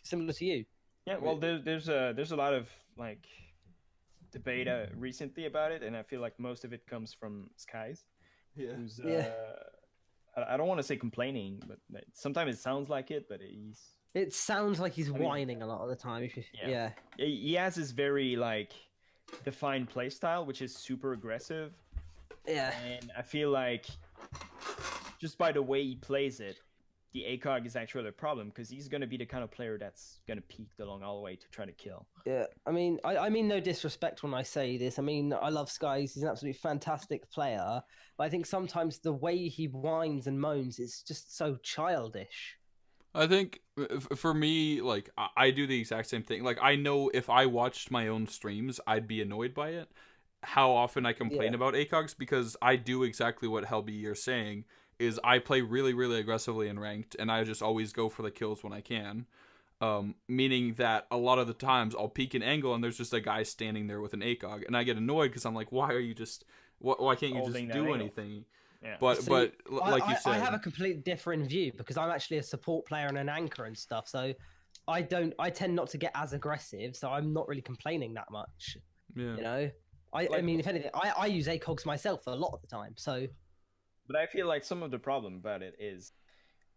S3: similar to you.
S2: Yeah, well, there's a lot of debate recently about it, and I feel like most of it comes from Skies. Who's I don't want to say complaining, but sometimes it sounds like it. But
S3: it sounds like he's whining a lot of the time.
S2: He has this very defined play style, which is super aggressive.
S3: Yeah,
S2: and I feel like just by the way he plays it, the ACOG is actually a problem, because he's going to be the kind of player that's going to peek along all the way to try to kill.
S3: Yeah, I mean, I mean no disrespect when I say this. I mean, I love Skies. He's an absolutely fantastic player. But I think sometimes the way he whines and moans is just so childish.
S1: I think for me, like, I do the exact same thing. Like, I know if I watched my own streams, I'd be annoyed by it. How often I complain about ACOGs, because I do exactly what Helbee you're saying, is I play really, really aggressively in ranked, and I just always go for the kills when I can. Meaning that a lot of the times I'll peek an angle and there's just a guy standing there with an ACOG, and I get annoyed because I'm like, why are you just, why can't you just do anything?
S2: Yeah.
S1: But
S3: See,
S1: but like you said,
S3: I have a completely different view because I'm actually a support player and an anchor and stuff. So I tend not to get as aggressive, so I'm not really complaining that much.
S1: yeah,
S3: You know, I mean, if anything, I use ACOGs myself a lot of the time. So,
S2: but I feel like some of the problem about it is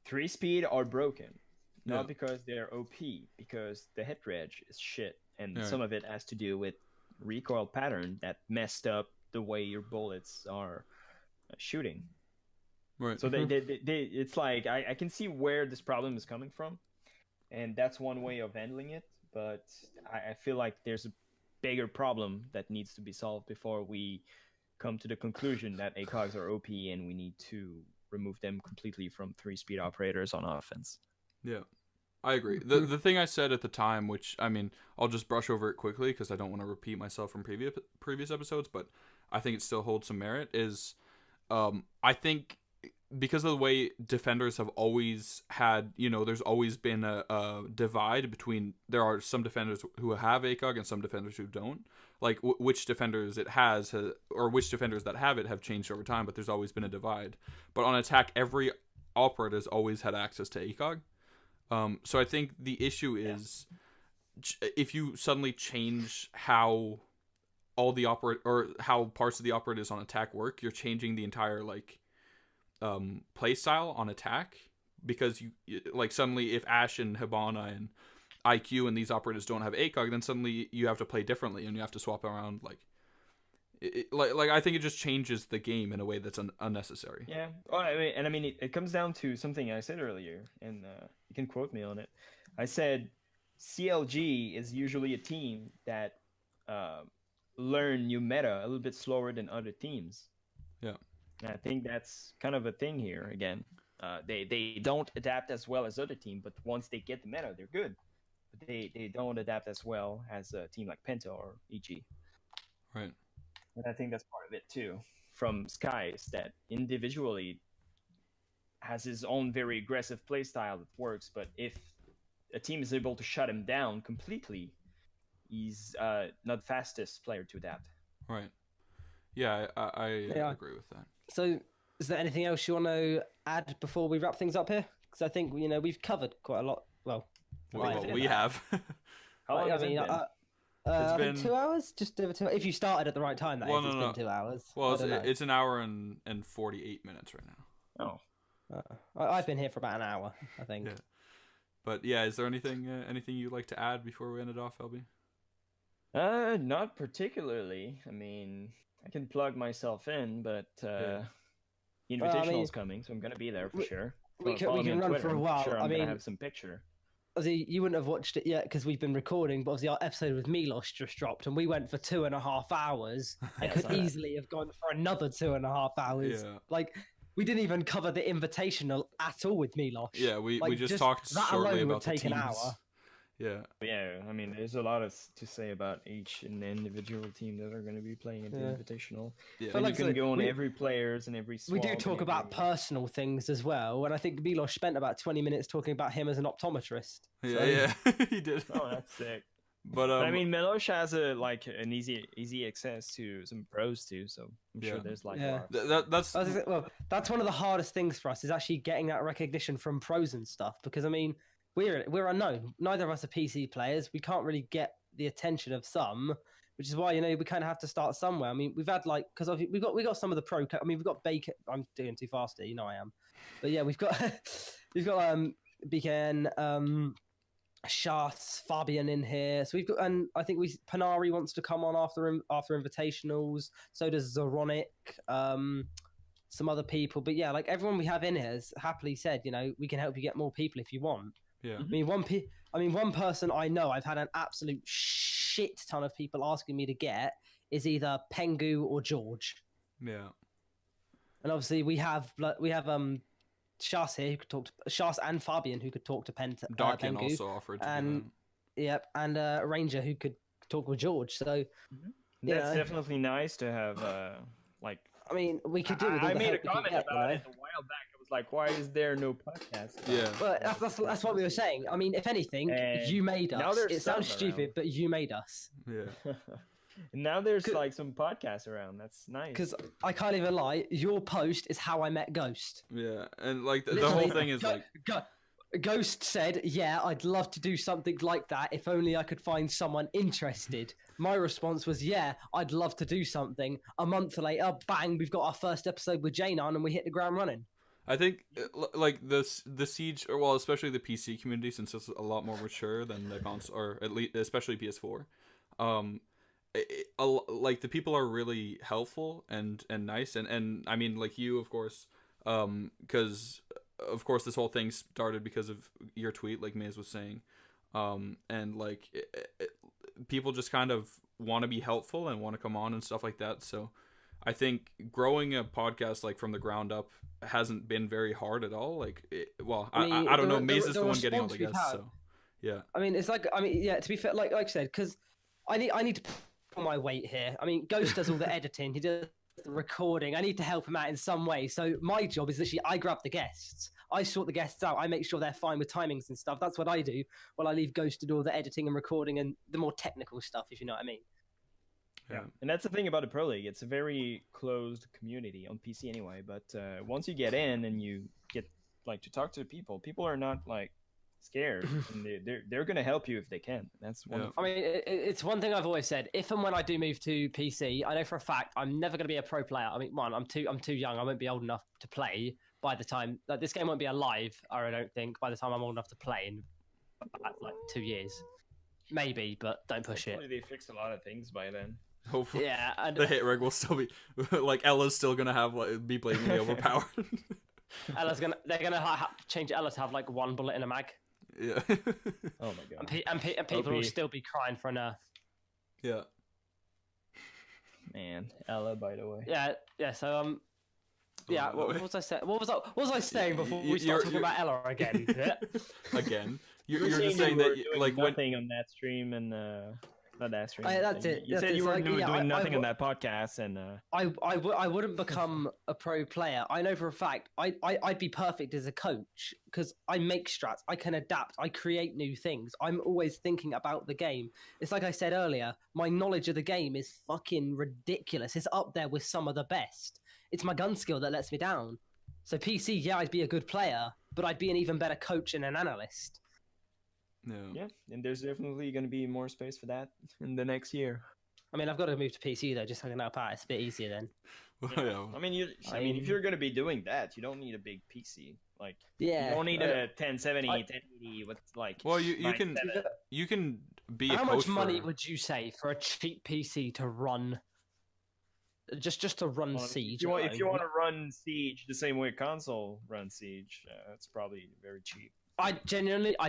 S2: 3-speed are broken, not
S1: Yeah.
S2: because they're OP, because the hit reg is shit, and
S1: Yeah.
S2: some of it has to do with recoil pattern that messed up the way your bullets are shooting.
S1: right.
S2: So they it's like I can see where this problem is coming from, and that's one way of handling it. But I feel like there's a bigger problem that needs to be solved before we come to the conclusion that ACOGs are OP and we need to remove them completely from 3-speed operators on offense.
S1: Yeah, I agree. The thing I said at the time, which, I mean, I'll just brush over it quickly because I don't want to repeat myself from previous episodes, but I think it still holds some merit, is I think because of the way defenders have always had, there's always been a divide between, there are some defenders who have ACOG and some defenders who don't. Like, which defenders it has, or which defenders that have it have changed over time, but there's always been a divide. But on attack, every operator's always had access to ACOG. So I think the issue is if you suddenly change how all the how parts of the operators on attack work, you're changing the entire play style on attack, because you like suddenly if Ashe and Hibana and IQ and these operators don't have ACOG, then suddenly you have to play differently and you have to swap around like I think it just changes the game in a way that's unnecessary.
S2: Yeah, well, I mean, it comes down to something I said earlier, and you can quote me on it. I said CLG is usually a team that learn new meta a little bit slower than other teams.
S1: Yeah,
S2: and I think that's kind of a thing here again. They don't adapt as well as other teams, but once they get the meta, they're good. But they don't adapt as well as a team like Penta or EG.
S1: Right.
S2: And I think that's part of it too, from Skies, that individually has his own very aggressive playstyle that works, but if a team is able to shut him down completely, he's not the fastest player to adapt.
S1: Right. Yeah, I agree with that.
S3: So, is there anything else you want to add before we wrap things up here? Because I think we've covered quite a lot. Well,
S1: we have.
S2: How long has it been?
S3: I think 2 hours, just over 2. If you started at the right time, that is. It's been 2 hours.
S1: Well, it's an hour and 48 minutes right now.
S2: Oh,
S3: I've been here for about an hour, I think.
S1: Yeah. But yeah, is there anything you'd like to add before we end it off, Helbee?
S2: Not particularly. I mean, I can plug myself in, but Invitational's coming, so I'm gonna be there for sure.
S3: We can run for a while.
S2: Sure, I'm gonna have some picture.
S3: Obviously, you wouldn't have watched it yet because we've been recording, but obviously our episode with Milos just dropped, and we went for 2.5 hours. I could easily have gone for another 2.5 hours.
S1: Yeah.
S3: Like, we didn't even cover the Invitational at all with Milos.
S1: Yeah, we just talked
S3: that
S1: shortly
S3: alone
S1: about
S3: would take
S1: the teams.
S3: an hour.
S1: Yeah.
S2: I mean, there's a lot to say about each individual team that are going to be playing at the Invitational.
S1: Yeah.
S2: And you can go on every players and every swap.
S3: We do talk about personal things as well, and I think Milos spent about 20 minutes talking about him as an optometrist.
S1: Yeah, he did.
S2: Oh, that's sick.
S1: But
S2: I mean, Milos has an easy access to some pros too, so I'm sure there's
S3: that's one of the hardest things for us, is actually getting that recognition from pros and stuff, because I mean, we're unknown. Neither of us are PC players. We can't really get the attention of some, which is why we kind of have to start somewhere. I mean, we've had because we got some of the pro. I mean, we've got Bacon. I'm doing too fast here, I am. But yeah, we've got Bacon, Shas, Fabian in here. So we've got, and I think Panari wants to come on after Invitationals. So does Zoronic. some other people. But yeah, like everyone we have in here has happily said, we can help you get more people if you want.
S1: Yeah.
S3: I mean, one person I know I've had an absolute shit ton of people asking me to get is either Pengu or George.
S1: Yeah.
S3: And obviously we have Shas here who could talk to Shas and Fabian who could talk to
S1: Darkin
S3: Pengu,
S1: also offered to
S3: and
S1: do that.
S3: yep, and Ranger who could talk with George. So
S2: that's definitely nice to have. Like,
S3: I mean, we could do. With all
S2: I
S3: the
S2: made a
S3: help we
S2: comment
S3: could get,
S2: about it a while back. I was like, why is there no podcast?
S1: Yeah.
S3: But that's what we were saying. I mean, if anything, you made us.
S2: now there's
S3: It sounds
S2: some
S3: stupid,
S2: around.
S3: but you made us.
S2: Yeah. Now there's like some podcasts around. That's nice.
S3: Because I can't even lie, your post is how I met Ghost.
S1: Yeah, and like the whole thing is like
S3: Ghost said, "Yeah, I'd love to do something like that if only I could find someone interested." My response was, "Yeah, I'd love to do something." A month later, bang, we've got our first episode with Jane on, and we hit the ground running.
S1: I think like the Siege, or well, especially the PC community, since it's a lot more mature than the console, or at least especially PS4. Like the people are really helpful and nice, and I mean, like you, of course, because of course this whole thing started because of your tweet, like Maze was saying, and like people just kind of want to be helpful and want to come on and stuff like that. So I think growing a podcast like from the ground up hasn't been very hard at all. Like, I don't know, Maze is the one getting all the guests, so yeah.
S3: I mean, it's like, to be fair, like I said, because I need to put my weight here. I mean, Ghost does all the editing, he does the recording. I need to help him out in some way. So my job is literally I grab the guests, I sort the guests out, I make sure they're fine with timings and stuff. That's what I do. While I leave Ghost to do all the editing and recording and the more technical stuff, if you know what I mean.
S2: Yeah, and that's the thing about the Pro League. It's a very closed community on PC anyway. But once you get in and you get like to talk to the people are not like scared, and they're gonna help you if they can. That's one.
S3: I mean, it's one thing I've always said. If and when I do move to PC, I know for a fact I'm never gonna be a pro player. I mean, I'm too young. I won't be old enough to play by the time this game won't be alive. Or I don't think by the time I'm old enough to play in like 2 years, maybe. But don't push
S2: Hopefully
S3: it.
S2: they fixed a lot of things by then.
S1: Hopefully,
S3: yeah,
S1: the hit reg will still be like Ella's still gonna have be blatantly overpowered.
S3: They're gonna change Ella to have like one bullet in a mag.
S1: Yeah.
S2: Oh my god.
S3: And people will still be crying for a nerf.
S1: Yeah.
S2: Man, Ella, by the way.
S3: Yeah. So yeah. What was I saying? What was I saying before we started talking about Ella again?
S1: Again. You're just saying that like
S2: nothing on that stream and not that stream.
S3: That's it.
S2: You said you were doing nothing on that podcast, and
S3: I wouldn't become a pro player. I know for a fact I'd be perfect as a coach because I make strats, I can adapt, I create new things. I'm always thinking about the game. It's like I said earlier, my knowledge of the game is fucking ridiculous. It's up there with some of the best. It's my gun skill that lets me down. So PC, yeah, I'd be a good player, but I'd be an even better coach and an analyst.
S2: Yeah, and there's definitely going to be more space for that in the next year.
S3: I mean, I've got to move to PC though, just so I can help out. It's a bit easier then.
S1: Yeah.
S2: I mean, if you're going to be doing that, you don't need a big PC. Like,
S3: you
S2: don't need a 1070, 1080 with like.
S1: Well, you can be.
S3: How much money would you say for a cheap PC to run? Just to run Siege.
S2: If you want to run Siege the same way console runs Siege, it's probably very cheap.
S3: I'd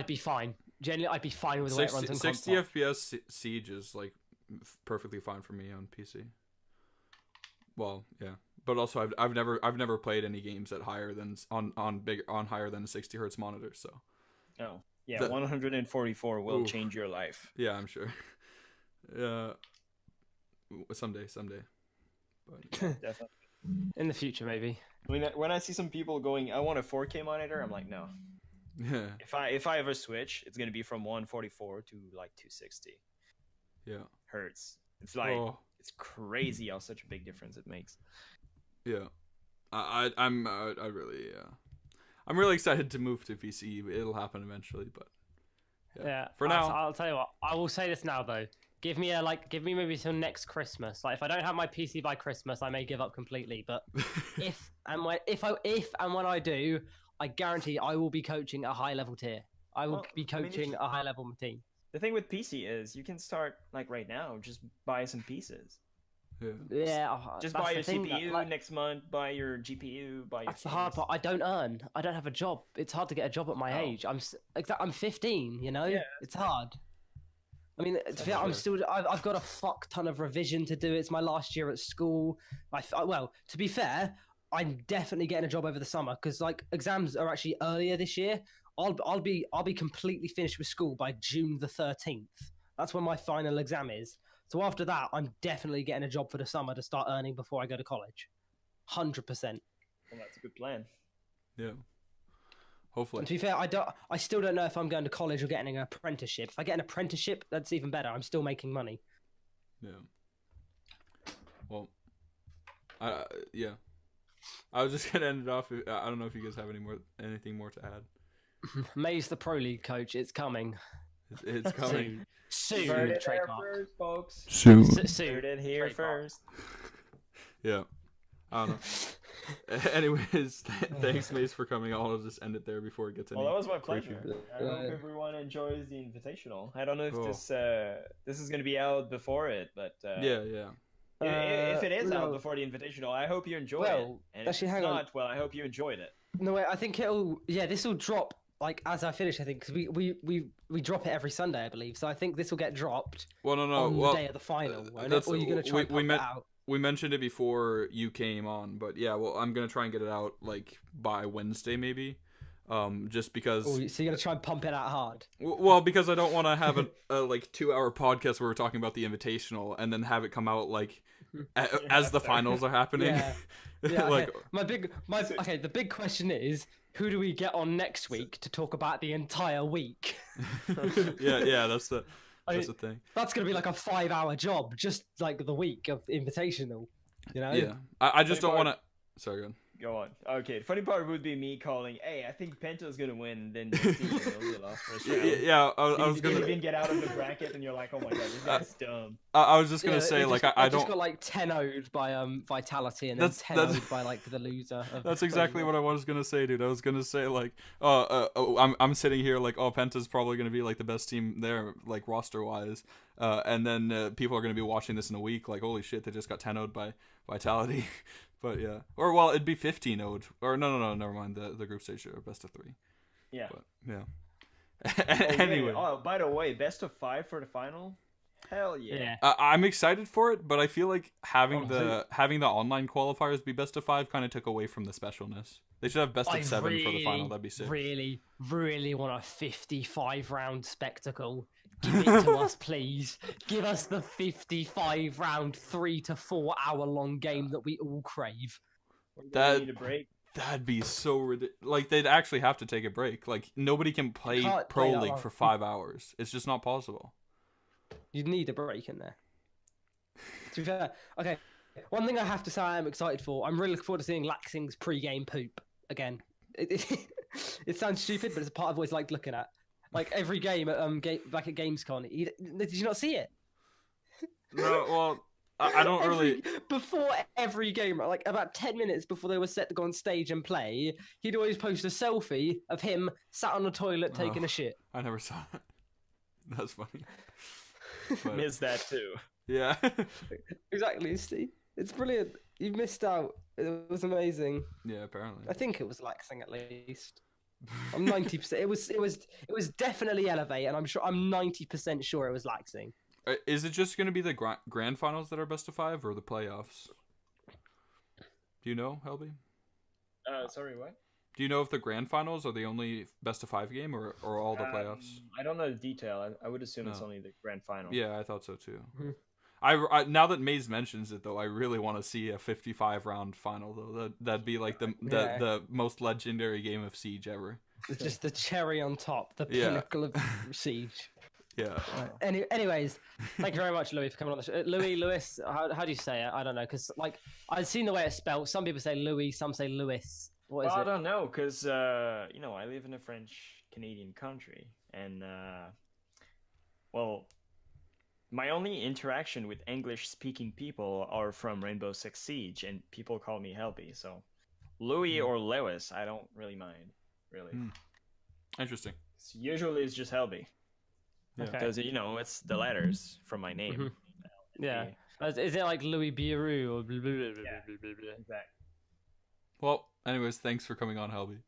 S3: be fine. Genuinely, I'd be fine with the way it runs on
S1: 60
S3: console.
S1: FPS Siege is like perfectly fine for me on PC. Well, yeah, but also I've never played any games at higher than higher than a 60 hertz monitor. So.
S2: Oh yeah, 144 will change your life.
S1: Yeah, I'm sure. Someday. But
S2: yeah, definitely.
S3: In the future, maybe.
S2: I mean, when I see some people going, I want a 4K monitor, I'm like, no.
S1: Yeah.
S2: If I ever switch, it's gonna be from 144 to like 260.
S1: Yeah.
S2: Hertz. It's like it's crazy how such a big difference it makes.
S1: Yeah. I'm really excited to move to PC. It'll happen eventually, but
S3: yeah.
S1: For now,
S3: I'll tell you what. I will say this now though. Give me maybe till next Christmas. Like if I don't have my PC by Christmas, I may give up completely. But if and when I do, I guarantee I will be coaching a high level tier. I will be coaching a high level team.
S2: The thing with PC is you can start like right now, just buy some pieces.
S3: Yeah,
S2: Just
S3: that's
S2: buy
S3: the
S2: your
S3: thing,
S2: CPU next month. Buy your GPU. Buy your.
S3: That's the hard part. I don't earn. I don't have a job. It's hard to get a job at my age. I'm 15. You know,
S2: Yeah,
S3: it's hard. I mean, I've got a fuck ton of revision to do. It's my last year at school. Well, to be fair, I'm definitely getting a job over the summer because like exams are actually earlier this year. I'll be completely finished with school by June the 13th. That's when my final exam is. So after that, I'm definitely getting a job for the summer to start earning before I go to college. 100%.
S2: Well, that's a good plan.
S1: Yeah. Hopefully.
S3: And to be fair, I still don't know if I'm going to college or getting an apprenticeship. If I get an apprenticeship, that's even better. I'm still making money.
S1: Yeah. Well, yeah. I was just gonna end it off. I don't know if you guys have anything more to add.
S3: May's the Pro League coach. It's coming.
S1: It's coming.
S3: Soon.
S2: Heard it here first, folks.
S1: Soon.
S2: Heard it here first.
S1: Yeah. I don't know. Anyways, thanks, Mace, for coming. I'll just end it there before it gets any.
S2: Well, that was my pleasure.
S1: creepier.
S2: I hope everyone enjoys the Invitational. I don't know if this is going to be out before it, but
S1: yeah.
S2: If it is out before the Invitational, I hope you enjoy it. And if it's not, well, I hope you enjoyed it.
S3: No, wait, I think this will drop like as I finish. I think because we drop it every Sunday, I believe. So I think this will get dropped.
S1: Well, no.
S3: On the day of the final. Or are you going to try and pump it out?
S1: We mentioned it before you came on, but yeah, well, I'm gonna try and get it out like by Wednesday, maybe. Just because.
S3: So you're gonna try and pump it out hard.
S1: Well, because I don't want to have a like 2-hour podcast where we're talking about the Invitational and then have it come out like as the finals are happening.
S3: Yeah.
S1: Like
S3: the big question is, who do we get on next week to talk about the entire week?
S1: yeah, that's the thing.
S3: That's gonna be like a 5-hour job, just like the week of Invitational. You know?
S1: Yeah, I just don't want to. Sorry, go on.
S2: Go on. Okay, the funny part would be me calling, hey, I think Penta's gonna win, then Steve lost first round.
S1: Yeah, I was gonna
S2: even get out of the bracket, and you're like, oh my god, this guy's dumb.
S1: I was just gonna say, like, I don't.
S3: Just got like 10-0'd by Vitality, and then 10-0'd by like the loser.
S1: That's exactly what I was gonna say, dude. I was gonna say like, I'm sitting here like, oh, Penta's probably gonna be like the best team there, like roster wise, and then people are gonna be watching this in a week, like, holy shit, they just got 10-0'd by Vitality. But yeah, or well, it'd be 15-0'd, or no, never mind. The group stage are best of 3.
S2: Yeah.
S1: But, yeah. Anyway.
S2: Oh, by the way, best of 5 for the final. Hell yeah.
S1: I'm excited for it, but I feel like having the online qualifiers be best of 5 kind of took away from the specialness. They should have best of 7 for the final. That'd be sick.
S3: Really want a 55-round spectacle. Give it to us, please. Give us the 55-round 3 to 4 hour long game that we all crave.
S2: Need a break.
S1: That'd be so ridiculous. Like, they'd actually have to take a break. Like, nobody can play Pro League for 5 hours. It's just not possible.
S3: You'd need a break in there. To be fair, okay. One thing I have to say I'm excited for, I'm really looking forward to seeing Laxing's pre-game poop again. It sounds stupid, but it's a part I've always liked looking at. Like every game back at Gamescom, did you not see it?
S1: No, well, I don't really.
S3: Before every game, like about 10 minutes before they were set to go on stage and play, he'd always post a selfie of him sat on the toilet taking a shit.
S1: I never saw it. That's funny.
S2: But... Missed that too.
S1: Yeah.
S3: Exactly, Steve. It's brilliant. You missed out. It was amazing.
S1: Yeah, apparently.
S3: I think it was Laxing at least. I'm 90%. It was definitely Elevate, and I'm 90% sure it was Laxing.
S1: Is it just going to be the grand finals that are best of 5, or the playoffs? Do you know, Helbee?
S2: Sorry, what?
S1: Do you know if the grand finals are the only best of 5 game, or all the playoffs?
S2: I don't know the detail. I would assume it's only the grand final.
S1: Yeah, I thought so too. Mm-hmm. I now that Maze mentions it though, I really want to see a 55-round final though. That'd be like the most legendary game of Siege ever.
S3: It's just the cherry on top, the pinnacle of Siege.
S1: Yeah.
S3: Anyways, thank you very much, Louis, for coming on the show. Lewis, how do you say it? I don't know, because like I've seen the way it's spelled. Some people say Louis, some say Lewis. What is it?
S2: I don't know, because I live in a French-Canadian country, and my only interaction with English-speaking people are from Rainbow Six Siege, and people call me Helbee. So, Louis or Lewis, I don't really mind. Really.
S1: Interesting.
S2: Usually, it's just Helbee. Because it's the letters from my name.
S3: Yeah. Is it like Louis Biru or blah, blah, blah, blah,
S2: Yeah.
S3: blah, blah, blah?
S2: Exactly.
S1: Well, anyways, thanks for coming on, Helbee.